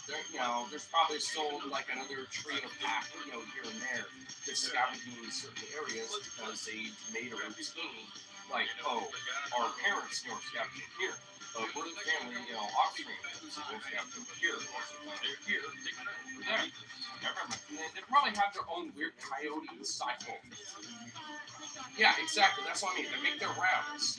there's probably still like another trio pack, here and there, just scavenging in certain areas because they made a routine. Like, oh, our parents, scavenging here. We're the family, offspring. So we're scavenging here, here, over there. They probably have their own weird coyote cycle. Yeah, exactly. That's what I mean. They make their rounds.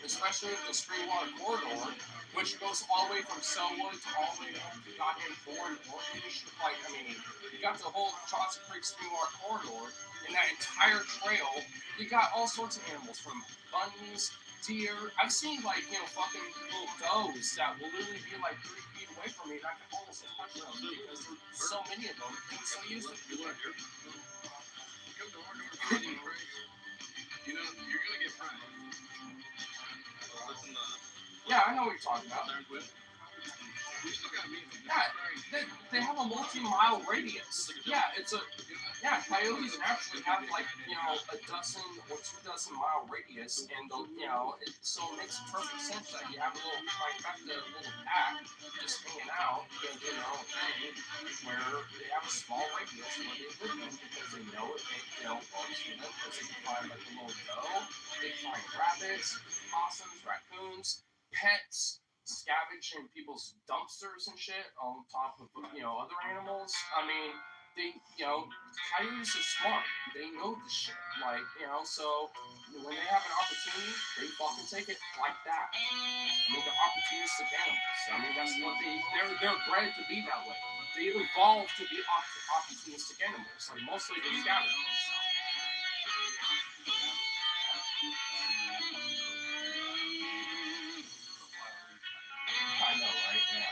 Especially the Springwater Corridor, which goes all the way from Selwood to all the way up to goddamn Bourne, Orphanage. Like, I mean, you got the whole Johnson Creek Springwater Corridor, and that entire trail, you got all sorts of animals, from bunnies, deer. I've seen, like, fucking little does that will literally be, like, 3 feet away from me, and I can almost touch them because there's so many of them, and so used to You want here? Come to our door, you know, you're going to get fried. Listen, Yeah, I know what you're talking about. we still got meat. Yeah, they have a multi-mile radius. Yeah, coyotes naturally have like, a dozen or 2 dozen mile radius, and so it makes perfect sense that you have a little trifecta, little pack just hanging out, doing their own thing, where they have a small radius where they live in because they know it makes, bugs for them, because they can find like a little doe, they can find rabbits, possums, raccoons, pets, scavenging people's dumpsters and shit on top of other animals. I mean, they coyotes are smart. They know this shit. Like, so when they have an opportunity, they fucking take it like that. I mean, they're opportunistic animals. I mean, that's what they're bred to be that way. They evolved to be opportunistic animals. Like, mostly they're scavengers. I know, right? Yeah.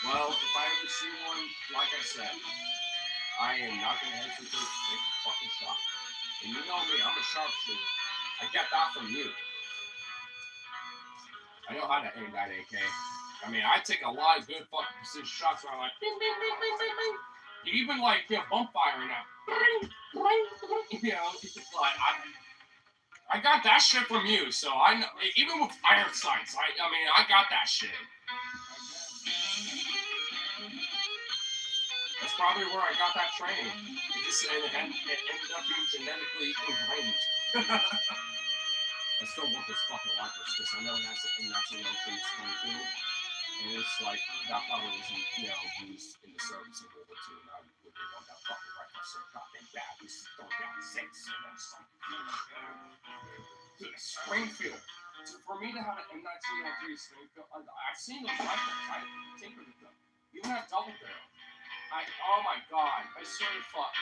Well, if I ever see one, like I said, I am not going to hesitate to take a fucking shot. And you know me, I'm a sharpshooter. I get that from you. I know how to aim that AK. I mean, I take a lot of good fucking precision shots where I'm like, bing, bing, bing, bing, bing, bing. You even like, bump firing now. Like, I got that shit from you, so I know, even with iron sights, I mean, I got that shit. That's probably where I got that training. It ended up being genetically ingrained. I still want this fucking rifle because I know that's a local Springfield, and it's like that probably isn't used in the service of World War II. And I really want that fucking rifle so goddamn bad. We still got 6, and then it's like, dude, Springfield. For me to have an M1903 Springfield, I've seen those rifles. I tinkered with them. You have double barrel. Oh my god, I swear to fuck,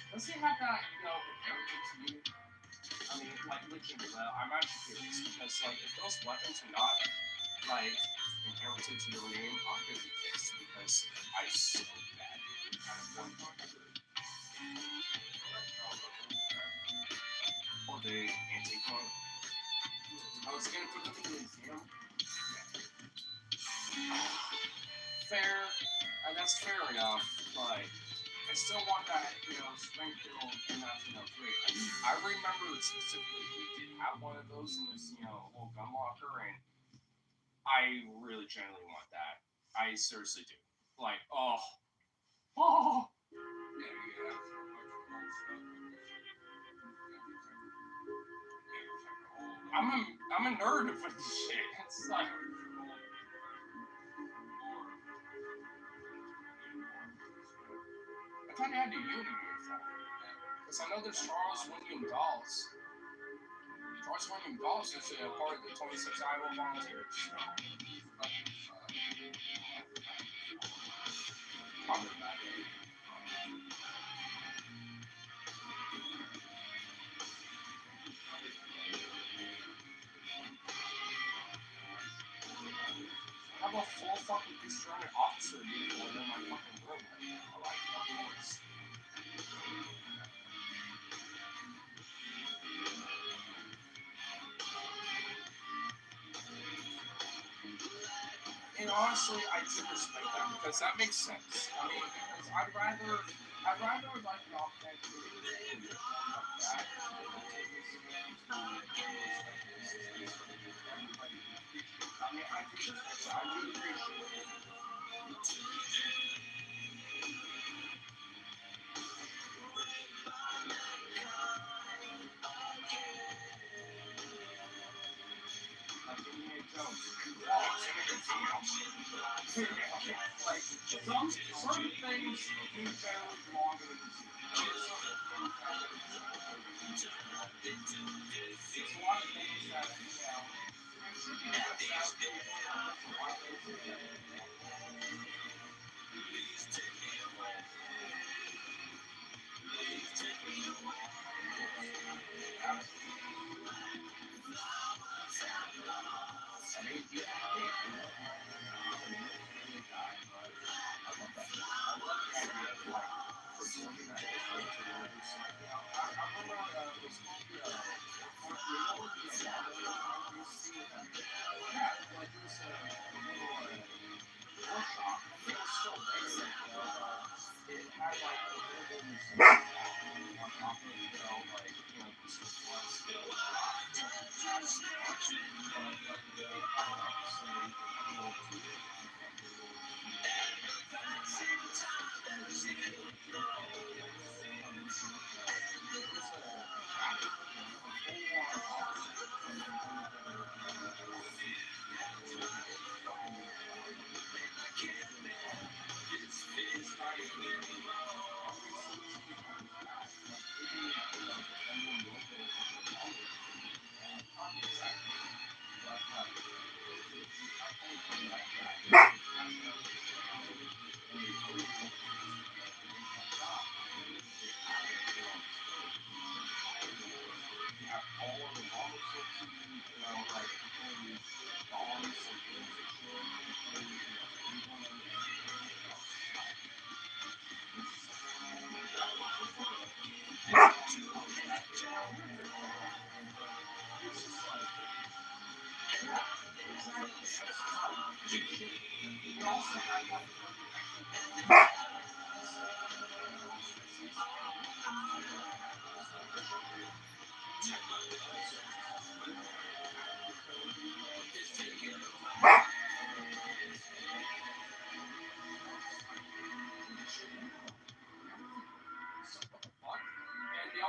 does he have that, inherited to you? I mean, like, legitimately, I'm actually curious, because, like, if those weapons are not, like, inherited to your name, I'm gonna be pissed, because I so bad kind of want to do it. Or the antique one. I was gonna put them in the museum. Fair. That's fair enough, but I still want that, Springfield in 1903. I remember specifically we did have one of those in this, little gun locker, and I really genuinely want that. I seriously do. Like, oh. I'm a nerd for this shit. It's like. I thought they had the Uni uniform. Because I know there's Charles William Dawes. What's Wyndham Golf is a part of the 26 Iowa Volunteers. So. Probably back in. I have a full fucking pastramic officer uniform in my fucking room. I like fucking boys. And honestly, I do respect that because that makes sense. I mean, because I'd rather like an authentic like that. I mean, I do respect that. I do appreciate it. Like Indiana Jones, he walks and everything else. Like certain things do generally belong to the museum. There's a lot of things that, you know, should be left out. There's a lot of things that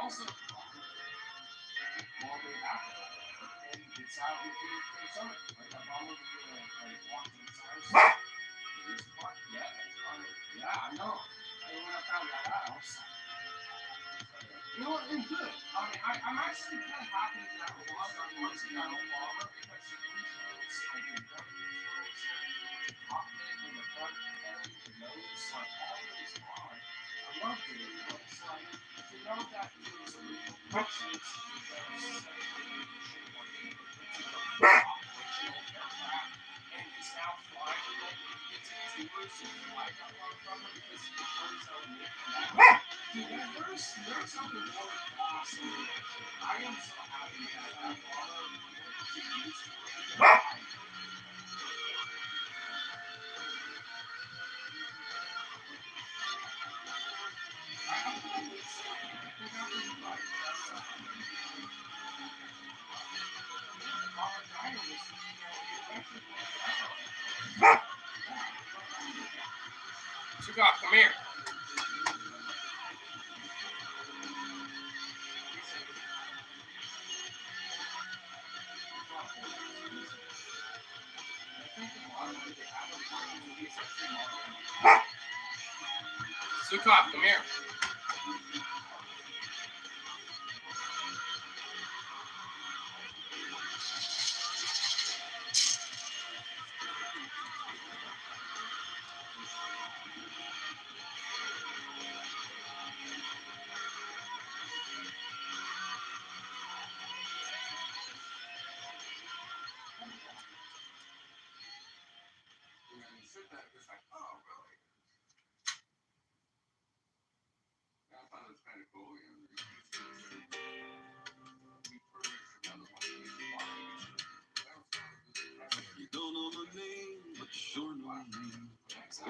also all the way back and it's out in Minnesota. Like I'm all over here, like walking inside. Yeah, that's funny. Yeah, I know. And when I found that out, I was like, you know what? And good. I mean, I'm actually kind of happy that I was honestly I don't bother because the intros, like the intros, the cockpit and the front end, the nose, like all of it is fine. I love doing it. It's like to know that it was a real picture. Operational aircraft and is now flying like it's tours and flying up on from it because it turns out dude, there's something really awesome. I am so happy that I brought to use it. Sukov, come here. Sukov, come here. did that. It's like, oh, really? Yeah, I thought it was kind of cool. You know, we furnished another one. You don't know my name, but you sure know me.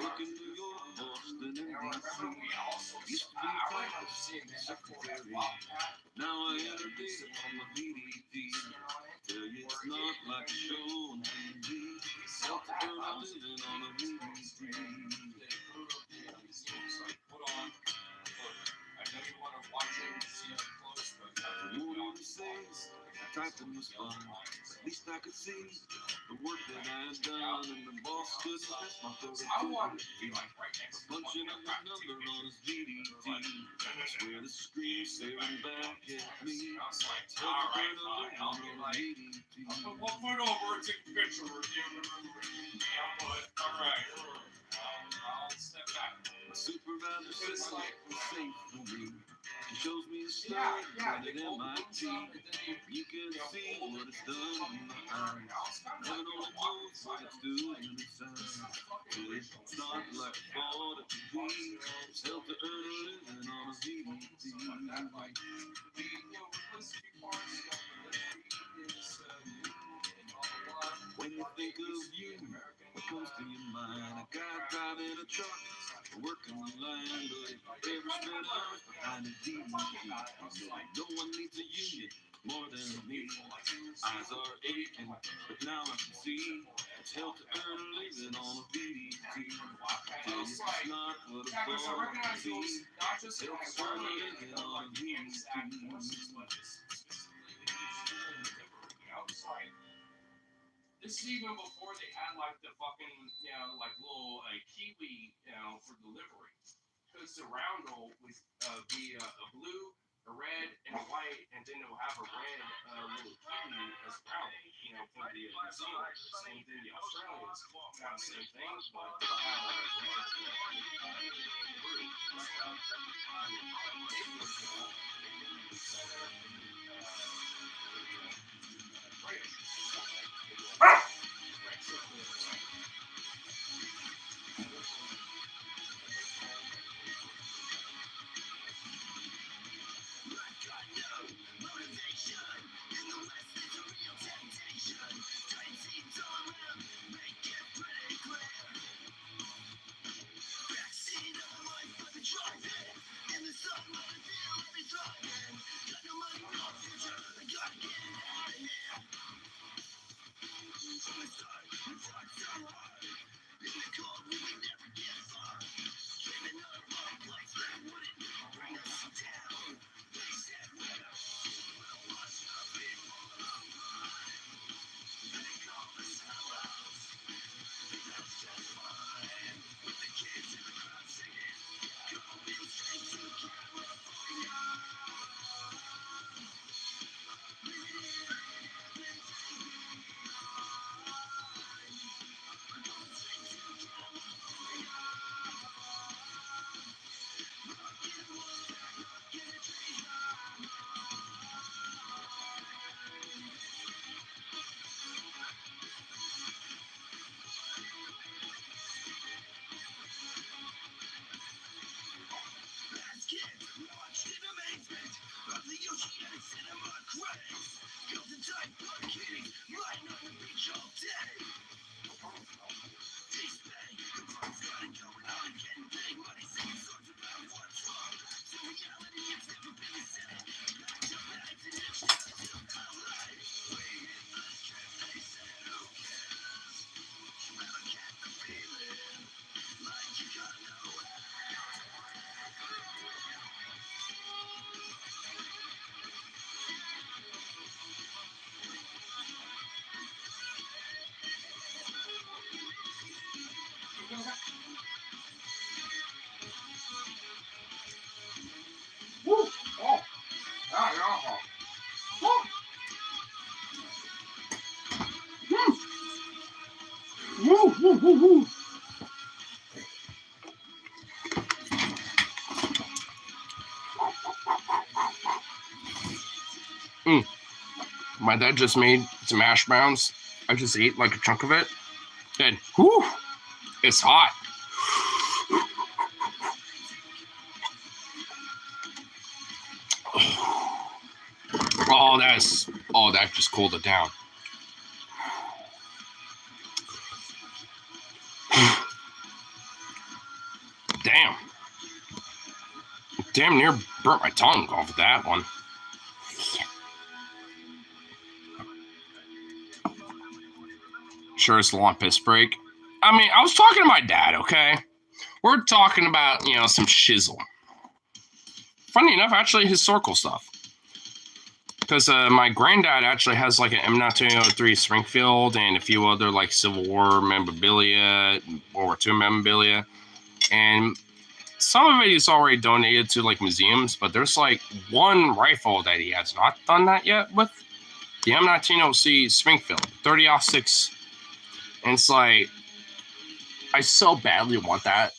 Work in New York, Boston, and DC. Used to be a type of secretary. Now I entertain on my DDT. Tell you it's not like a show on TV. Self-burn, I'm living on a DDT. The woman says typing was fun. At least I could see the work that I had done, and the boss couldn't miss my 32. Punching up the number on his DDT. Swear the screen staring back at me. Self-burn, I'm living on a DDT. We'll put over and take a picture with you. Yeah, but all right. I'll step back. My supervisor says it's safe for me. She shows me a study at MIT. You can see what it's done in my eyes. Heaven only knows what it's doing inside. It's not like I bought it to be. It's help to earn a living on a DDT. When you think of you, what comes to your mind? A guy driving a truck, working the land, but every spent hours behind a DDT. No one needs a union more than me. Eyes are aching, but now I can see it's hell to earn a living on a DDT. Tell you it's not what a ball can be. It's hell to earn a living on a DDT. This is even before they had like the fucking, you know, like little kiwi, you know, for delivery. Because the roundel would be a blue, a red, and a white, and then it will have a red little kiwi as well. You know, for the New Zealanders. Same thing, the Australians kind of same thing, but they'll have a red, My dad just made some hash browns. I just ate like a chunk of it. And whew, It's hot. Oh, that just cooled it down. Damn. Damn near burnt my tongue off of that one. Sure, it's a long piss break. I mean, I was talking to my dad, okay? We're talking about, some shizzle. Funny enough, actually, historical stuff. Because my granddad actually has like an M1903 Springfield and a few other like Civil War memorabilia, World War II memorabilia. And some of it he's already donated to like museums, but there's like one rifle that he has not done that yet with. The M1903 Springfield, 30-06. And it's like, I so badly want that.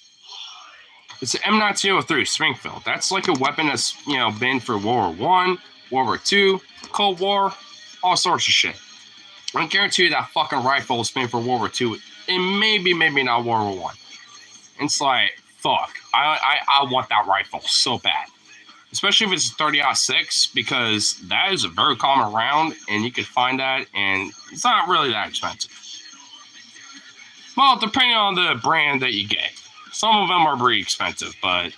It's an M1903 Springfield. That's like a weapon that's, been for World War I, World War II, Cold War, all sorts of shit. I guarantee you that fucking rifle has been for World War II and maybe not World War I. It's like, fuck. I want that rifle so bad. Especially if it's 30-06, because that is a very common round and you can find that and it's not really that expensive. Well, depending on the brand that you get. Some of them are pretty expensive, but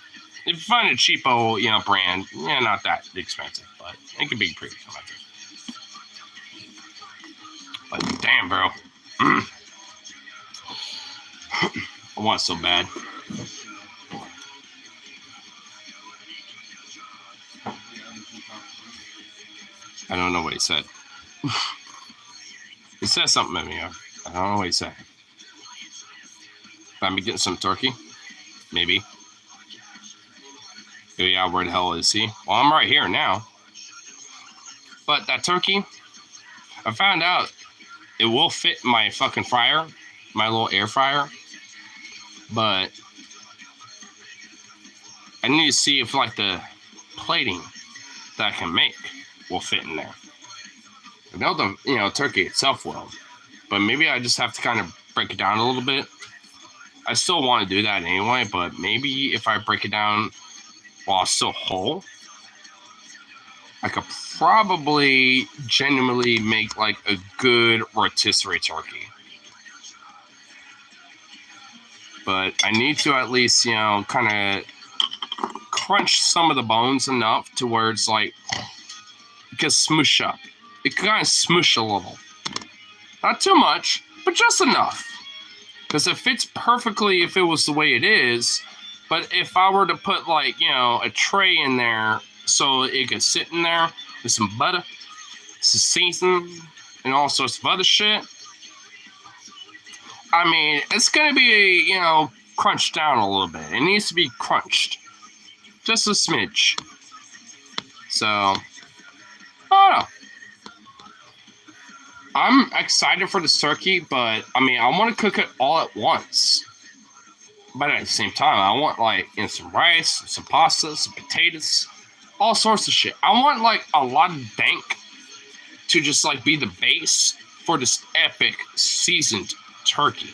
if you find a cheapo, brand, not that expensive, but it can be pretty expensive. But damn, bro. I want it so bad. I don't know what he said. He said something at me. I don't know what he said. If I'm getting some turkey, maybe. Oh yeah, where the hell is he? Well, I'm right here now. But that turkey, I found out it will fit my fucking fryer, my little air fryer. But I need to see if like the plating that I can make will fit in there. I know the turkey itself will, but maybe I just have to kind of break it down a little bit. I still want to do that anyway, but maybe if I break it down while it's still whole, I could probably genuinely make like a good rotisserie turkey. But I need to at least, kind of crunch some of the bones enough to where it's like, it can smoosh up. It can kind of smoosh a little. Not too much, but just enough. Because it fits perfectly if it was the way it is. But if I were to put like, a tray in there so it could sit in there with some butter, some seasoning, and all sorts of other shit, I mean, it's going to be, crunched down a little bit. It needs to be crunched. Just a smidge. So, I don't know. I'm excited for this turkey, but, I mean, I want to cook it all at once. But at the same time, I want, like, some rice, some pasta, some potatoes, all sorts of shit. I want, like, a lot of dank to just, like, be the base for this epic seasoned turkey.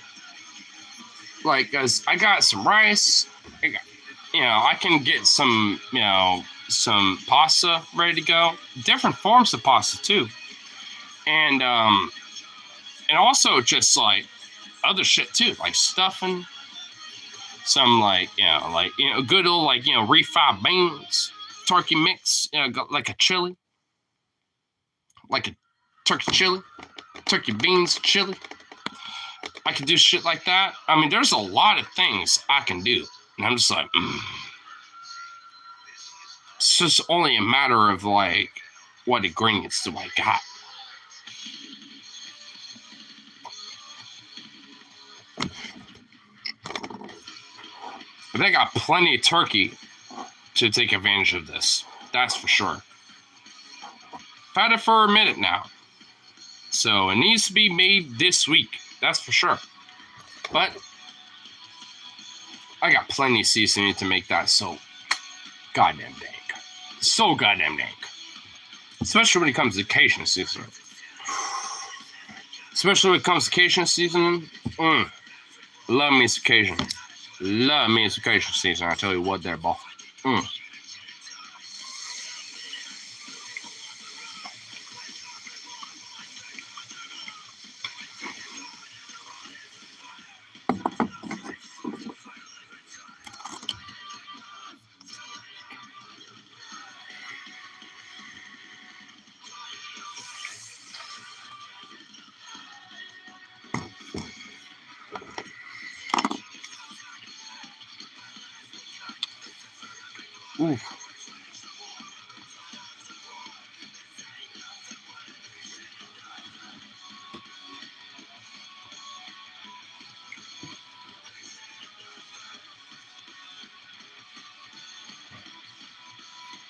Like, as I got some rice, I can get some, some pasta ready to go. Different forms of pasta, too. And also just, like, other shit, too. Like stuffing. Some, like, good old, like, refried beans. Turkey mix. Like a chili. Like a turkey chili. Turkey beans chili. I can do shit like that. I mean, there's a lot of things I can do. And I'm just like, It's just only a matter of, like, what ingredients do I got. But I got plenty of turkey to take advantage of this. That's for sure. I've had it for a minute now. So it needs to be made this week. That's for sure. But I got plenty of seasoning to make that so goddamn dank. So goddamn dank. Especially when it comes to Cajun seasoning. Love me some Cajun. Love me some Cajun season. I tell you what, there, boy. Ooh.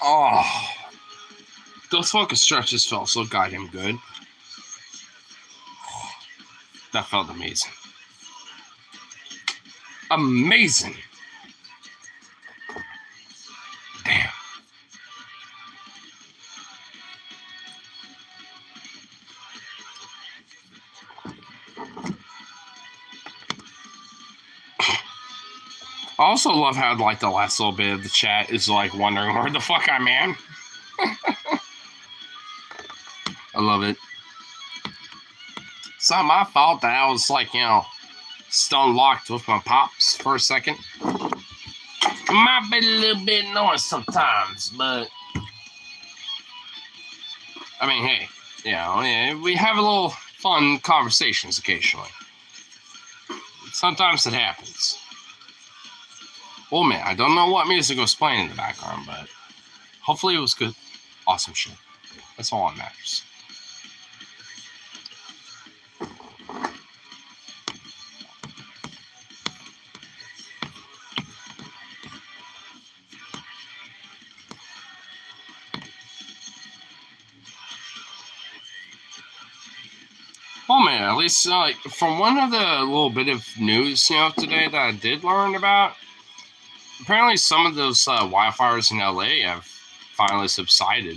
Oh, those fucking stretches felt so goddamn good. That felt amazing. Amazing. Damn. I also love how like the last little bit of the chat is like wondering where the fuck I'm at. I love it. It's not my fault that I was like, stone locked with my pops for a second. It might be a little bit annoying sometimes, but I mean, hey, we have a little fun conversations occasionally. Sometimes it happens. Oh man, I don't know what music was playing in the background, but hopefully it was good. Awesome shit. That's all that matters. Oh man, at least from one of the little bit of news, today that I did learn about, apparently some of those wildfires in LA have finally subsided.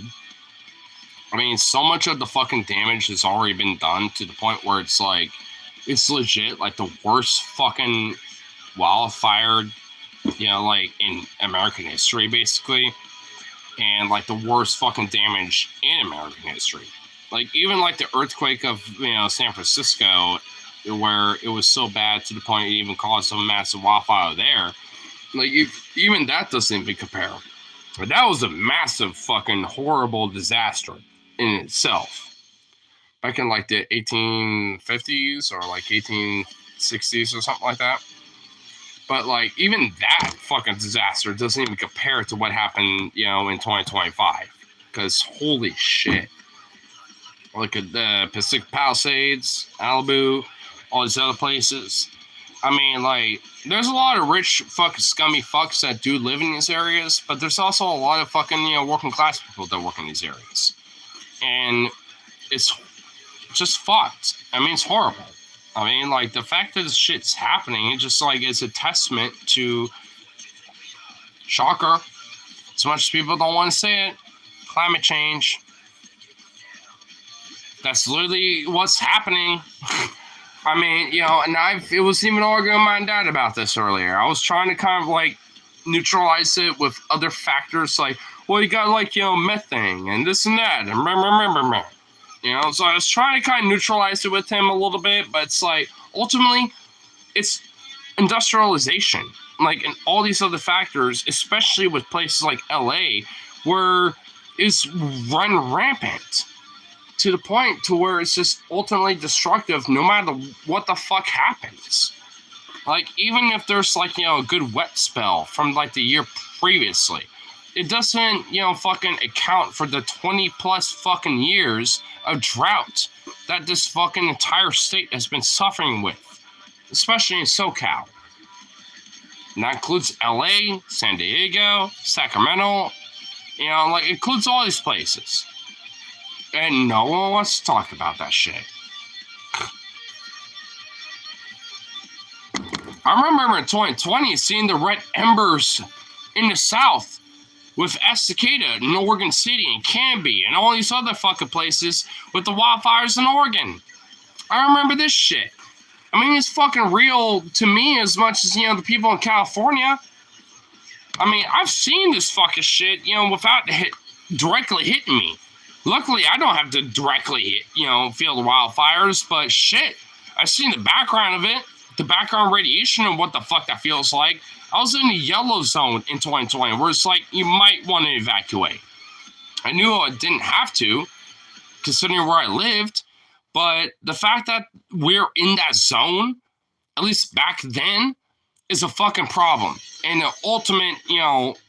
I mean, so much of the fucking damage has already been done to the point where it's like, it's legit like the worst fucking wildfire, like in American history, basically. And like the worst fucking damage in American history. Like even like the earthquake of, San Francisco, where it was so bad to the point it even caused a massive wildfire there. Like even that doesn't even compare. But that was a massive fucking horrible disaster in itself. Back in like the 1850s or like 1860s or something like that. But like even that fucking disaster doesn't even compare to what happened, in 2025. Because holy shit. Look at the Pacific Palisades, Malibu, all these other places. I mean, like, there's a lot of rich, fucking scummy fucks that do live in these areas, but there's also a lot of fucking, working class people that work in these areas. And it's just fucked. I mean, it's horrible. I mean, like, the fact that this shit's happening, it just, like, is a testament to, shocker, as much as people don't want to say it, climate change. That's literally what's happening. I mean, and it was even arguing with my dad about this earlier. I was trying to kind of like neutralize it with other factors like, well, you got like, methane and this and that. And so I was trying to kind of neutralize it with him a little bit, but it's like, ultimately, it's industrialization. Like, and all these other factors, especially with places like LA, where it's run rampant. To the point to where it's just ultimately destructive no matter what the fuck happens. Like, even if there's, like, a good wet spell from, like, the year previously, it doesn't, fucking account for the 20-plus fucking years of drought that this fucking entire state has been suffering with, especially in SoCal. And that includes LA, San Diego, Sacramento, it includes all these places. And no one wants to talk about that shit. I remember in 2020 seeing the red embers in the South with Estacada in Oregon City and Canby and all these other fucking places with the wildfires in Oregon. I remember this shit. I mean, it's fucking real to me as much as, the people in California. I mean, I've seen this fucking shit, without directly hitting me. Luckily, I don't have to directly hit, feel the wildfires, but shit, I've seen the background of it, the background radiation and what the fuck that feels like. I was in the yellow zone in 2020 where it's like, you might want to evacuate. I knew I didn't have to, considering where I lived, but the fact that we're in that zone, at least back then, is a fucking problem. And the ultimate,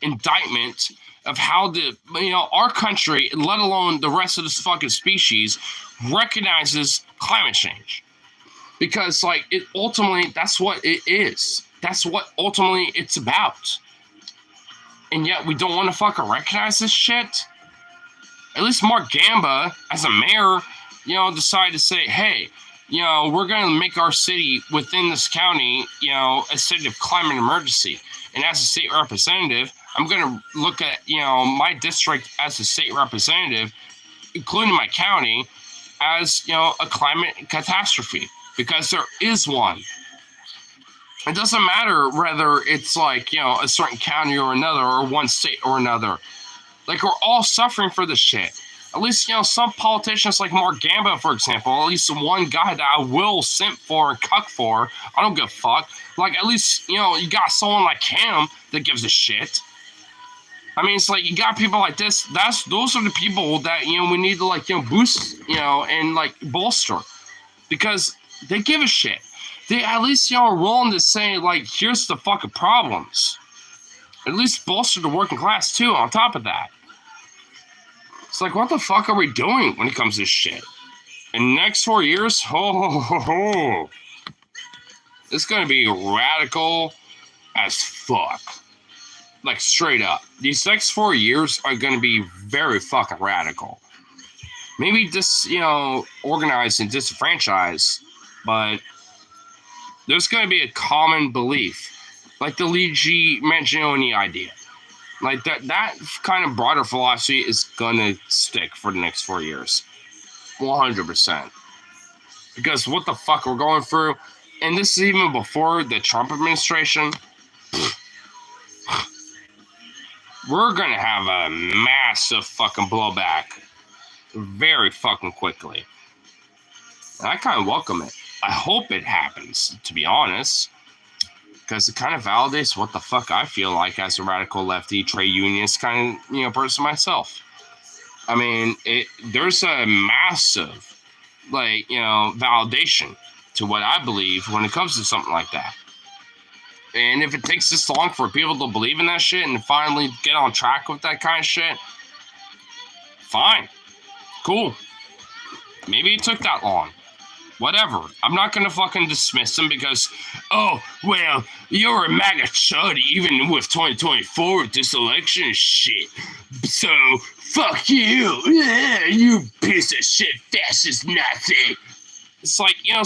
indictment of how our country, let alone the rest of this fucking species, recognizes climate change. Because, it ultimately, that's what it is. That's what ultimately it's about. And yet we don't want to fucking recognize this shit. At least Mark Gamba, as a mayor, decided to say, hey, we're going to make our city within this county, a state of climate emergency. And as a state representative, I'm going to look at, my district as a state representative, including my county, as, a climate catastrophe. Because there is one. It doesn't matter whether it's a certain county or another, or one state or another. We're all suffering for this shit. At least, some politicians like Mark Gamba, for example, at least one guy that I will simp for and cuck for, I don't give a fuck. At least, you got someone like him that gives a shit. I mean, it's you got people like this. Those are the people that, we need to, boost, and, bolster. Because they give a shit. They at least, are willing to say, here's the fucking problems. At least bolster the working class, too, on top of that. It's what the fuck are we doing when it comes to this shit? In the next 4 years, it's going to be radical as fuck. Straight up. These next 4 years are going to be very fucking radical. Maybe organized and disenfranchised, but there's going to be a common belief. The Luigi Mangione idea. That kind of broader philosophy is going to stick for the next 4 years. 100%. Because what the fuck we're going through, and this is even before the Trump administration, we're going to have a massive fucking blowback very fucking quickly. And I kind of welcome it. I hope it happens, to be honest. Because it kind of validates what the fuck I feel like as a radical lefty trade unionist kind of, person myself. I mean, there's a massive, validation to what I believe when it comes to something like that. And if it takes this long for people to believe in that shit and finally get on track with that kind of shit, fine. Cool. Maybe it took that long. Whatever. I'm not going to fucking dismiss them because, oh, well, you're a MAGA chud even with 2024 with this election and shit. So, fuck you. Yeah, you piece of shit fascist Nazi. It's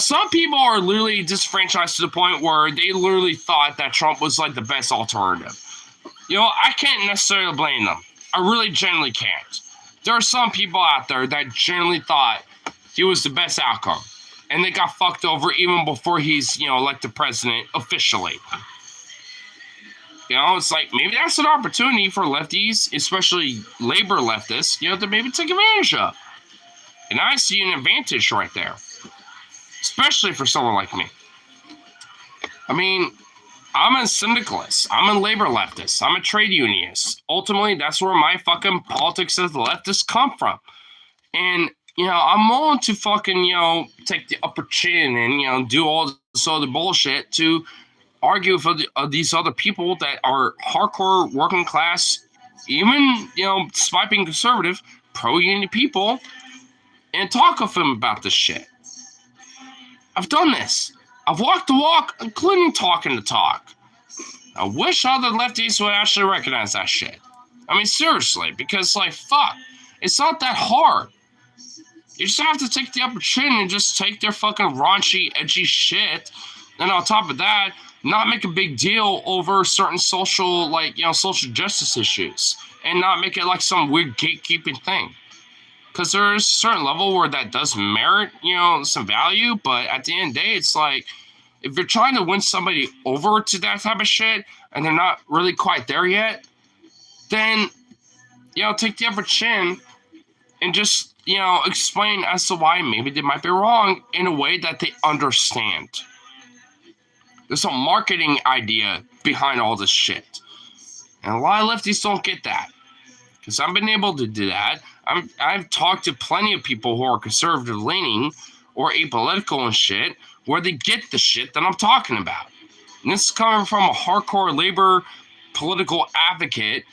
some people are literally disenfranchised to the point where they literally thought that Trump was the best alternative. I can't necessarily blame them. I really genuinely can't. There are some people out there that genuinely thought he was the best outcome. And they got fucked over even before he's, elected president officially. It's maybe that's an opportunity for lefties, especially labor leftists, to maybe take advantage of. And I see an advantage right there. Especially for someone like me. I mean, I'm a syndicalist. I'm a labor leftist. I'm a trade unionist. Ultimately, that's where my fucking politics as a leftist come from. And I'm willing to fucking, take the upper chin and, do all this other bullshit to argue for these other people that are hardcore working class, even, despite being conservative, pro-union people, and talk with them about this shit. I've done this. I've walked the walk, including talking the talk. I wish other lefties would actually recognize that shit. I mean, seriously, because, fuck, it's not that hard. You just have to take the upper chin and just take their fucking raunchy, edgy shit. And on top of that, not make a big deal over certain social, social justice issues. And not make it some weird gatekeeping thing. Because there's a certain level where that does merit, some value. But at the end of the day, it's if you're trying to win somebody over to that type of shit and they're not really quite there yet, then, take the upper chin and just, explain as to why maybe they might be wrong in a way that they understand. There's a marketing idea behind all this shit. And a lot of lefties don't get that. Because I've been able to do that. I've talked to plenty of people who are conservative leaning or apolitical and shit, where they get the shit that I'm talking about. And this is coming from a hardcore labor political advocate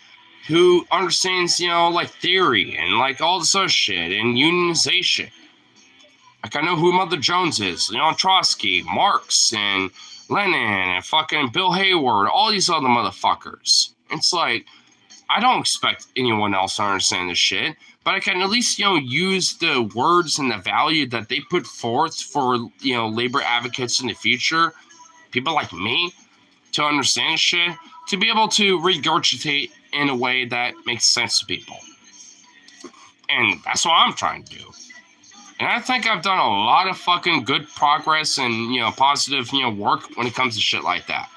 who understands, theory and all this other shit and unionization. I know who Mother Jones is, Trotsky, Marx, and Lenin, and fucking Bill Hayward, all these other motherfuckers. It's I don't expect anyone else to understand this shit, but I can at least, use the words and the value that they put forth for, labor advocates in the future, people like me, to understand shit, to be able to regurgitate in a way that makes sense to people. And that's what I'm trying to do. And I think I've done a lot of fucking good progress and, positive, work when it comes to shit like that.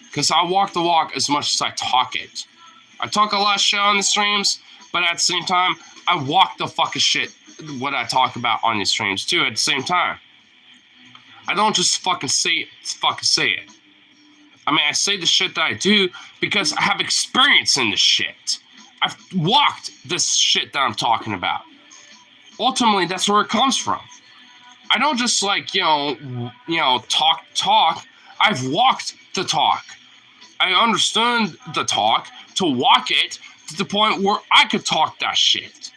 Because I walk the walk as much as I talk it. I talk a lot of shit on the streams, but at the same time, I walk the fucking shit what I talk about on the streams too at the same time. I don't just fucking say it. I mean, I say the shit that I do because I have experience in this shit. I've walked this shit that I'm talking about. Ultimately, that's where it comes from. I don't just talk. I've walked the talk. I understood the talk to walk it to the point where I could talk that shit.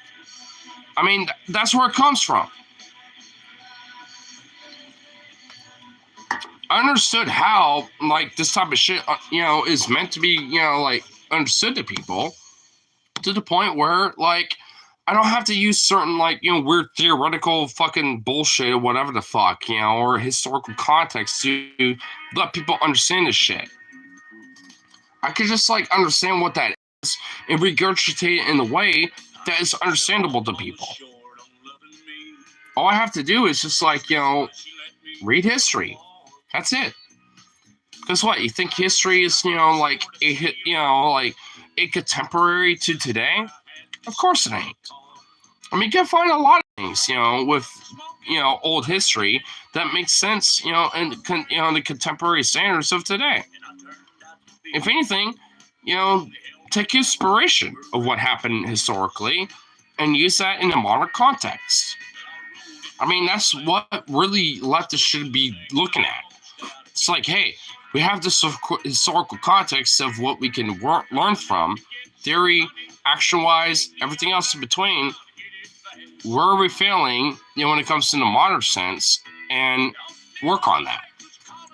I mean, that's where it comes from. I understood how, this type of shit, is meant to be, understood to people to the point where, I don't have to use certain, weird theoretical fucking bullshit or whatever the fuck, or historical context to let people understand this shit. I could just, understand what that is and regurgitate it in a way that is understandable to people. All I have to do is just, read history. That's it. Because what, you think history is, a contemporary to today? Of course it ain't. I mean, you can find a lot of things, with, old history that makes sense, in the contemporary standards of today. If anything, take inspiration of what happened historically and use that in a modern context. I mean, that's what really leftists should be looking at. It's hey, we have this historical context of what we can learn from, theory, action-wise, everything else in between. Where are we failing, when it comes to the modern sense, and work on that.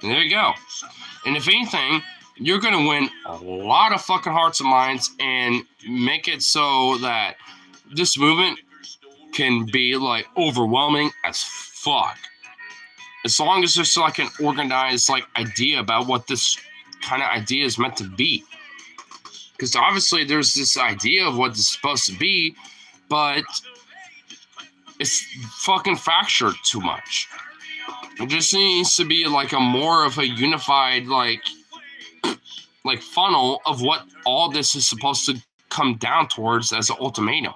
And there you go. And if anything, you're going to win a lot of fucking hearts and minds and make it so that this movement can be, overwhelming as fuck. As long as there's, an organized, idea about what this kind of idea is meant to be. Because obviously there's this idea of what it's supposed to be, but it's fucking fractured too much. It just needs to be a more of a unified funnel of what all this is supposed to come down towards as an ultimatum.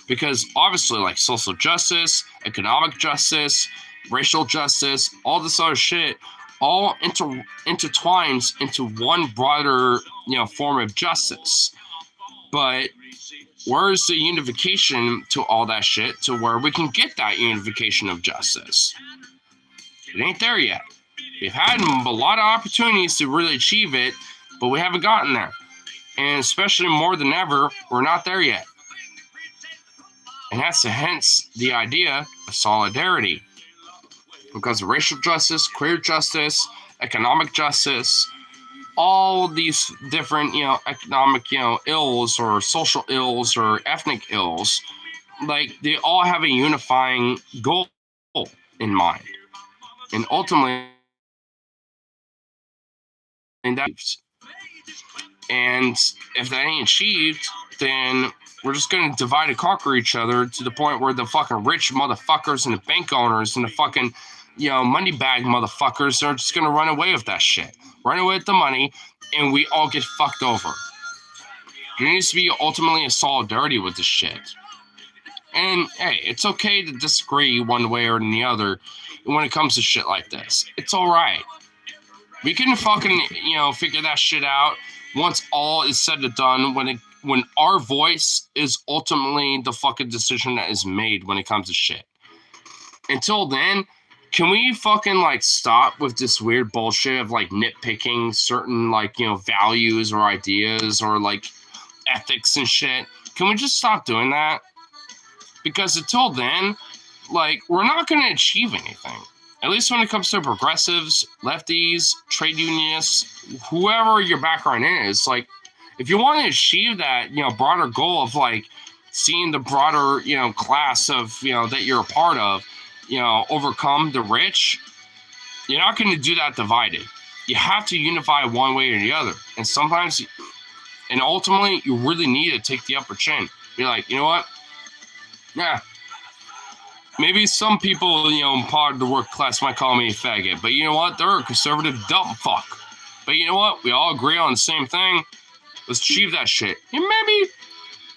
Because obviously social justice, economic justice, racial justice, all this other shit all intertwines into one broader, form of justice. But where's the unification to all that shit to where we can get that unification of justice? It ain't there yet. We've had a lot of opportunities to really achieve it, but we haven't gotten there. And especially more than ever, we're not there yet. And that's hence the idea of solidarity. Because of racial justice, queer justice, economic justice, all these different, economic, ills or social ills or ethnic ills, they all have a unifying goal in mind. And ultimately, and if that ain't achieved, then we're just going to divide and conquer each other to the point where the fucking rich motherfuckers and the bank owners and the fucking money bag motherfuckers are just gonna run away with that shit. Run away with the money, and we all get fucked over. There needs to be ultimately a solidarity with this shit. And hey, it's okay to disagree one way or the other when it comes to shit like this. It's alright. We can fucking, figure that shit out once all is said and done, when our voice is ultimately the fucking decision that is made when it comes to shit. Until then, can we fucking like stop with this weird bullshit of like nitpicking certain like, values or ideas or like ethics and shit? Can we just stop doing that? Because until then, like, we're not going to achieve anything. At least when it comes to progressives, lefties, trade unionists, whoever your background is. Like, if you want to achieve that, broader goal of like seeing the broader, class of, that you're a part of, overcome the rich, you're not going to do that divided. You have to unify one way or the other. And sometimes, and ultimately, you really need to take the upper chin. Be like, you know what? Yeah. Maybe some people, part of the work class might call me a faggot, but you know what? They're a conservative dumb fuck. But you know what? We all agree on the same thing. Let's achieve that shit. And maybe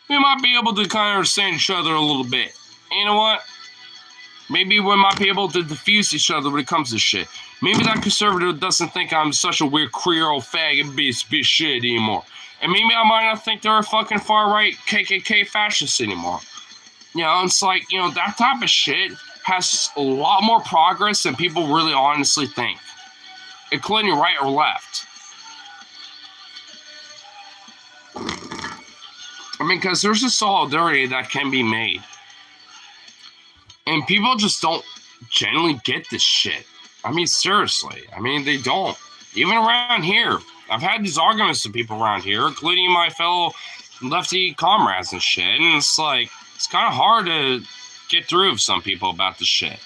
we might be able to kind of understand each other a little bit. And you know what? Maybe we might be able to diffuse each other when it comes to shit. Maybe that conservative doesn't think I'm such a weird Creole faggot piece of shit anymore. And maybe I might not think they're a fucking far-right KKK fascist anymore. It's like, that type of shit has a lot more progress than people really honestly think, including right or left. I mean, because there's a solidarity that can be made. And people just don't generally get this shit. I mean, seriously. I mean, they don't. Even around here. I've had these arguments with people around here, including my fellow lefty comrades and shit. And it's like, it's kind of hard to get through with some people about this shit.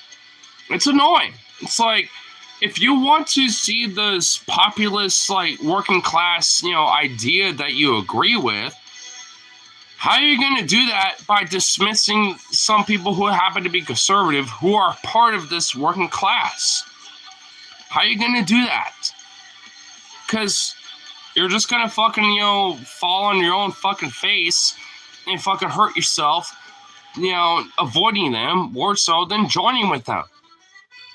It's annoying. It's like, if you want to see this populist, like, working class, idea that you agree with, how are you going to do that by dismissing some people who happen to be conservative who are part of this working class? How are you going to do that? Because you're just going to fucking, fall on your own fucking face and fucking hurt yourself, avoiding them more so than joining with them.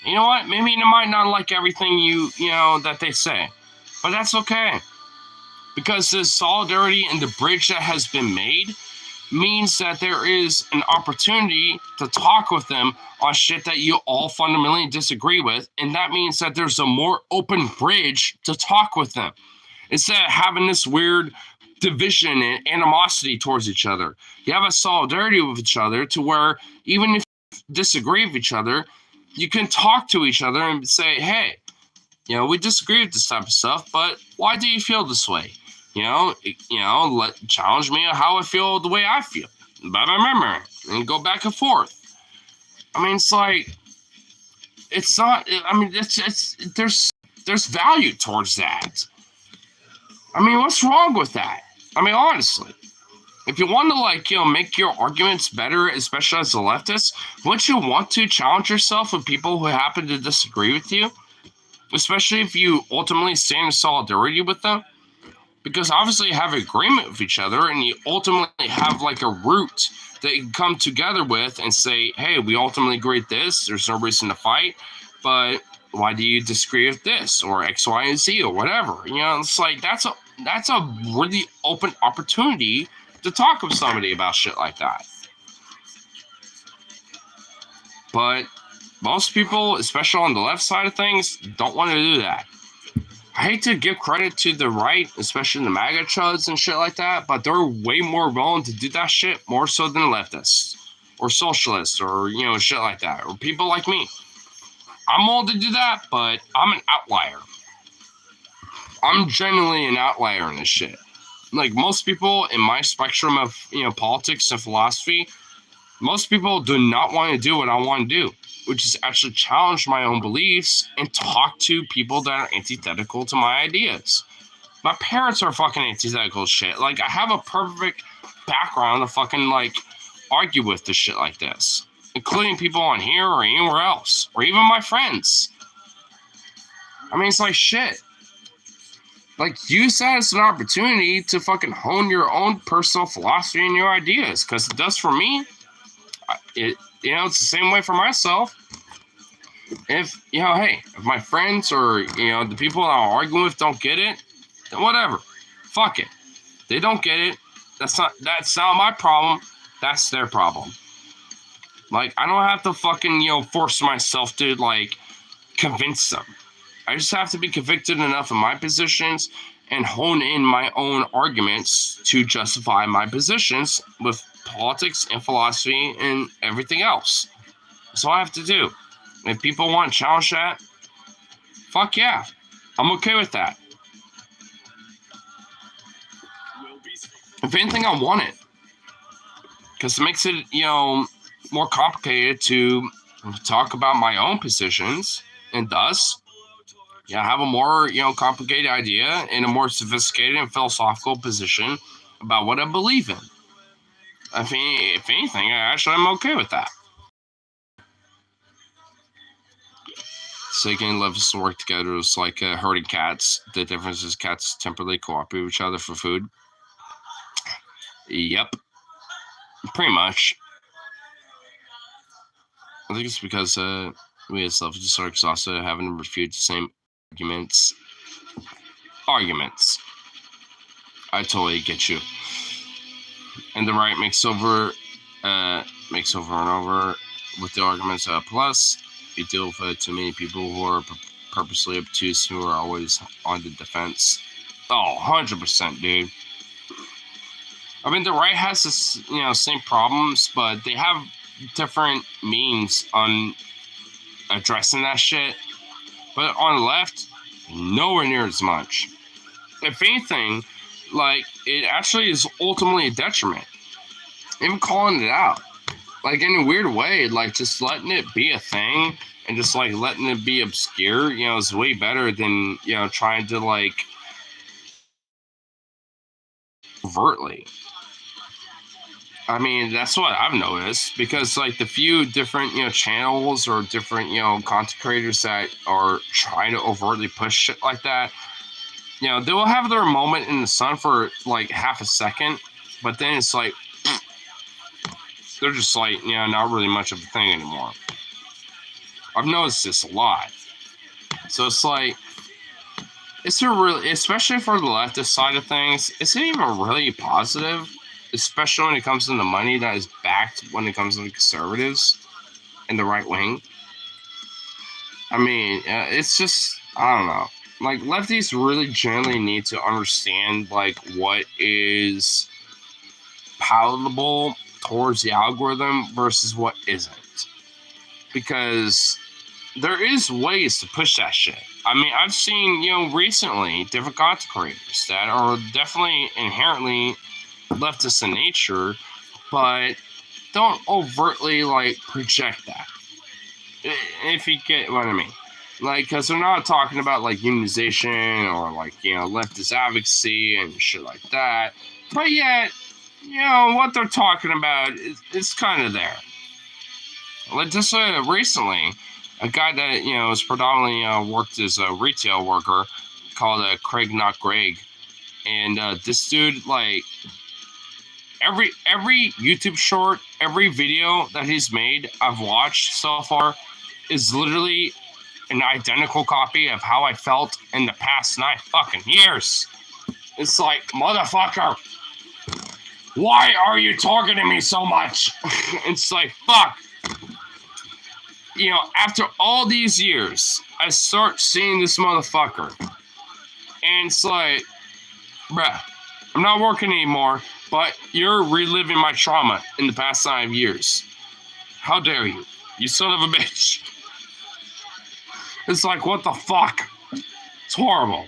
You know what? Maybe you might not like everything that they say, but that's okay. Because the solidarity and the bridge that has been made means that there is an opportunity to talk with them on shit that you all fundamentally disagree with. And that means that there's a more open bridge to talk with them. Instead of having this weird division and animosity towards each other. You have a solidarity with each other to where even if you disagree with each other, you can talk to each other and say, hey, we disagree with this type of stuff, but why do you feel this way? Challenge me on how I feel the way I feel. But remember, and go back and forth. I mean, it's like, it's not, I mean, there's value towards that. I mean, what's wrong with that? I mean, honestly, if you want to, make your arguments better, especially as a leftist, wouldn't you want to challenge yourself with people who happen to disagree with you? Especially if you ultimately stand in solidarity with them? Because obviously you have agreement with each other and you ultimately have a root that you can come together with and say, hey, we ultimately agree with this. There's no reason to fight, but why do you disagree with this or X, Y, and Z or whatever? It's like, that's a really open opportunity to talk with somebody about shit like that. But most people, especially on the left side of things, don't want to do that. I hate to give credit to the right, especially the MAGA chuds and shit like that, but they're way more willing to do that shit more so than leftists or socialists or, shit like that, or people like me. I'm willing to do that, but I'm an outlier. I'm genuinely an outlier in this shit. Like most people in my spectrum of, politics and philosophy, most people do not want to do what I want to do, which is actually challenge my own beliefs and talk to people that are antithetical to my ideas. My parents are fucking antithetical shit. I have a perfect background to fucking, argue with this shit like this. including people on here or anywhere else, or even my friends. I mean, it's like shit. Like, use that as an opportunity to fucking hone your own personal philosophy and your ideas, because it does for me. It's the same way for myself. If, hey, if my friends or, the people that I'm arguing with don't get it, then whatever. Fuck it. They don't get it. That's not my problem. That's their problem. Like, I don't have to fucking, force myself to, like, convince them. I just have to be convicted enough in my positions and hone in my own arguments to justify my positions with politics and philosophy and everything else. That's all I have to do. If people want to challenge that, fuck yeah. I'm okay with that. If anything, I want it. Because it makes it, more complicated to talk about my own positions, and thus, have a more, complicated idea and a more sophisticated and philosophical position about what I believe in. If anything, I'm okay with that. Satan and Levis to work together is like herding cats. The difference is cats temporarily cooperate with each other for food. Yep. Pretty much. I think it's because we as Levis are exhausted having to refute the same arguments. I totally get you. And the right makes over and over with the arguments. Plus, you deal with too many people who are purposely obtuse, who are always on the defense. Oh, 100%, dude. I mean, the right has this, same problems, but they have different means on addressing that shit. But on the left, nowhere near as much. If anything, like, it actually is ultimately a detriment. Even calling it out. Like, in a weird way, like, just letting it be a thing and just, like, letting it be obscure, is way better than, trying to, like, overtly. I mean, that's what I've noticed, because, like, the few different, channels or different, content creators that are trying to overtly push shit like that, they will have their moment in the sun for, like, half a second, but then it's like, they're just, like, not really much of a thing anymore. I've noticed this a lot. So it's like, is it really, especially for the leftist side of things, is it even really positive? Especially when it comes to the money that is backed when it comes to the conservatives and the right wing. I mean, it's just, I don't know. Like, lefties really generally need to understand, like, what is palatable towards the algorithm versus what isn't. Because there is ways to push that shit. I mean, I've seen, recently different content creators that are definitely inherently leftist in nature, but don't overtly, like, project that. If you get what I mean. Like, because they're not talking about, like, unionization or, like, leftist advocacy and shit like that. But yet, what they're talking about is kind of there. Like, just recently, a guy that, is predominantly worked as a retail worker called Craig Not Greg. And this dude, like, every YouTube short, every video that he's made, I've watched so far, is literally an identical copy of how I felt in the past 9 fucking years. It's like, motherfucker, why are you targeting me so much? It's like, fuck. After all these years, I start seeing this motherfucker. And it's like, bruh, I'm not working anymore, but you're reliving my trauma in the past 9 years. How dare you? You son of a bitch. It's like, what the fuck? It's horrible.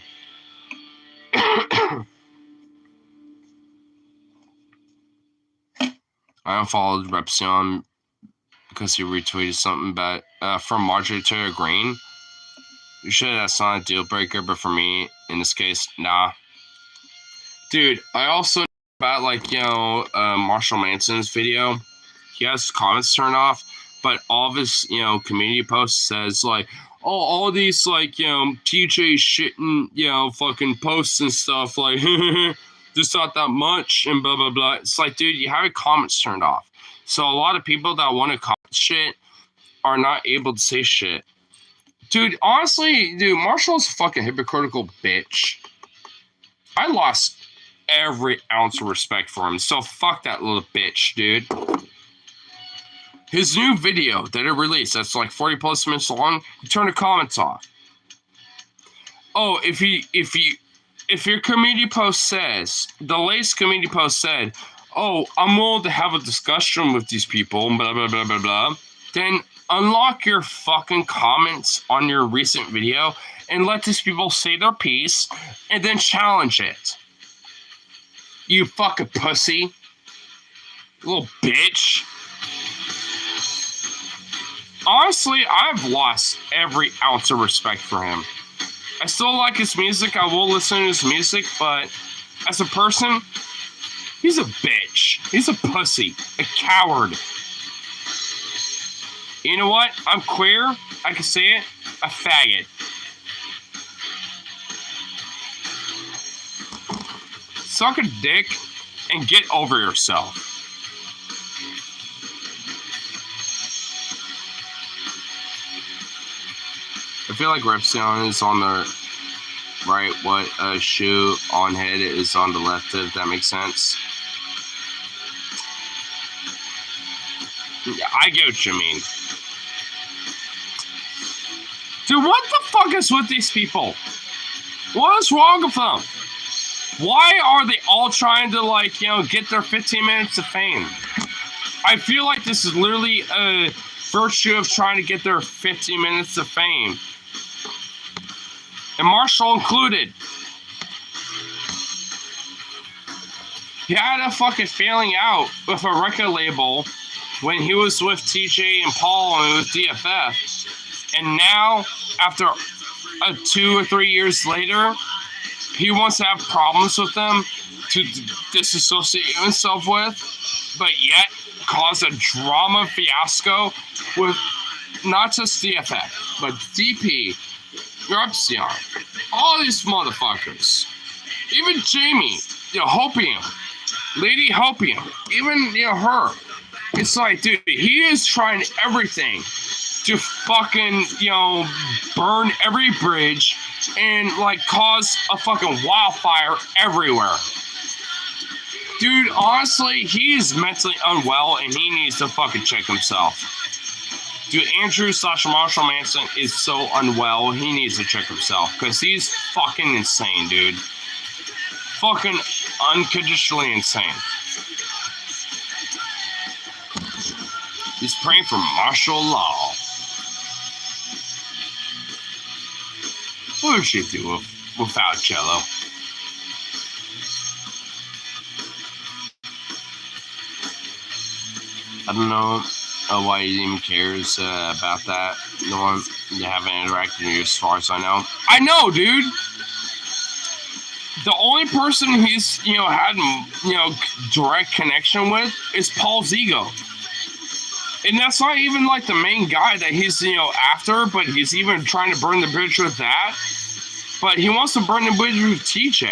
I unfollowed Repsion because he retweeted something about from Marjorie Taylor Greene. You sure that's not a deal breaker, but for me, in this case, nah. Dude, I also know about, like, Marshall Manson's video. He has comments turned off, but all of his, community posts says like, oh, all these like, TJ shitting, fucking posts and stuff like, there's not that much and blah blah blah. It's like, dude, you have your comments turned off. So a lot of people that want to comment shit are not able to say shit. Dude, honestly, Marshall's a fucking hypocritical bitch. I lost every ounce of respect for him. So fuck that little bitch, dude. His new video that it released, that's like 40 plus minutes long, he turned the comments off. Oh, if your community post says, the latest community post said, oh, I'm willing to have a discussion with these people, blah, blah, blah, blah, blah, then unlock your fucking comments on your recent video and let these people say their piece and then challenge it. You fucking pussy. Little bitch. Honestly, I've lost every ounce of respect for him. I still like his music. I will listen to his music, but as a person, he's a bitch. He's a pussy. A coward. You know what? I'm queer. I can say it. A faggot. Suck a dick and get over yourself. I feel like Repsion is on the right, what shoe on head is on the left, if that makes sense. I get what you mean. Dude, what the fuck is with these people? What is wrong with them? Why are they all trying to, like, get their 15 minutes of fame? I feel like this is literally a virtue of trying to get their 15 minutes of fame. And Marshall included. He had a fucking failing out with a record label when he was with TJ and Paul and with DFF. And now, after 2 or 3 years later, he wants to have problems with them to disassociate himself with, but yet cause a drama fiasco with not just DFF, but DP, Repsion, all these motherfuckers. Even Jamie, Hopium, Lady Hopium, even, her. It's like, dude, he is trying everything to fucking, burn every bridge and, like, cause a fucking wildfire everywhere. Dude, honestly, he is mentally unwell and he needs to fucking check himself. Dude, Andrew/Marshall Manson is so unwell, he needs to check himself. Because he's fucking insane, dude. Fucking unconditionally insane. He's praying for martial law. What would she do without Jello? I don't know why he even cares about that. No one, you haven't interacted with you as far as I know. I know, dude! The only person he's, had, direct connection with is Paul's ego. And that's not even, like, the main guy that he's, after, but he's even trying to burn the bridge with that. But he wants to burn the bridge with TJ.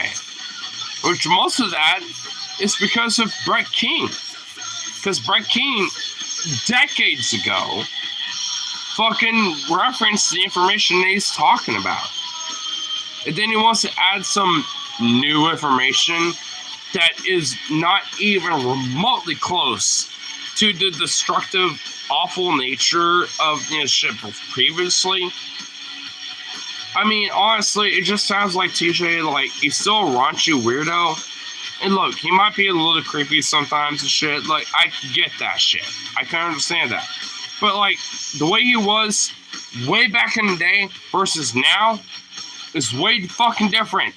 Which most of that is because of Brett King. Because Brett King, decades ago, fucking referenced the information that he's talking about. And then he wants to add some new information that is not even remotely close to the destructive, awful nature of shit previously. I mean, honestly, it just sounds like TJ, like, he's still a raunchy weirdo. And look, he might be a little creepy sometimes and shit. Like, I can get that shit. I can understand that. But, like, the way he was way back in the day versus now is way fucking different.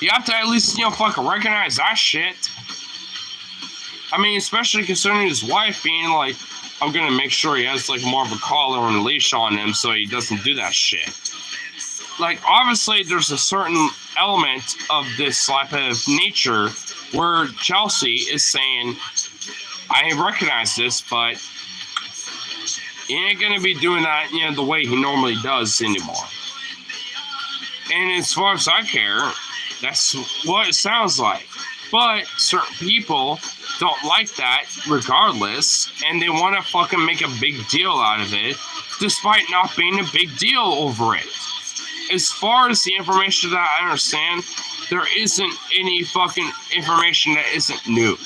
You have to at least, fucking recognize that shit. I mean, especially concerning his wife being like, I'm gonna make sure he has, like, more of a collar and a leash on him so he doesn't do that shit. Like, obviously, there's a certain element of this type of nature where Chelsea is saying, I recognize this, but He ain't gonna be doing that, the way he normally does anymore. And as far as I care, that's what it sounds like. But certain people don't like that regardless, and they want to fucking make a big deal out of it, despite not being a big deal over it. As far as the information that I understand, there isn't any fucking information that isn't new.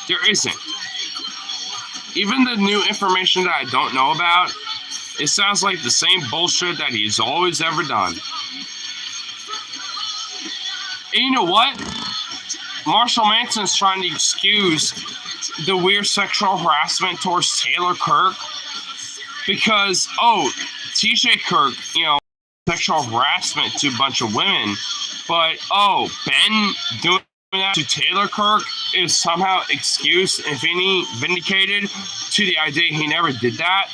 There isn't. Even the new information that I don't know about, it sounds like the same bullshit that he's always ever done. And you know what? Marshall Manson's trying to excuse the weird sexual harassment towards Taylor Kirk because, TJ Kirk, sexual harassment to a bunch of women, but, Ben doing that to Taylor Kirk is somehow excused, if any, vindicated to the idea he never did that.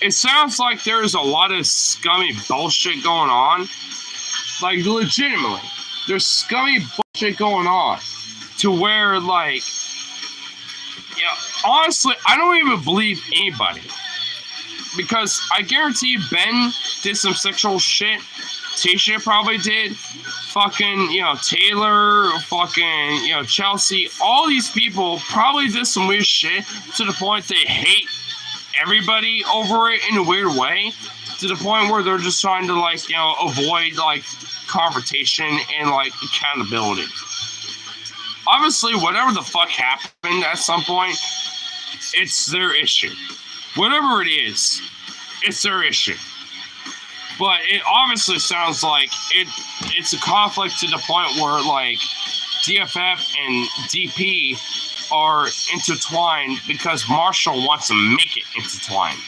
It sounds like there's a lot of scummy bullshit going on. Like, legitimately, there's scummy bullshit going on to where, honestly, I don't even believe anybody. Because I guarantee Ben did some sexual shit. Tisha probably did. Fucking, Taylor, fucking, Chelsea. All these people probably did some weird shit to the point they hate everybody over it in a weird way. To the point where they're just trying to, avoid, confrontation and, accountability. Obviously, whatever the fuck happened at some point, it's their issue. Whatever it is, it's their issue. But it obviously sounds like it's a conflict to the point where, DFF and DP are intertwined because Marshall wants to make it intertwined.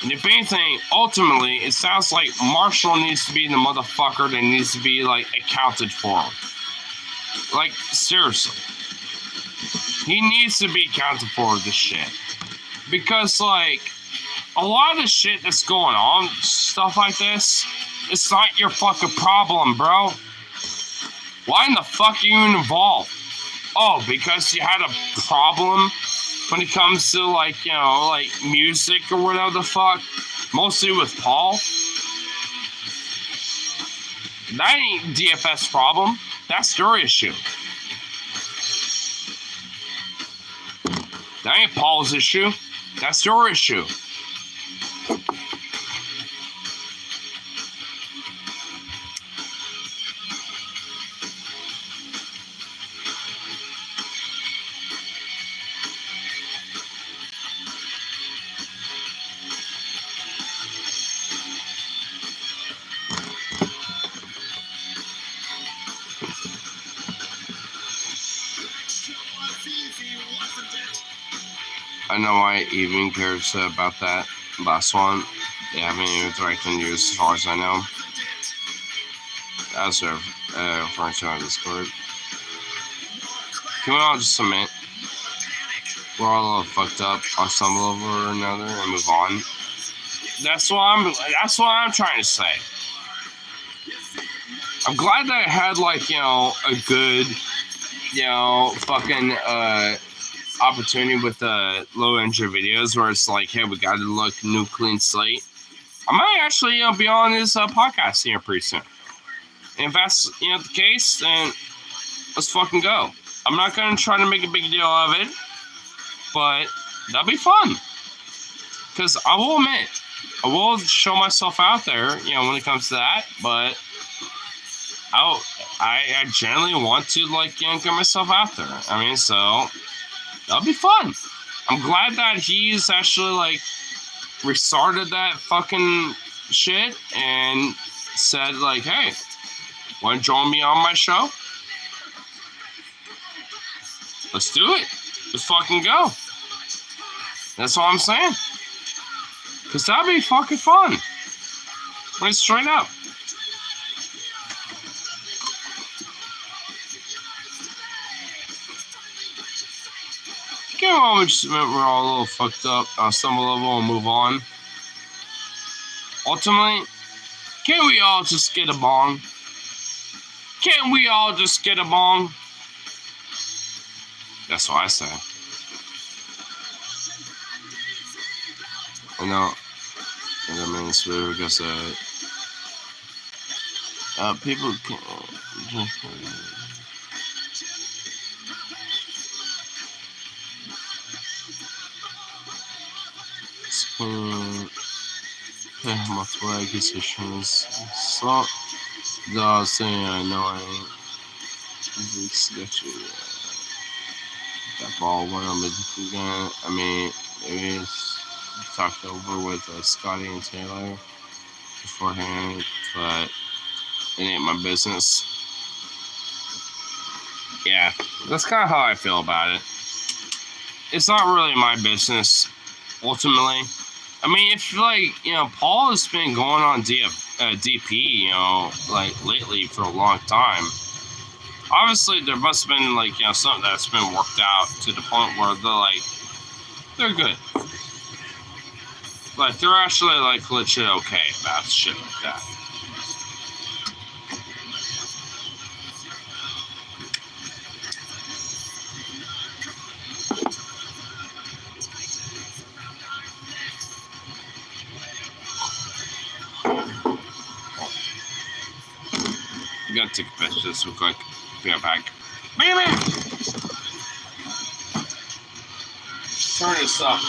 And if anything, ultimately, it sounds like Marshall needs to be the motherfucker that needs to be, accounted for. Seriously. He needs to be accounted for this shit. Because, a lot of the shit that's going on, stuff like this, it's not your fucking problem, bro. Why in the fuck are you involved? Oh, because you had a problem when it comes to, music or whatever the fuck? Mostly with Paul? That ain't DFS problem. That's their issue. That ain't Paul's issue. That's your issue. I know why Evan cares about that last one. They haven't even directed news as far as I know. That's referring to on Discord. Can we all just admit we're all a little fucked up on some level or another and move on? That's what I'm trying to say. I'm glad that I had a good fucking opportunity with low entry videos where it's hey, we gotta look new clean slate. I might actually be on this podcast here pretty soon. And if that's the case, then let's fucking go. I'm not gonna try to make a big deal of it, but that'll be fun. Because I will admit, I will show myself out there, when it comes to that, but I generally want to get myself out there. I mean, so that'll be fun. I'm glad that he's actually restarted that fucking shit and said hey, want to join me on my show? Let's do it. Let's fucking go. That's all I'm saying. Cause that'd be fucking fun. Right, straight up. Can't always just admit we're all a little fucked up on some level and move on. Ultimately, can't we all just get a bong? Can't we all just get a bong? That's what I say. I know. And I mean, it's weird because people can. Multiple accusations. So, the saying I know I ain't. It's sketchy. That ball went on the gun. I mean, maybe it's talked over with Scotty and Taylor beforehand, but it ain't my business. Yeah, that's kind of how I feel about it. It's not really my business, ultimately. I mean, if, like, you know, Paul has been going on DP, you know, like, lately for a long time. Obviously, there must have been, like, you know, something that's been worked out to the point where they're, like, they're good. Like, they're actually, like, legit okay about shit like that. I'm gonna take a picture of this real quick. Be right back. Baby! Turn this up.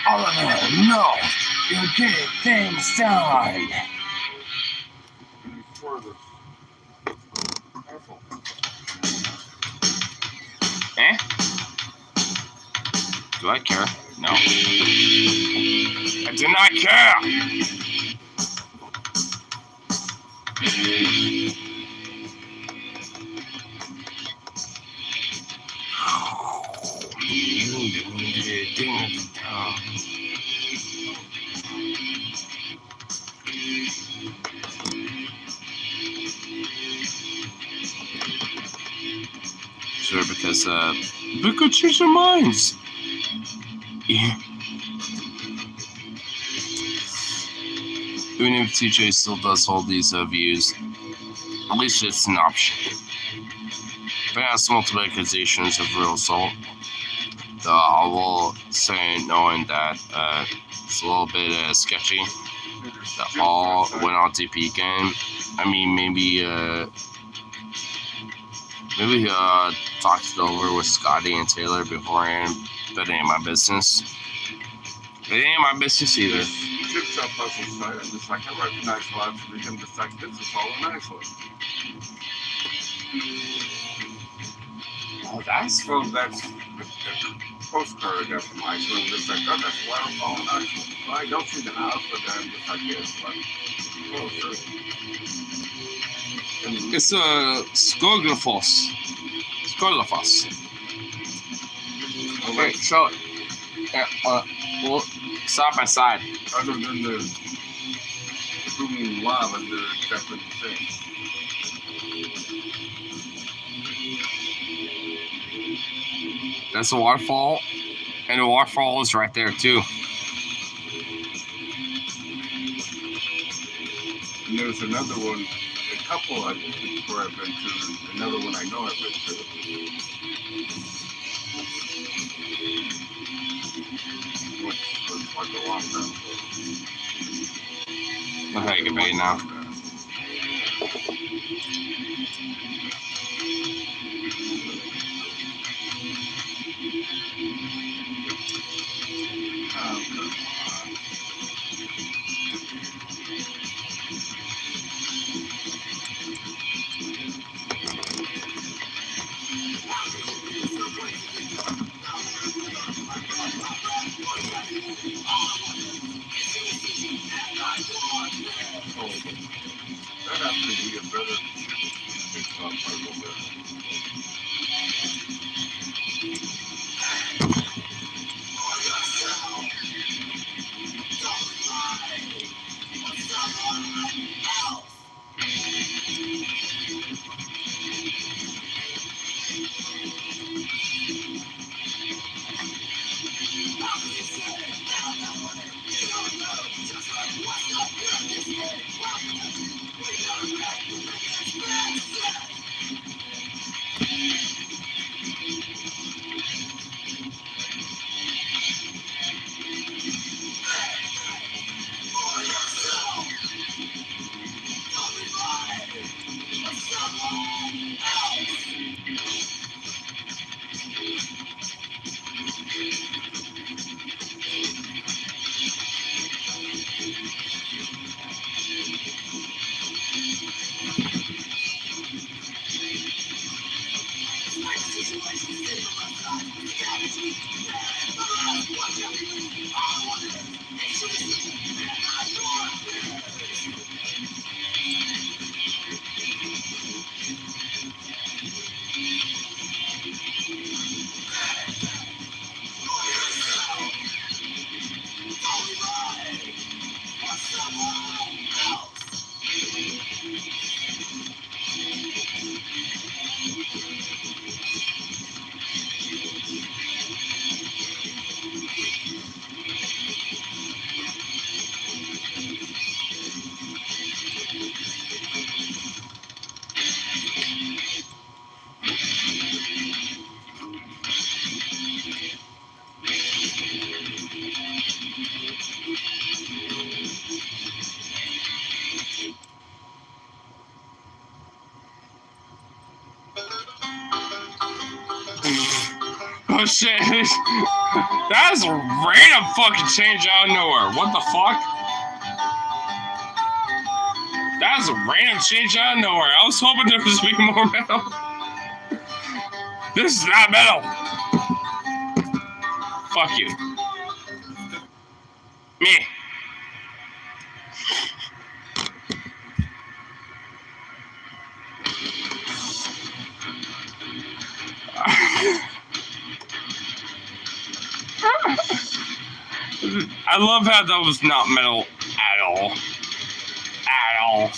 Oliver, no! You're getting things done! Further. Careful. Eh? Do I care? No. I do not care! Sure, because, we could change their minds. Yeah. Even if TJ still does hold these views, at least it's an option. If it has multiple accusations of real assault, I will say, knowing that it's a little bit sketchy, that Paul went on DP again. I mean, maybe he talked it over with Scotty and Taylor beforehand, but it ain't my business. It ain't my business either. Jigsaw puzzle side, I'm just like, I recognize lots of him, just like, this is all a nice one. Oh, that's So that's postcard I got from Iceland. Just like, oh, that's a waterfall in Iceland. Well, I don't see the house, but then I'm just like, yes, but closer. And It's a Skogafoss. Skogafoss. well, Hey, show it. Yeah, well, side by side. other than the booming lava, they're exactly the same. That's a waterfall, and the waterfall is right there too. And there's another one, a couple I think where I've been to, another one I know I've been to. Which was like a long time ago. Okay, get ready now. Oh, come on. Oh, that has to be a better TikTok puzzle there. Oh shit! That was a random fucking change out of nowhere. What the fuck? That was a random change out of nowhere. I was hoping there was be more metal. This is not metal. Fuck you. Me. I love how that was not metal at all. At all.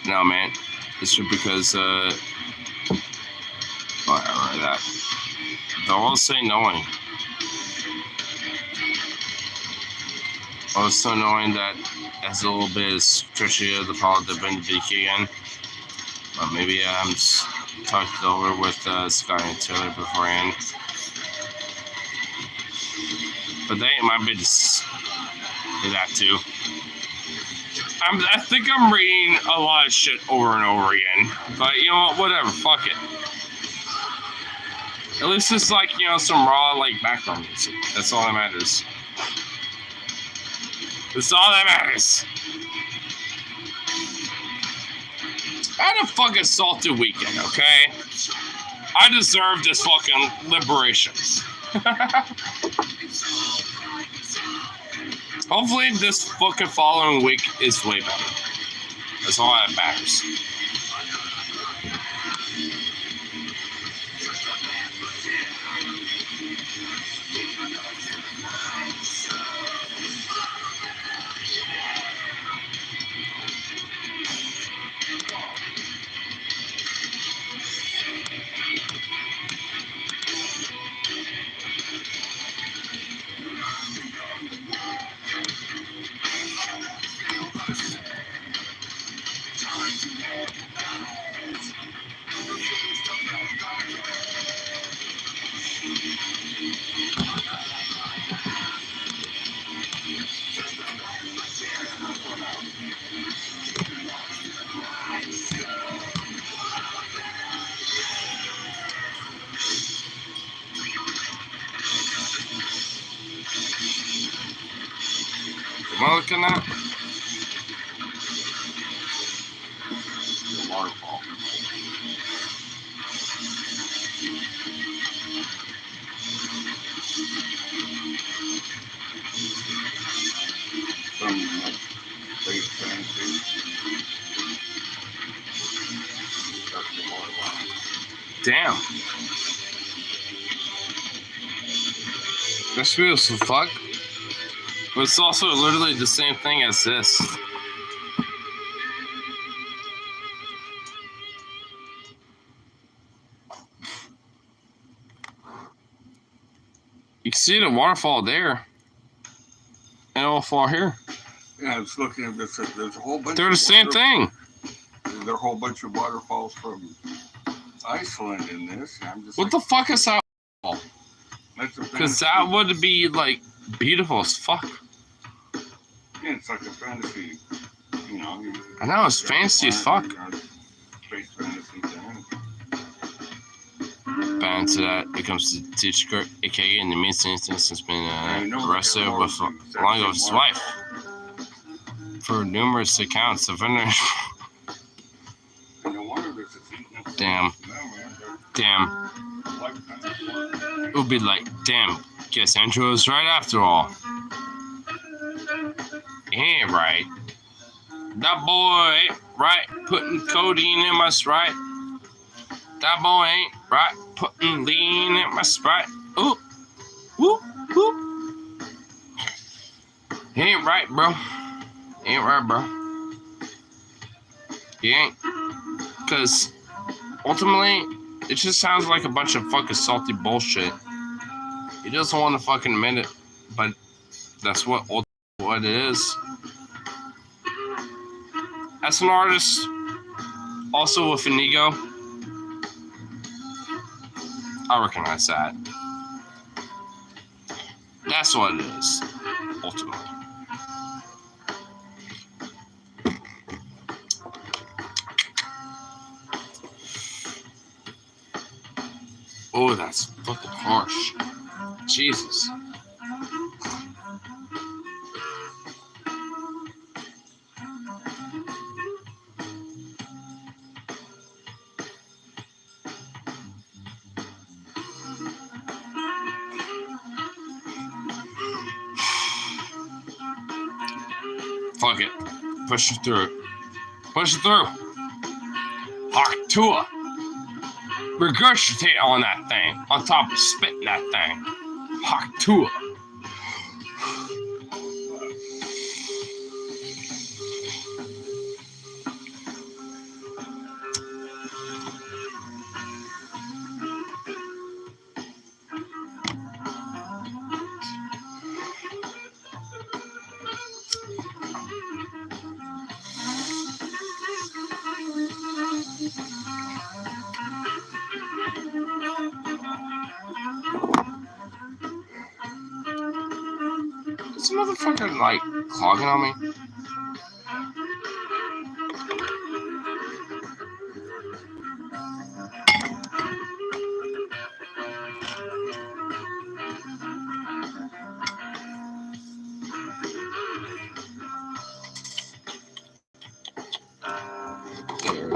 No, man. It's just because, whatever that. They'll all say knowing. Also knowing that as a little bit stretchy of the Paul to been to BK again. But maybe I'm talked it over with Scott and Taylor beforehand. But they might be just that too. I think I'm reading a lot of shit over and over again. But you know what? Whatever. Fuck it. At least it's like, you know, some raw, like, background music. That's all that matters. That's all that matters. I had a fucking salty weekend, okay? I deserve this fucking liberation. Hopefully this fucking following week is way better. That's all that matters. Am I looking at? The waterfall. Some like big fancy. That's the waterfall. Damn. This feels so fuck. But it's also literally the same thing as this. You can see the waterfall there. And it will fall here. Yeah, I was looking at this. There's a whole bunch. They're the same thing. There's a whole bunch of waterfalls from Iceland in this. And I'm just What the fuck is that? That's a Because fantasy. that would be like beautiful as fuck. Yeah, it's like a fantasy. You know. I know, it's fancy as fuck. Space fantasy thing. Back to that, it comes to Tishkert, aka in the midst instance, has been arrested with along with his wife for numerous accounts of And no wonder this is eating up Damn. No, man, damn. they're lifetime. It would be like, damn, guess Andrew was right after all. He ain't right. That boy ain't right putting codeine in my Sprite. That boy ain't right putting lean in my Sprite. Ooh, whoop, whoop. He ain't right, bro. He ain't right, bro. He ain't. Because ultimately, it just sounds like a bunch of fucking salty bullshit. He doesn't want to fucking admit it, but that's what it is. As an artist, also with an ego, I recognize that. That's what it is, ultimately. Oh, that's fucking harsh. Jesus. Fuck it. Push it through. Push it through. Arctua. Regurgitate on that thing. On top of spitting that thing. Arctua. This motherfucker like clogging on me.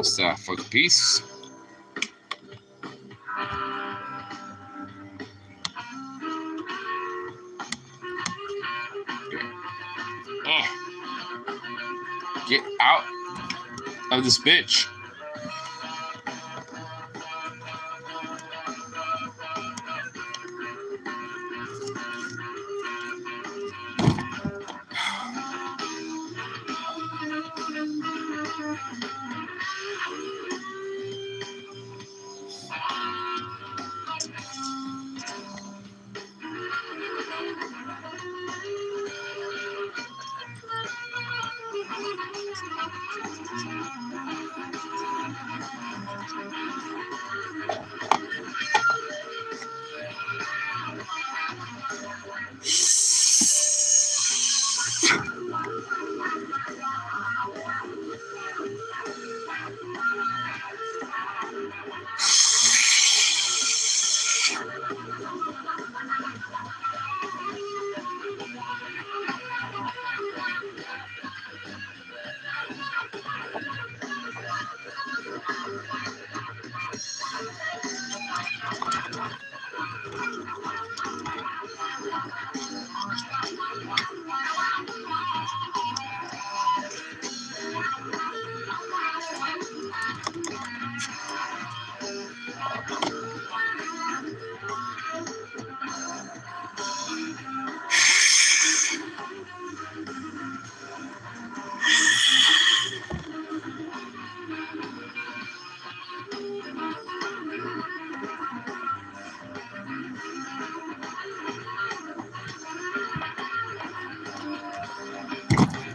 What's that fucking piece? Get out of this bitch.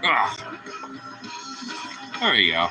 Ugh. There you go.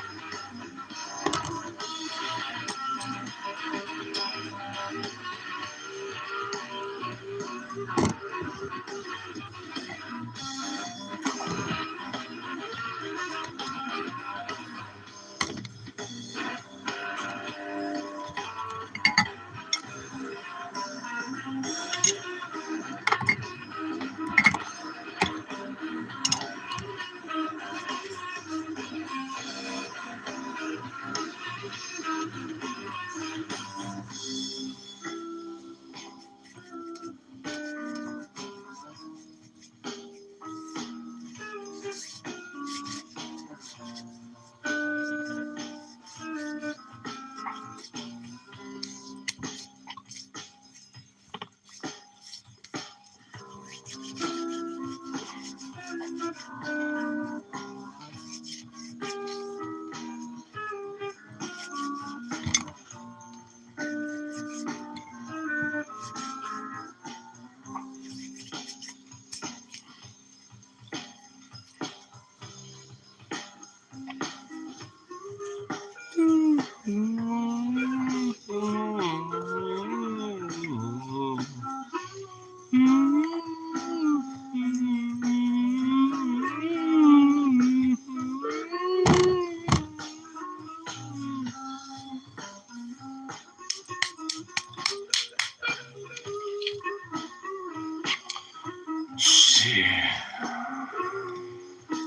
Shit.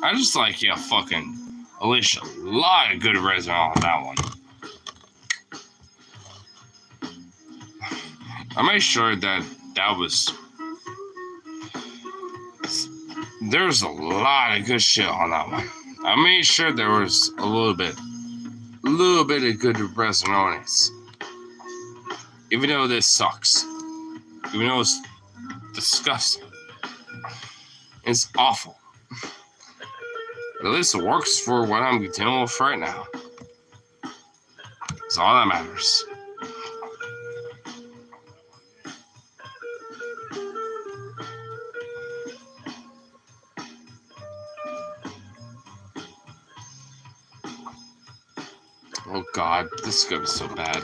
I just like, yeah, fucking Alicia. A lot of good resume on that one. I made sure that was. There's a lot of good shit on that one. I made sure there was a little bit of good resonates. Even though this sucks. Even though it's disgusting. It's awful. But at least it works for what I'm dealing with right now. It's all that matters. Oh God, this is gonna be so bad.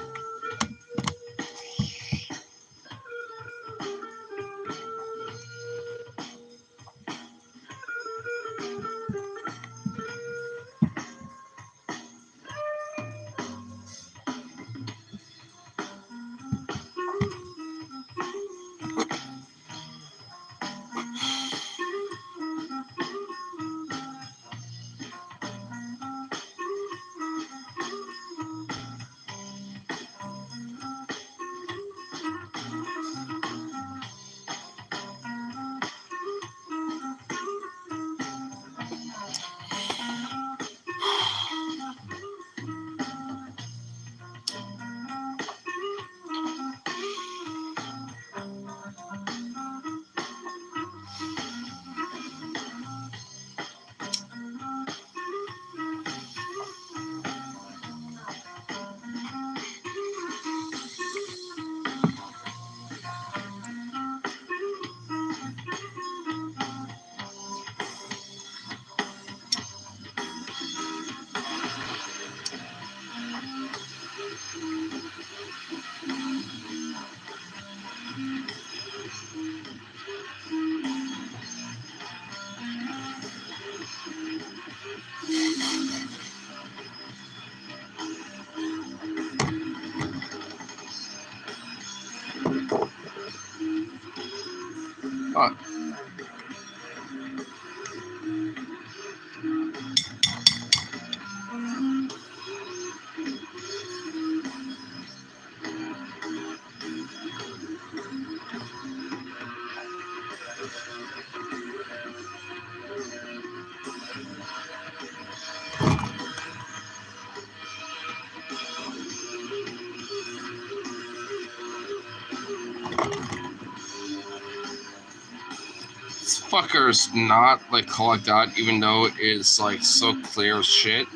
fuckers not like collect out, even though it is like so clear as shit?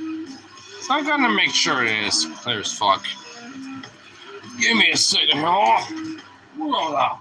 So I gotta make sure it is clear as fuck. Give me a second, y'all. Roll out.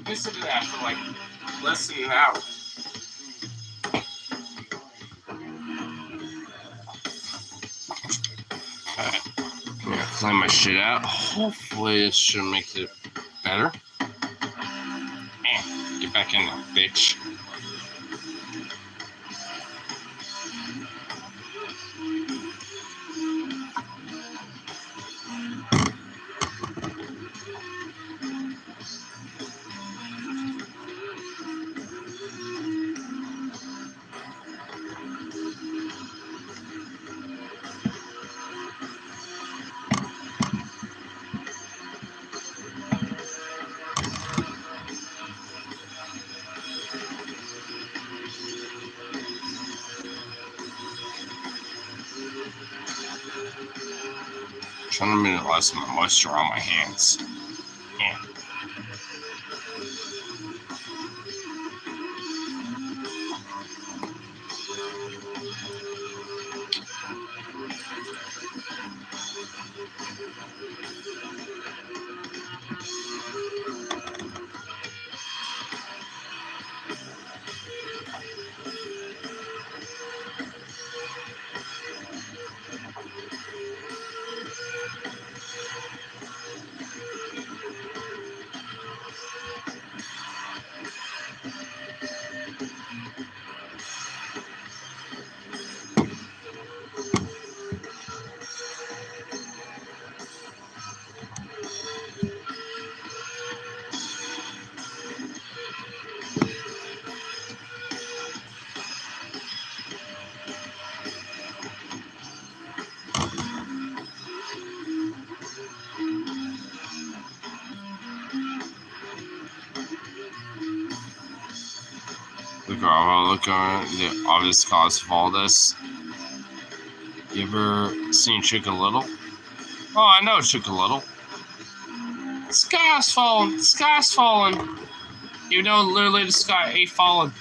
Listen to that for like less than an hour. I'm gonna clean my shit out. Hopefully this should make it better. Get back in there, bitch. Trying to minimize my moisture on my hands. Yeah. Look at the obvious cause of all this. You ever seen Chicken Little? Oh, I know Chicken Little. The sky's falling. The sky's falling. Even though literally the sky ain't falling.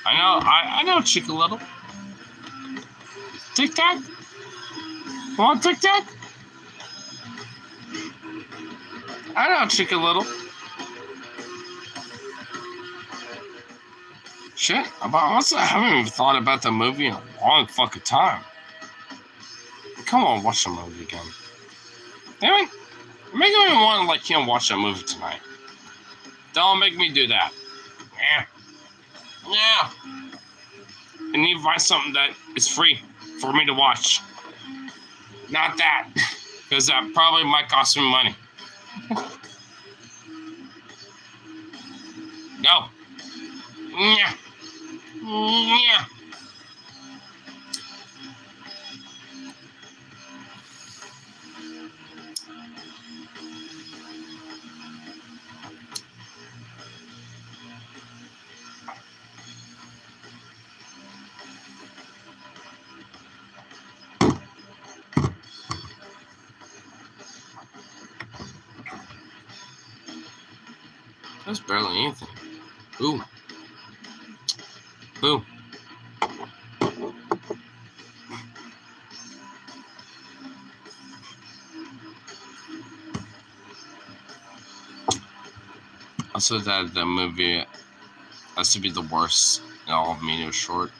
I know Chicken Little. Tic Tac? Want Tic Tac? I know Chicken Little. Shit, I haven't even thought about the movie in a long fucking time. Come on, watch the movie again. Damn it. Make me want to watch that movie tonight. Don't make me do that. Yeah. I need to find something that is free for me to watch. Not that, because that probably might cost me money. No. Yeah. Yeah. That's barely anything. Ooh. Ooh. Also, that movie has to be the worst in all of Media Short.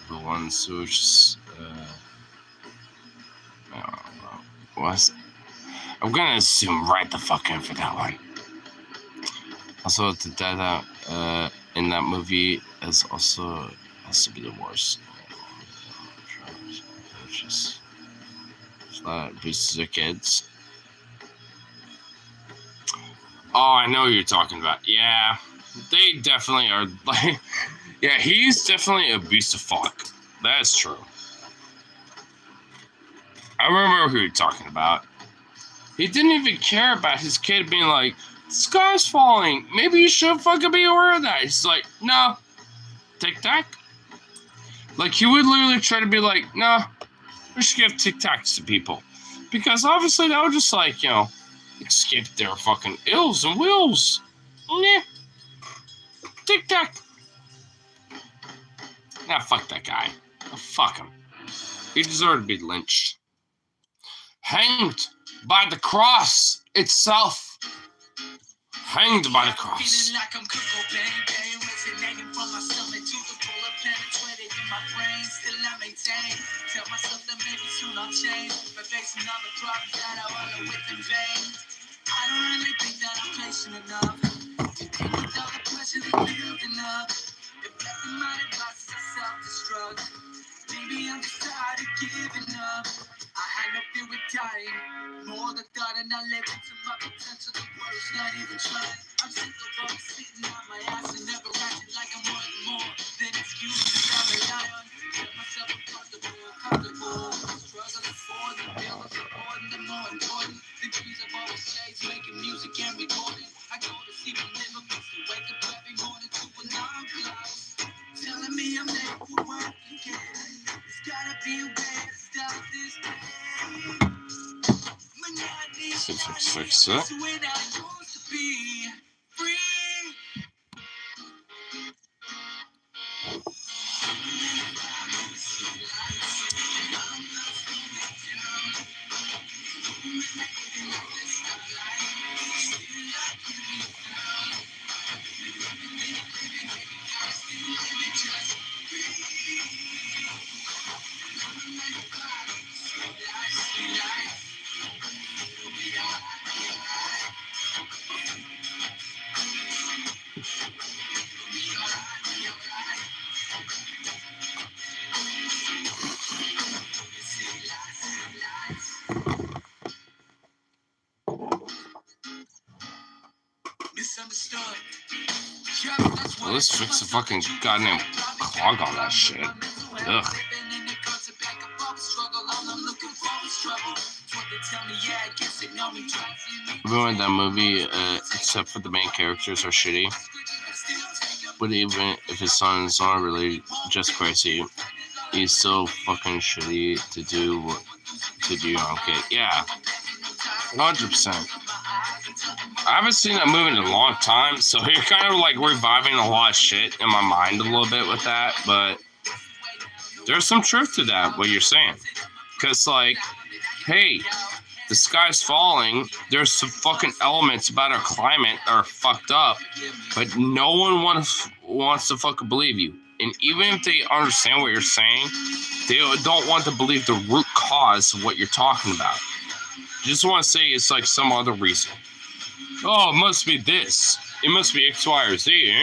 The ones who just, I don't know. Was I'm gonna assume right the fuck in for that one. Also, the dad in that movie is also has to be the worst. It's just abuses their kids. Oh, I know who you're talking about. Yeah, they definitely are. Like, yeah, he's definitely abusive fuck. That's true. I remember who you're talking about. He didn't even care about his kid being like, the sky's falling. Maybe you should fucking be aware of that. He's like, no. Tic Tac? Like, he would literally try to be like, no, we should give Tic Tacs to people. Because obviously that would just like, you know, escape their fucking ills and wills. Nah. Tic Tac. Nah, fuck that guy. Oh, fuck him. He deserved to be lynched. Hanged by the cross itself. Hanged by the cross. Feeling like I'm Coco Bang, resonating from my stomach to the bullet penetrated in my brain. Still I maintain. Tell myself that maybe soon I'll change. But facing all the problems that I wallow with in vain. I don't really think that I'm patient enough. With all the pressure that's building up. If nothing my advice is a self-destruct. Maybe I'm just tired of giving up. I had no fear of dying. More the thought and I live into my potential. The worst, not even trying. I'm sick of always sitting on my ass and never acting like I'm worth more than excuses I rely on. Get myself comfortable. Struggle for the bills are important. The more important, the dreams I've always chased, making music and recording. I go to see my Liverpool to wake up every morning to an arm close. Telling me I'm late for work again. There's gotta be a way to stop this pain. Fix it. When I used to be free. Well, let's fix the fucking goddamn clog on that shit. Ugh. Everyone in that movie, except for the main characters, are shitty. But even if his sons aren't really just crazy, he's still fucking shitty to do your own kid. Yeah, 100%. I haven't seen that movie in a long time, so you're kind of like reviving a lot of shit in my mind a little bit with that, but there's some truth to that, what you're saying. Because, like, hey, the sky's falling, there's some fucking elements about our climate that are fucked up, but no one wants to fucking believe you. And even if they understand what you're saying, they don't want to believe the root cause of what you're talking about. You just want to say it's like some other reason. Oh, it must be this. It must be X, Y, or Z.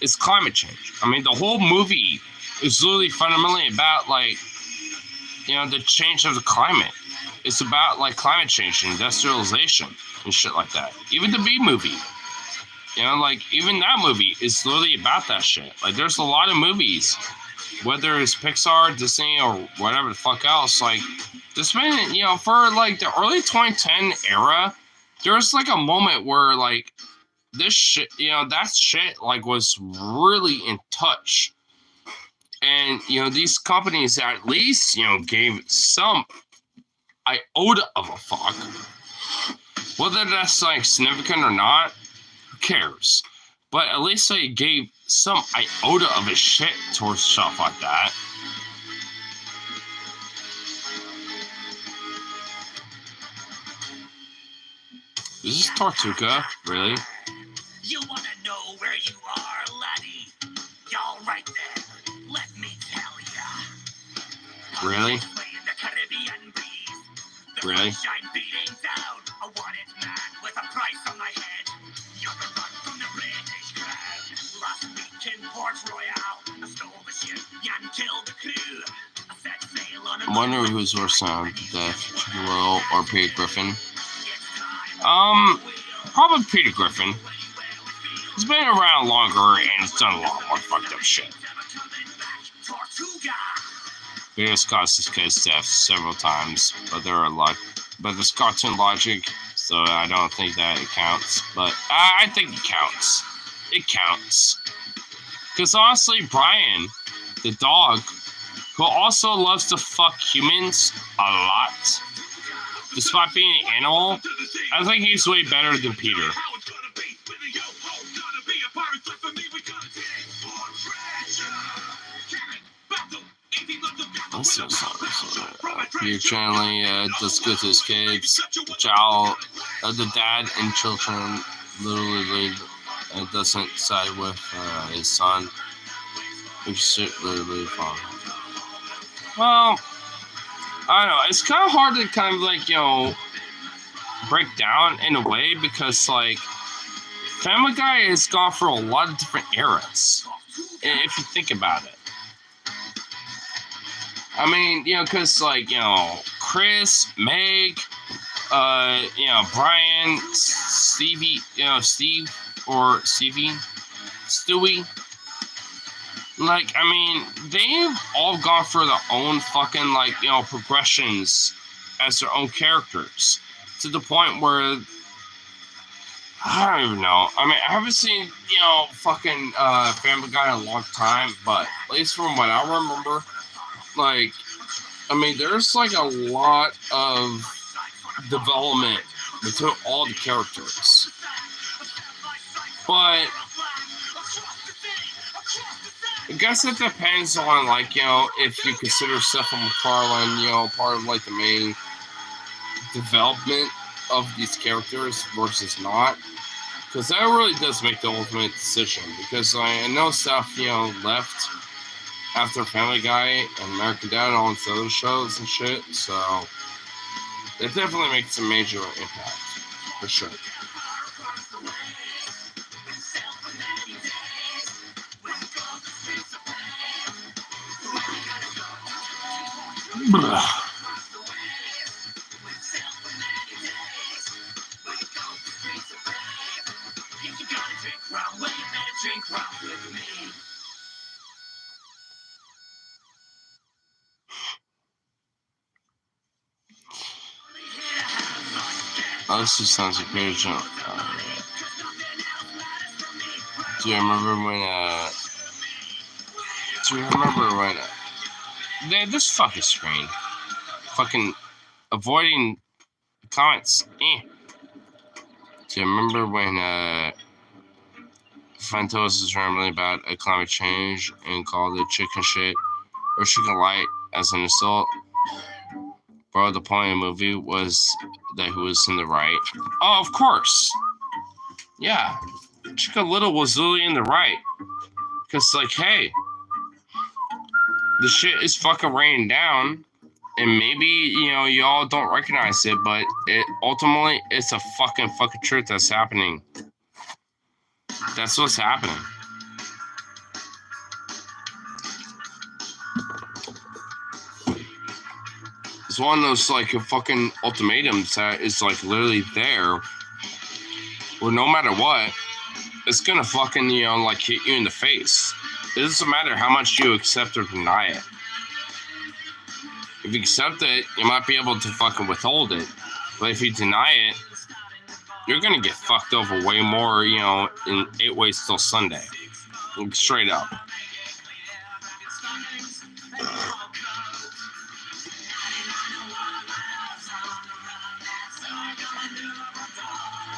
is climate change. I mean, the whole movie is literally fundamentally about, like, you know, the change of the climate. It's about, like, climate change and industrialization and shit like that. Even the B movie, you know, like, even that movie is literally about that shit. Like, there's a lot of movies, whether it's Pixar, Disney, or whatever the fuck else, like, there's been, you know, for, like, the early 2010 era, there was, like, a moment where, like, this shit, you know, that shit, like, was really in touch. And, you know, these companies at least, you know, gave some iota of a fuck. Whether that's, like, significant or not, who cares? But at least they gave some iota of a shit towards stuff like that. Is this Tortuga? Really? You wanna know where you are, laddie? Y'all right there. Let me tell ya. Really? Playing the Caribbean breeze. The Really? sunshine beating down. A wanted man with a price on my head. You're the run from the British crown. Last week in Port Royal, I stole the ship and killed the crew. I set sail on a I wonder who's worse now, Death Royal or Peter Griffin. Probably Peter Griffin. He's been around longer and he's done a lot more fucked up shit. Peter's caused his kid's death several times, but there are but there's cartoon logic, so I don't think that it counts. But I think it counts. It counts. Because honestly, Brian, the dog, who also loves to fuck humans a lot, despite being an animal, I think he's way better than Peter. Let's see Peter generally does good to his kids. The dad and children literally doesn't side with his son, which is literally fun. Well, I don't know. It's kind of hard to kind of, like, you know, break down in a way because, like, Family Guy has gone through a lot of different eras, if you think about it. I mean, you know, because, like, you know, Chris, Meg, you know, Brian, Stevie, you know, Steve, or Stevie, Stewie. Like, I mean, they've all gone through their own fucking, like, you know, progressions as their own characters. To the point where, I don't even know. I mean, I haven't seen, you know, fucking Family Guy in a long time, but at least from what I remember, like, I mean, there's, like, a lot of development between all the characters. But I guess it depends on, like, you know, if you consider Seth MacFarlane, you know, part of, like, the main development of these characters versus not. Because that really does make the ultimate decision. Because I know Seth, you know, left after Family Guy and American Dad and all these other shows and shit. So it definitely makes a major impact. For sure. Oh, this just sounds like very jump. Do you remember when, this fucking screen. Fucking avoiding comments. Do you remember when, Fantos is rambling about a climate change and called it chicken shit or chicken light as an insult? Bro, the point of the movie was that he was in the right. Oh, of course. Yeah. Chicken Little was literally in the right. Because, like, hey, the shit is fucking raining down. And maybe, you know, y'all don't recognize it, but it ultimately, it's a fucking truth that's happening. That's what's happening. It's one of those like fucking ultimatums that is like literally there, where no matter what, it's gonna fucking like hit you in the face. It doesn't matter how much you accept or deny it. If you accept it, you might be able to fucking withhold it, but if you deny it, you're gonna get fucked over way more. In 8 Ways Till Sunday, like, straight up.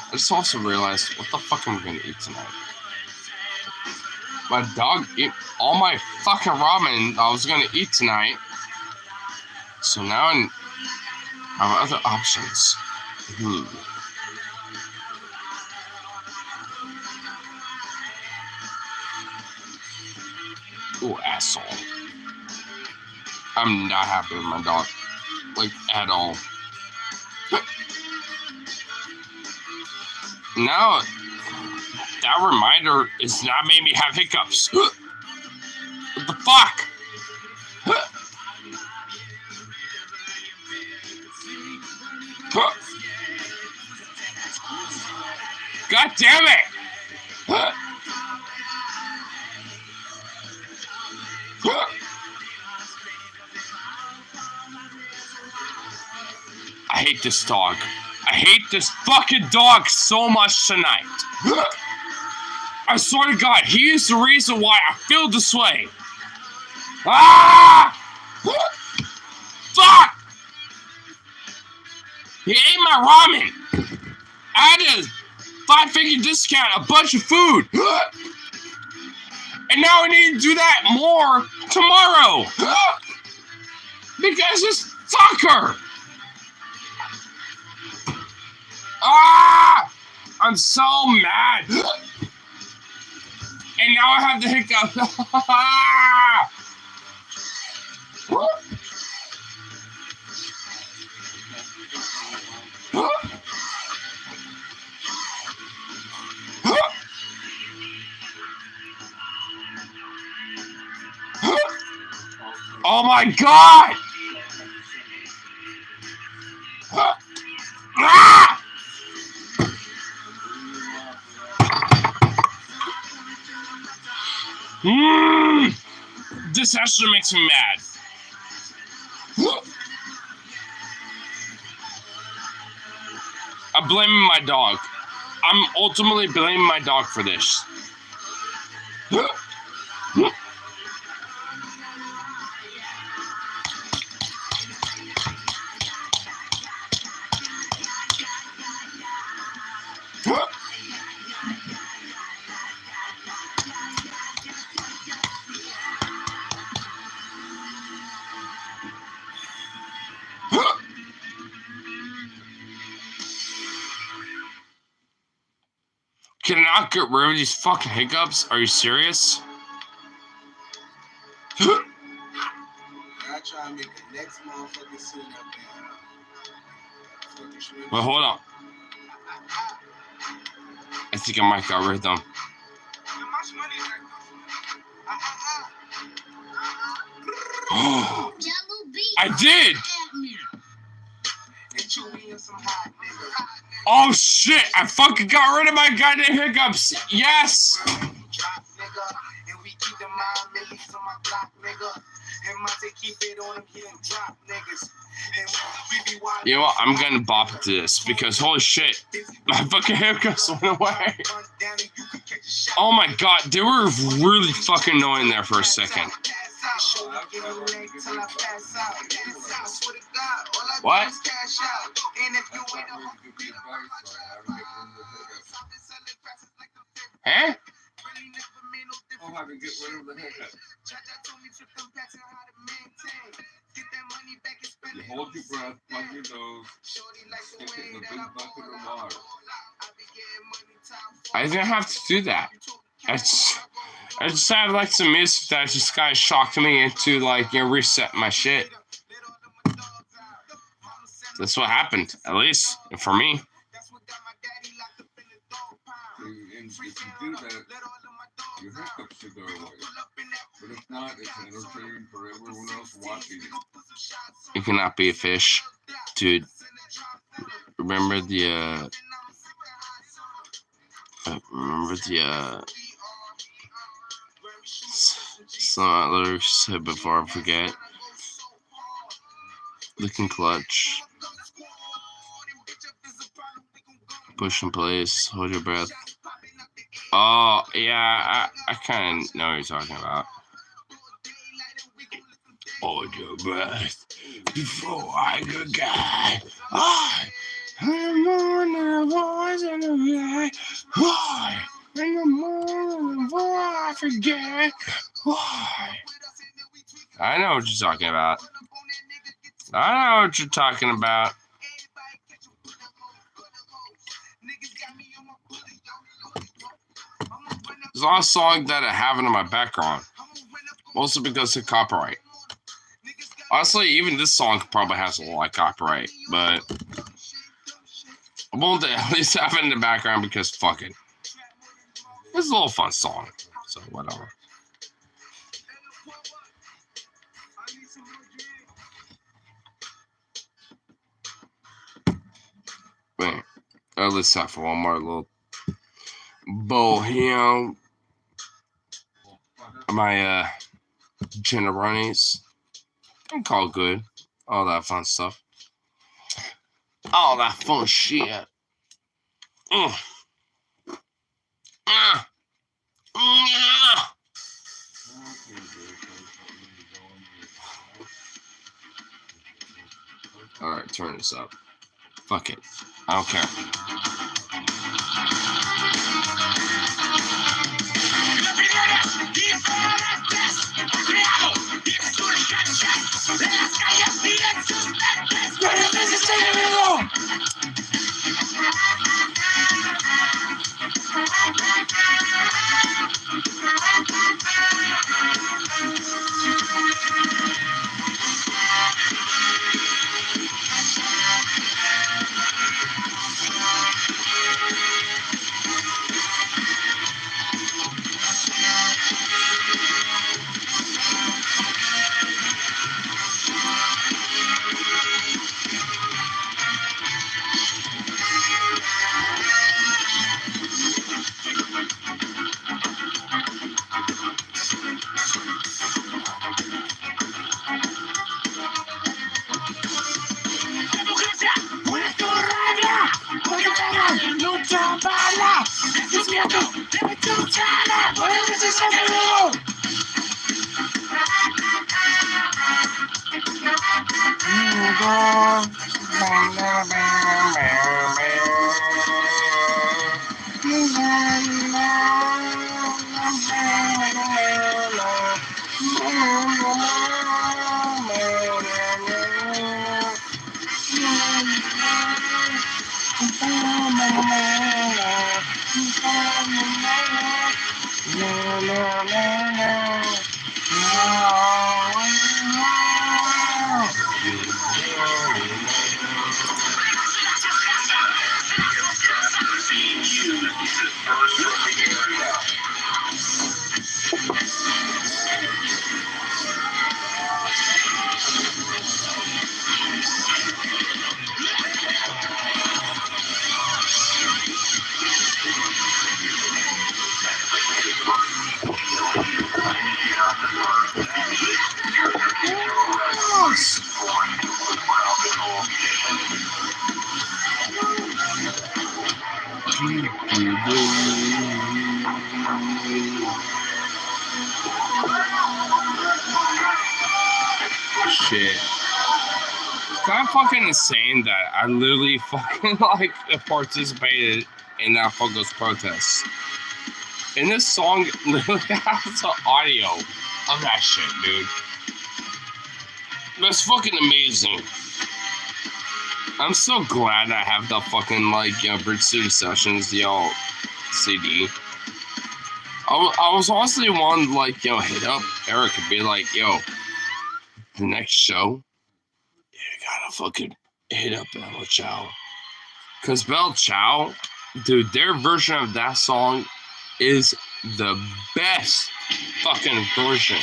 I just also realized, what the fuck am I gonna eat tonight? My dog ate all my fucking ramen I was gonna eat tonight. So now I have other options. Ooh, asshole. I'm not happy with my dog. Like, at all. Now, that reminder is not made me have hiccups. What the fuck? God damn it! I hate this dog. I hate this fucking dog so much tonight. I swear to God, he is the reason why I feel this way. Ah! Fuck! He ate my ramen. I had a 5-figure discount, a bunch of food. And now I need to do that more tomorrow. Because this fucker. Ah! I'm so mad. And now I have the hiccup. Oh my God! Ah! This actually makes me mad. I'm blaming my dog. I'm ultimately blaming my dog for this. Can I not get rid of these fucking hiccups? Are you serious? I try and make the next motherfucking scene up there. Well, hold on. I think I might got rid of them. I did! Oh shit! I fucking got rid of my goddamn hiccups! Yes! You know what? I'm gonna bop to this because holy shit, my fucking hiccups went away. Oh my God, they were really fucking annoying there for a second. What? Huh? I'll have to get rid of the hiccup. You hold your breath, plug your nose, stick it in the big bucket of water. I didn't have to do that. I just had like some music that just kind of shocked me into like reset my shit. That's what happened, at least for me. And if you do that, your hiccups should go away. But if not, it's entertaining for everyone else watching it. You cannot be a fish, dude. Remember the some lyrics said before I forget. Looking clutch. Push in place. Hold your breath. Oh, yeah, I kind of know what you're talking about. Hold your breath before I forget. I'm on the voice in the night. Why? In the morning before I forget. Why? I know what you're talking about. I know what you're talking about. There's a lot of songs that are having in my background. Mostly because of copyright. Honestly, even this song probably has a lot of copyright, but I won't at least have it in the background because fuck it. It's a little fun song, so whatever. Wait, let's have for one more little bohem. My Generonis. I'm called good. All that fun stuff. All that fun shit. Alright, turn this up. Fuck it. I don't care. Shit. It's kind of fucking insane that I literally fucking like participated in that fucker's protest. And this song literally has the audio of that shit, dude. That's fucking amazing. I'm so glad I have the fucking Bridge City Sessions, CD. I was honestly one hit up Eric and be like, yo, the next show, you gotta fucking hit up Bella Ciao. Cause Bella Ciao, dude, their version of that song is the best fucking version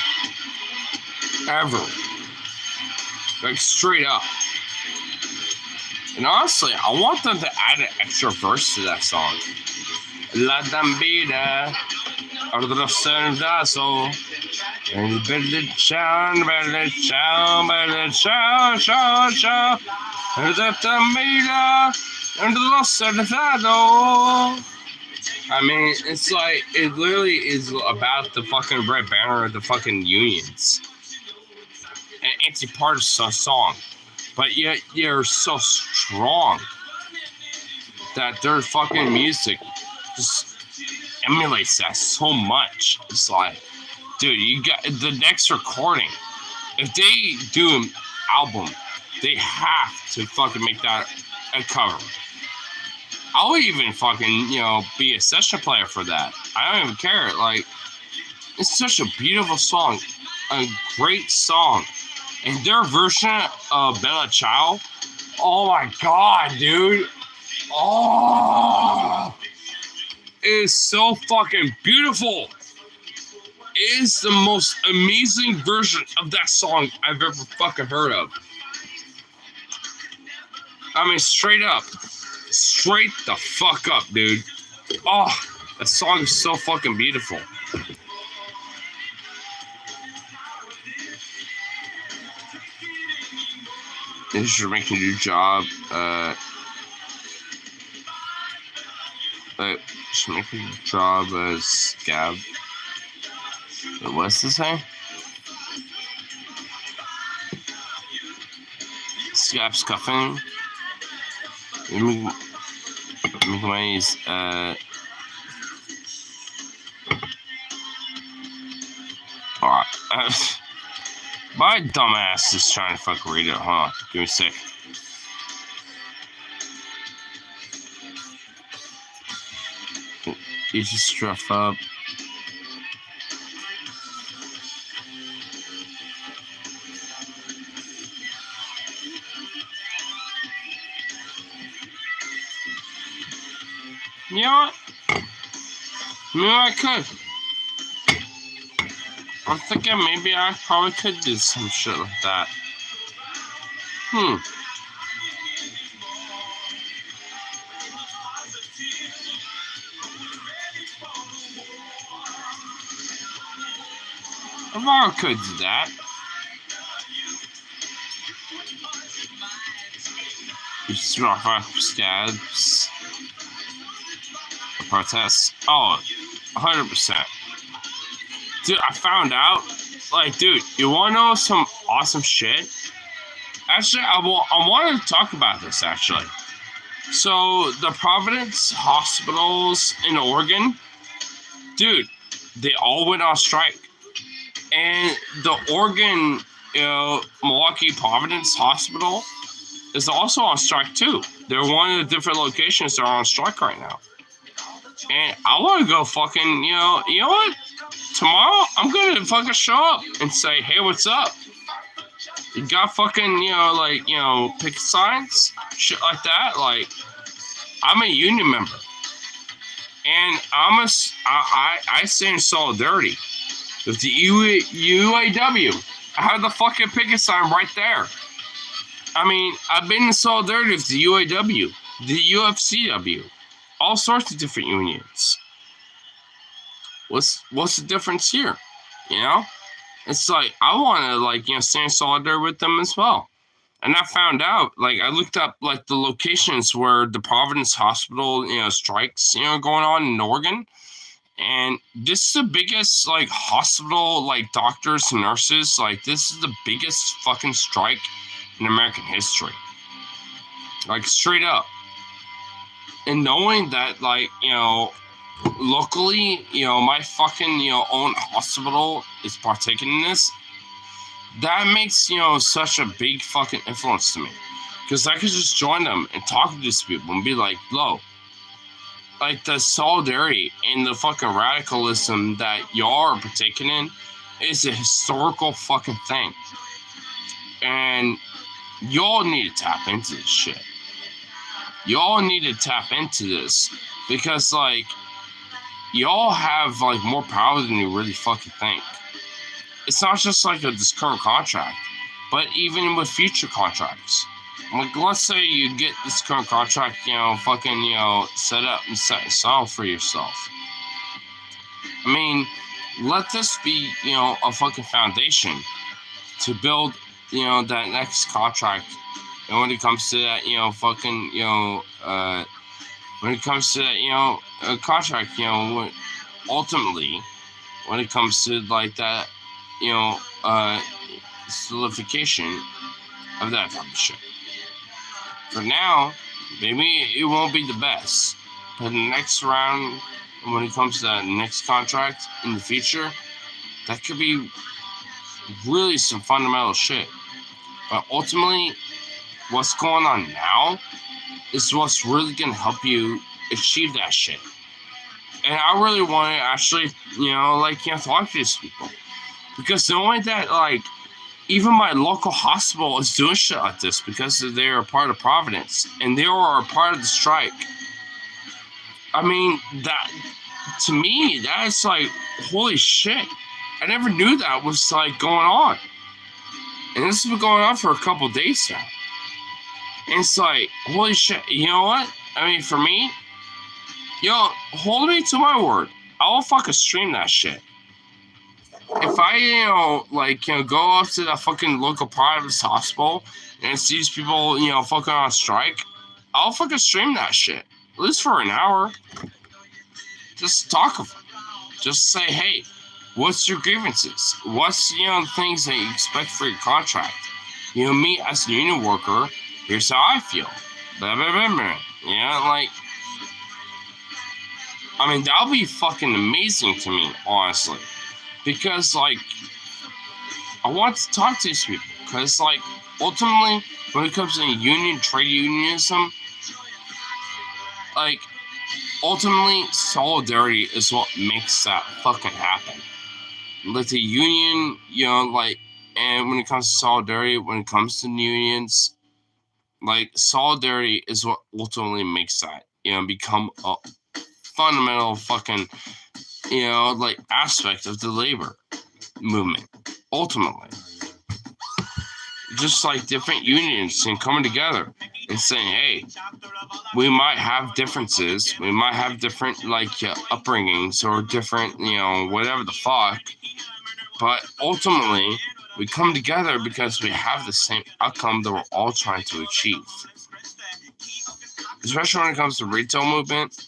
ever. Like, straight up. And honestly, I want them to add an extra verse to that song. La Dambida, Ordro Serdazo, and Belly Chow, Belly Chow, Belly Chow, Chow, Chow, and the Dambida, and the Serdazo. I mean, it's like, it literally is about the fucking red banner of the fucking unions. An anti-partisan song. But yet, they're so strong that their fucking music just emulates that so much. It's like, dude, you got the next recording. If they do an album, they have to fucking make that a cover. I'll even fucking, be a session player for that. I don't even care. Like, it's such a beautiful song. A great song. And their version of Bella Ciao, oh my god, dude. Oh, it is so fucking beautiful. It is the most amazing version of that song I've ever fucking heard of. I mean, straight up. Straight the fuck up, dude. Oh, that song is so fucking beautiful. They should make a new job. Should make a new job as Scab. What's this say? Scab scuffing. Make ways. Alright. My dumbass is trying to fucking read it. Hold on. Give me a sec. Easy stuff up. You know what? Maybe I could. I'm thinking maybe I probably could do some shit like that. I probably could do that. You just drop off Scabs. Protest. Oh, 100%. Dude, I found out, like, dude, you want to know some awesome shit? Actually, I want to talk about this, actually. So, the Providence hospitals in Oregon, dude, they all went on strike. And the Oregon, Milwaukee Providence Hospital is also on strike, too. They're one of the different locations that are on strike right now. And I want to go fucking, you know what? Tomorrow, I'm going to fucking show up and say, hey, what's up? You got fucking, picket signs? Shit like that. Like, I'm a union member. And I stand in solidarity with the UAW. I have the fucking picket sign right there. I mean, I've been in solidarity with the UAW, the UFCW. All sorts of different unions. What's the difference here? It's like I want to stand solidarity with them as well. And I found out, I looked up the locations where the Providence Hospital strikes going on in Oregon, and this is the biggest hospital doctors and nurses this is the biggest fucking strike in American history. Straight up. And knowing that, locally, my fucking, own hospital is partaking in this, that makes, such a big fucking influence to me. Because I could just join them and talk to these people and be like, "Lo, the solidarity and the fucking radicalism that y'all are partaking in is a historical fucking thing. And y'all need to tap into this shit. Y'all need to tap into this because y'all have like more power than you really fucking think. It's not just like this current contract, but even with future contracts. Like, let's say you get this current contract, fucking, set up and set aside for yourself. I mean, let this be, a fucking foundation to build, that next contract. And when it comes to that, when it comes to that, a contract, ultimately, when it comes to like that, solidification of that type of shit. For now, maybe it won't be the best, but the next round, when it comes to that next contract in the future, that could be really some fundamental shit. But ultimately, what's going on now is what's really going to help you achieve that shit. And I really want to actually, talk to these people. Because knowing that, even my local hospital is doing shit like this because they're a part of Providence and they are a part of the strike. I mean, that, to me, that's like, holy shit. I never knew that was like going on. And this has been going on for a couple days now. And it's like, holy shit, you know what? I mean, for me, hold me to my word. I will fucking stream that shit. If I, go up to the fucking local Providence hospital and see these people, fucking on strike, I'll fucking stream that shit. At least for an hour. Just talk of them. Just say, hey, what's your grievances? What's, things that you expect for your contract? Me as a union worker, here's how I feel. Blah, blah, blah, blah. I mean, that'll be fucking amazing to me, honestly. Because, I want to talk to these people. Because, ultimately, when it comes to trade unionism, ultimately, solidarity is what makes that fucking happen. Like, the union, and when it comes to solidarity, when it comes to unions, solidarity is what ultimately makes that, become a fundamental fucking, aspect of the labor movement, ultimately. Just like different unions and coming together and saying, hey, we might have differences, we might have different, upbringings or different, whatever the fuck, but ultimately, we come together because we have the same outcome that we're all trying to achieve. Especially when it comes to retail movement,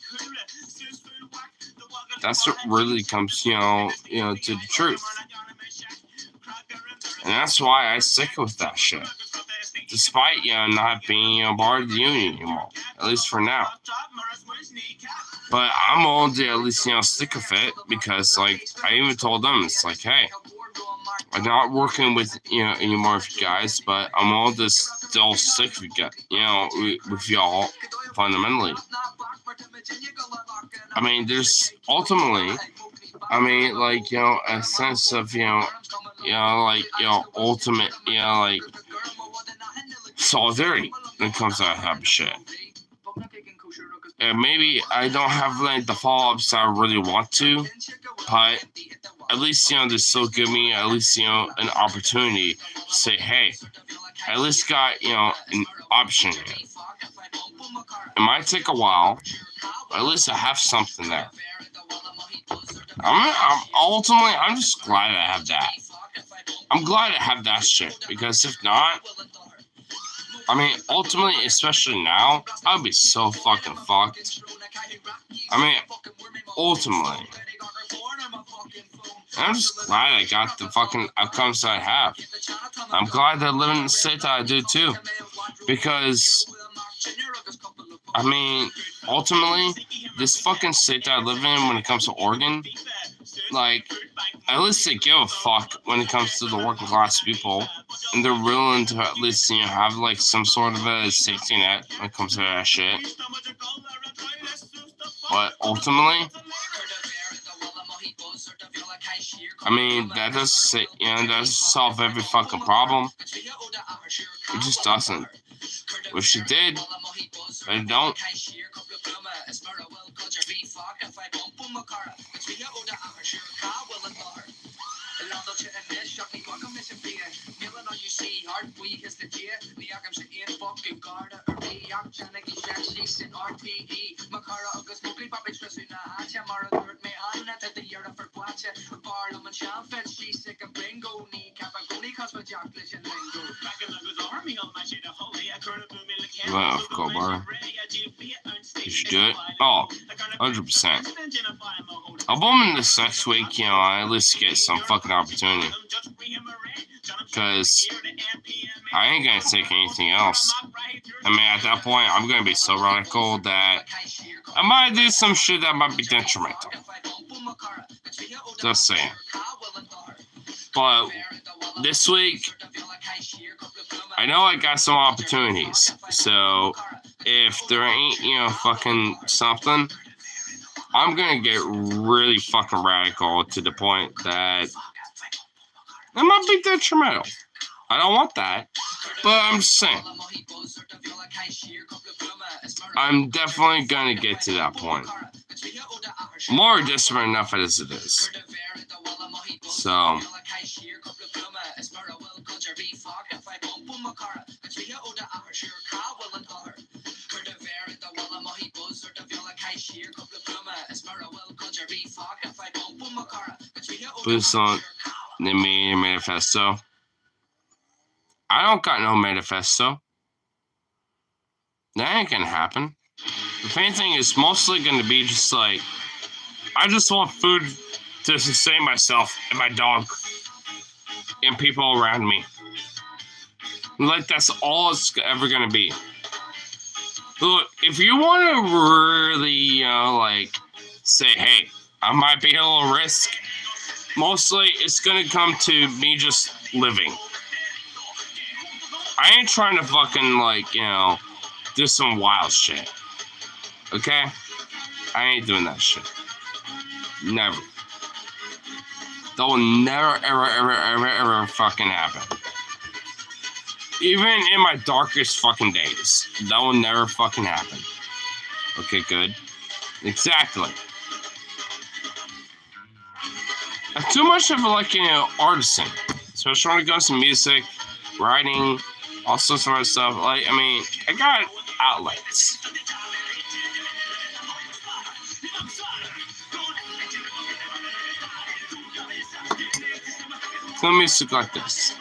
that's what really comes, to the truth. And that's why I stick with that shit. Despite, not being, part of the union anymore. At least for now. But I'm willing to at least, stick with it. Because, I even told them, it's like, hey, I'm not working with, anymore with you guys. But I'm willing to still stick with you, with y'all, fundamentally. I mean, there's ultimately, a sense of, ultimate, solidarity when it comes to that type of shit. And maybe I don't have, the follow-ups that I really want to, but at least, they still give me, at least, an opportunity to say, hey, I at least got, an option here. It might take a while, but at least I have something there. I'm just glad I have that. I'm glad I have that shit, because if not, ultimately, especially now, I'd be so fucking fucked. Ultimately. I'm just glad I got the fucking outcomes that I have. I'm glad that I live in the state that I do too. Because, ultimately, this fucking state that I live in when it comes to Oregon, at least they give a fuck when it comes to the working class people. And they're willing to at least, have, some sort of a safety net when it comes to that shit. But ultimately, that doesn't solve every fucking problem. It just doesn't. Wish it did, but I don't. Well, go bar. You should do it. Oh, 100%. I'll bomb in this next week, I at least get some fucking opportunity. Because I ain't gonna take anything else. I mean, at that point, I'm gonna be so radical that I might do some shit that might be detrimental. Just saying. But this week, I know I got some opportunities. So if there ain't, fucking something, I'm gonna get really fucking radical to the point that it might be detrimental. I don't want that, but I'm just saying. I'm definitely gonna get to that point. I'm already desperate enough as it is. So boost on the manifesto. I don't got no manifesto. That ain't gonna happen. If anything, it's mostly gonna be just like, I just want food to sustain myself and my dog and people around me. Like, that's all it's ever gonna be. Look, if you want to really, say, hey, I might be a little risk, mostly it's gonna come to me just living. I ain't trying to fucking, do some wild shit. Okay? I ain't doing that shit. Never. That will never, ever fucking happen. Even in my darkest fucking days, that will never fucking happen. Okay, good. Exactly. I'm too much of artisan, especially when it comes to music, writing, all sorts of other stuff. I got outlets. Let me music like this.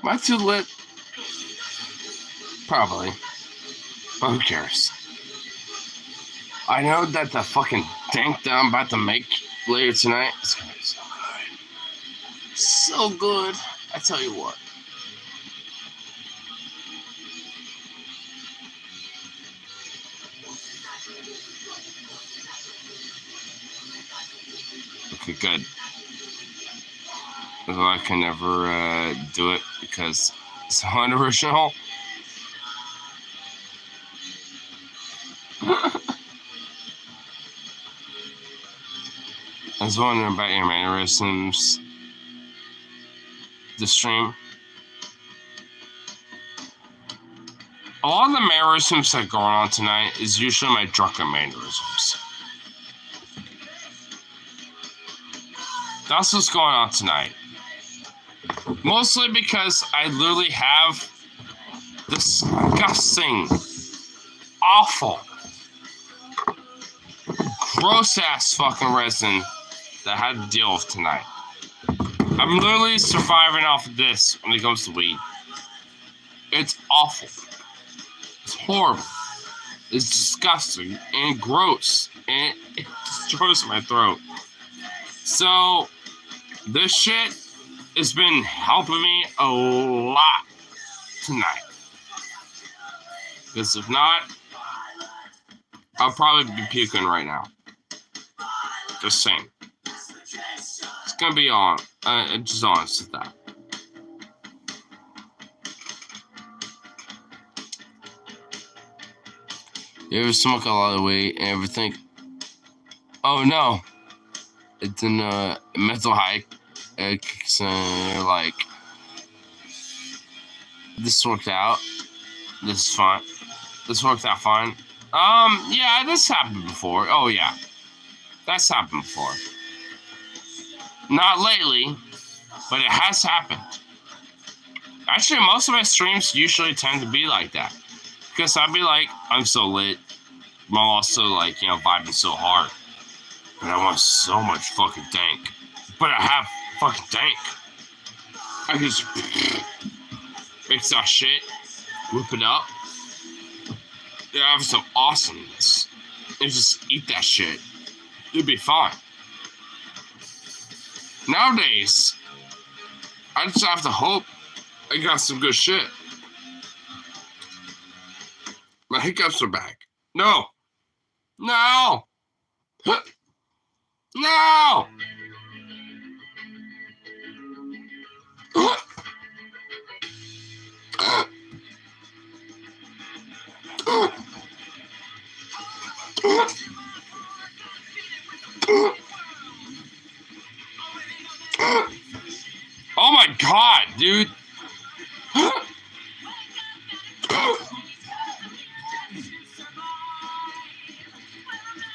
Am I too lit? Probably. But who cares? I know that the fucking dank that I'm about to make later tonight is gonna be so good. So good. I tell you what. Okay, good. Although I can never do it because it's unoriginal. I was wondering about your mannerisms. The stream. A lot of the mannerisms that go on tonight is usually my drunken mannerisms. That's what's going on tonight. Mostly because I literally have disgusting, awful, gross ass fucking resin that I had to deal with tonight. I'm literally surviving off of this when it comes to weed. It's awful. It's horrible. It's disgusting and gross. And it destroys my throat. So, this shit has been helping me a lot tonight. Because if not, I'll probably be puking right now. Just saying. It's gonna be on. Just honest with that. You ever smoke a lot of weed and ever think, oh no, it's in a mental high. It kicks in, like, this worked out. This is fine. This worked out fine. Yeah, this happened before. Oh yeah, that's happened before. Not lately, but it has happened. Actually, most of my streams usually tend to be like that. Because I'd be like, I'm so lit. I'm also like, you know, vibing so hard. But I want so much fucking dank. But I have fucking dank. I can just mix that shit, whip it up. Yeah, I have some awesomeness. And just eat that shit. It'd be fine. Nowadays, I just have to hope I got some good shit. My hiccups are back. No. No. No. Oh my god, dude.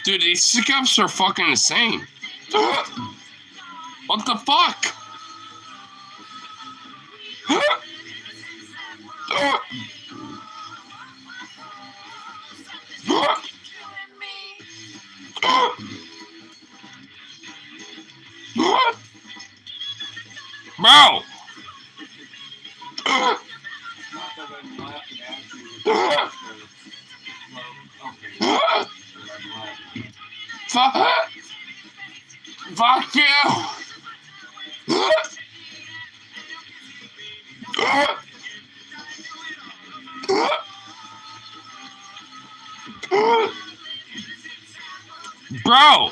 Dude, these hiccups are fucking insane. What the fuck? Bro! Not that I'm laughing at you. Fuck you! Bro!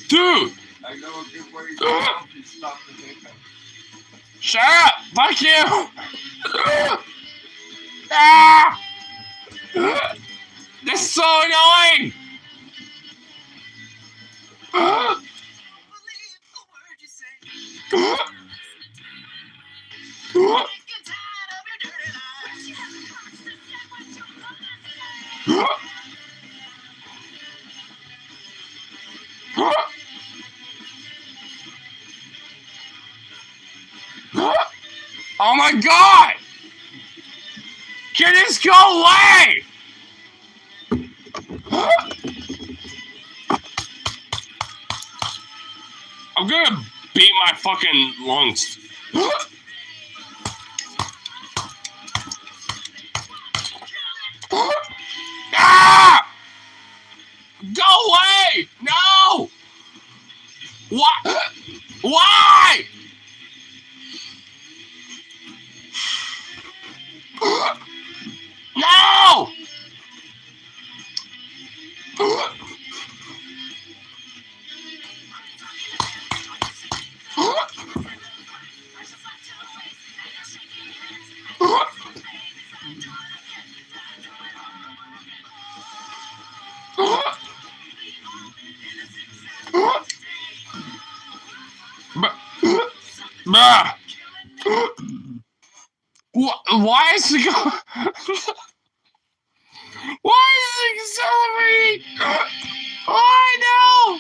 Dude! I know a good way to help you stop the hiccup. Shut up! Fuck you! Ah! This is so annoying! Oh my god! Can this go away? I'm gonna beat my fucking lungs. Ah! Go away! No! Why? Why? No! Why is it going? Why is it accelerating? Oh, no!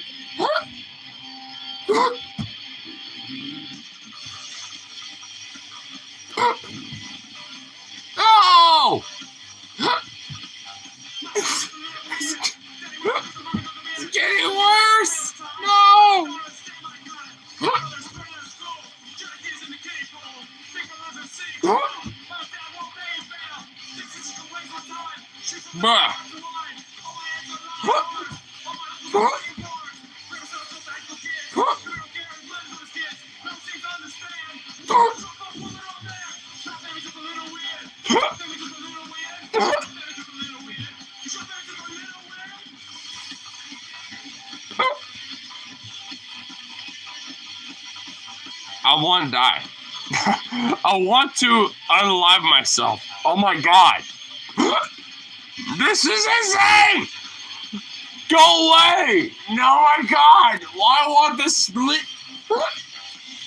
Oh! It's getting worse! No! Bruh. I want to die. I want to unalive myself. Oh my god. This is insane! Go away! No, my god! Why I want this split?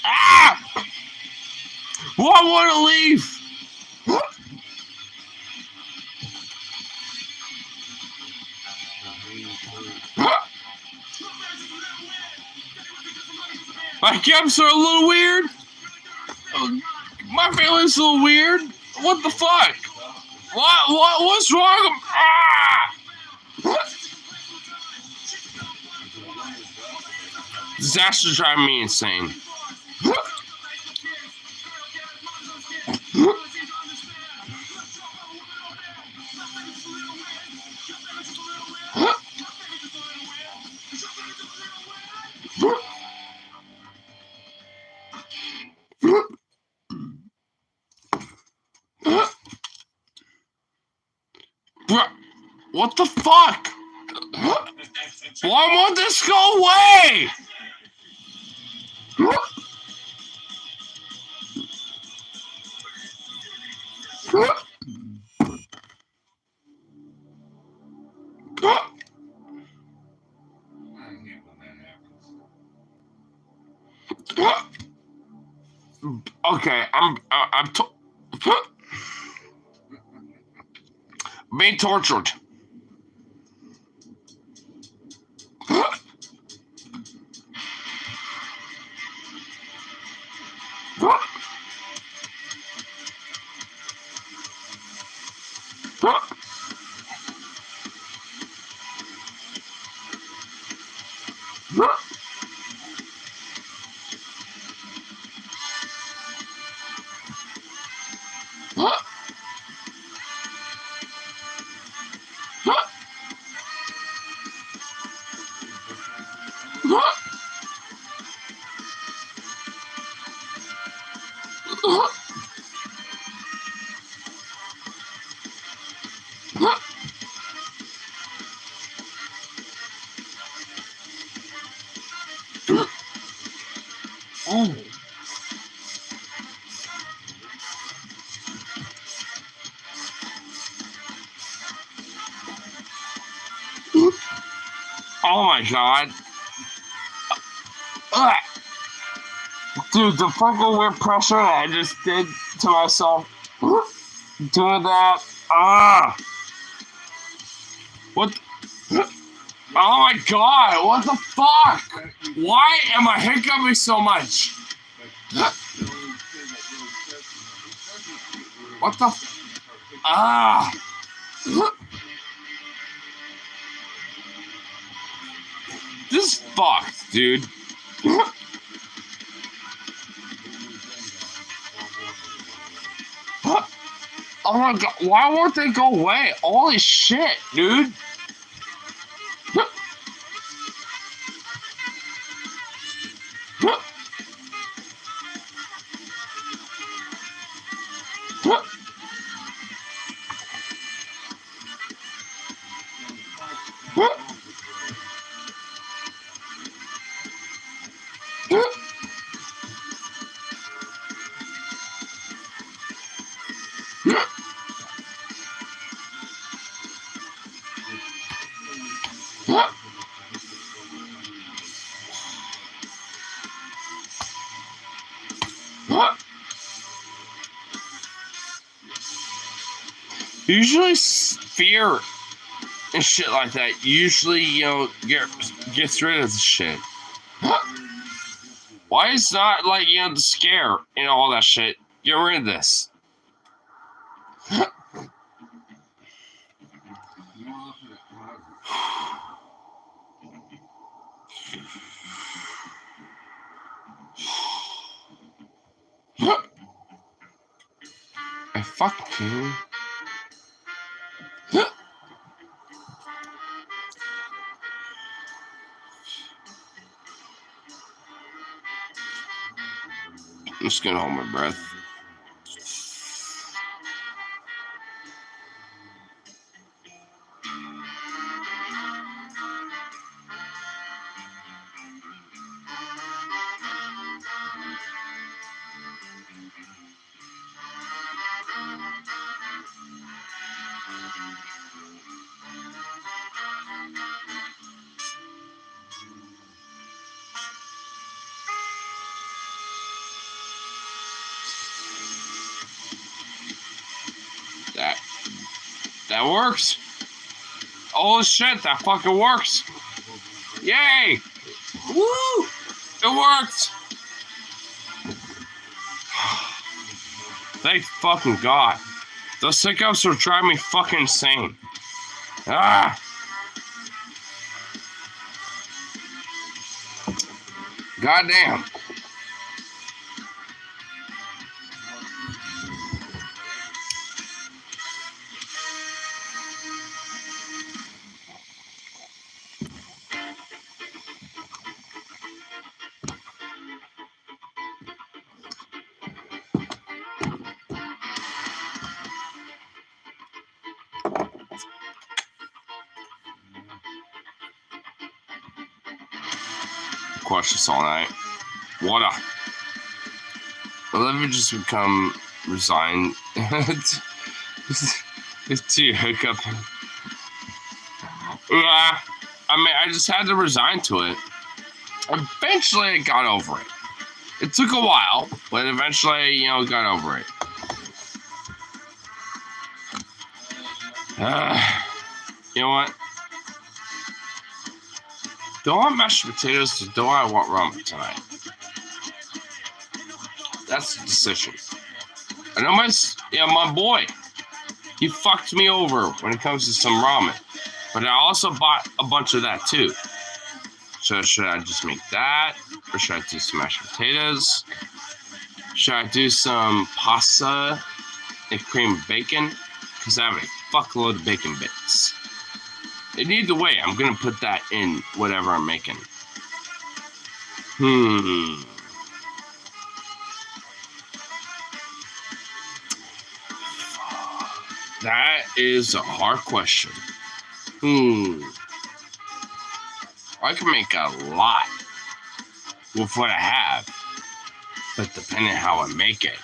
Ah! Why I want to leave? My camps are a little weird. My feelings a little weird. What the fuck? What's wrong? Ah! Disaster's driving me insane. What the fuck? Why won't this go away? Okay, I'm being tortured. Oh my god. Dude, the fucking weird pressure that I just did to myself doing that. What? Oh my god, what the fuck? Why am I hiccuping so much? What the This is fucked, dude. Oh my god, why won't they go away? Holy shit, dude. Usually fear and shit like that usually, gets rid of the shit. Why is not like, the scare and all that shit? Get rid of this. I fucking. I'm just gonna hold my breath. That works. Oh shit, that fucking works. Yay! Woo! It worked! Thank fucking God. Those hiccups are driving me fucking insane. Ah! Goddamn. Watch this all night. Water. Let me just become resigned to hiccup. I mean, I just had to resign to it. Eventually, I got over it. It took a while, but eventually, got over it. You know what? Do I want mashed potatoes or do I want ramen tonight? That's the decision. I know my boy, he fucked me over when it comes to some ramen. But I also bought a bunch of that too. So should I just make that? Or should I do some mashed potatoes? Should I do some pasta and cream bacon? Because I have a fuckload of bacon bits. And either way, I'm going to put that in whatever I'm making. That is a hard question. I can make a lot with what I have, but depending on how I make it.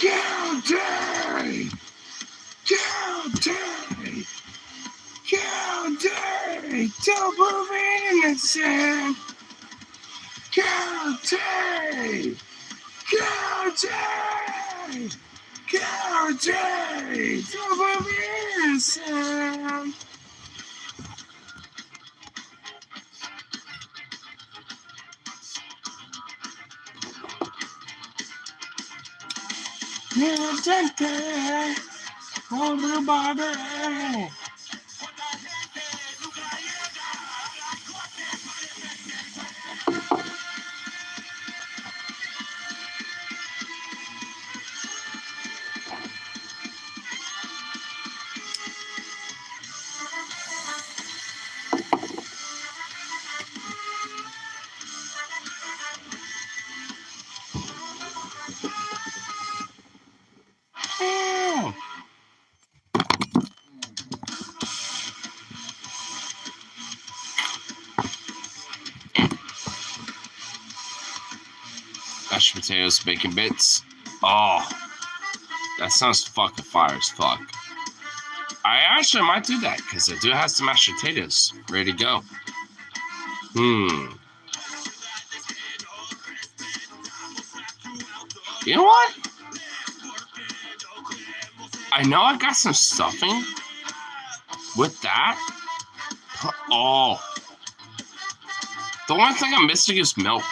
Guilty! Guilty! Guilty! To prove innocent! Guaranteed! Guaranteed! Guaranteed! Over here, Sam! Guaranteed! Everybody! Oh. Mashed potatoes, bacon bits. Oh, that sounds fucking fire as fuck. I actually might do that because I do have some mashed potatoes ready to go. You know what? I know I got some stuffing with that. Oh, the only thing I'm missing is milk.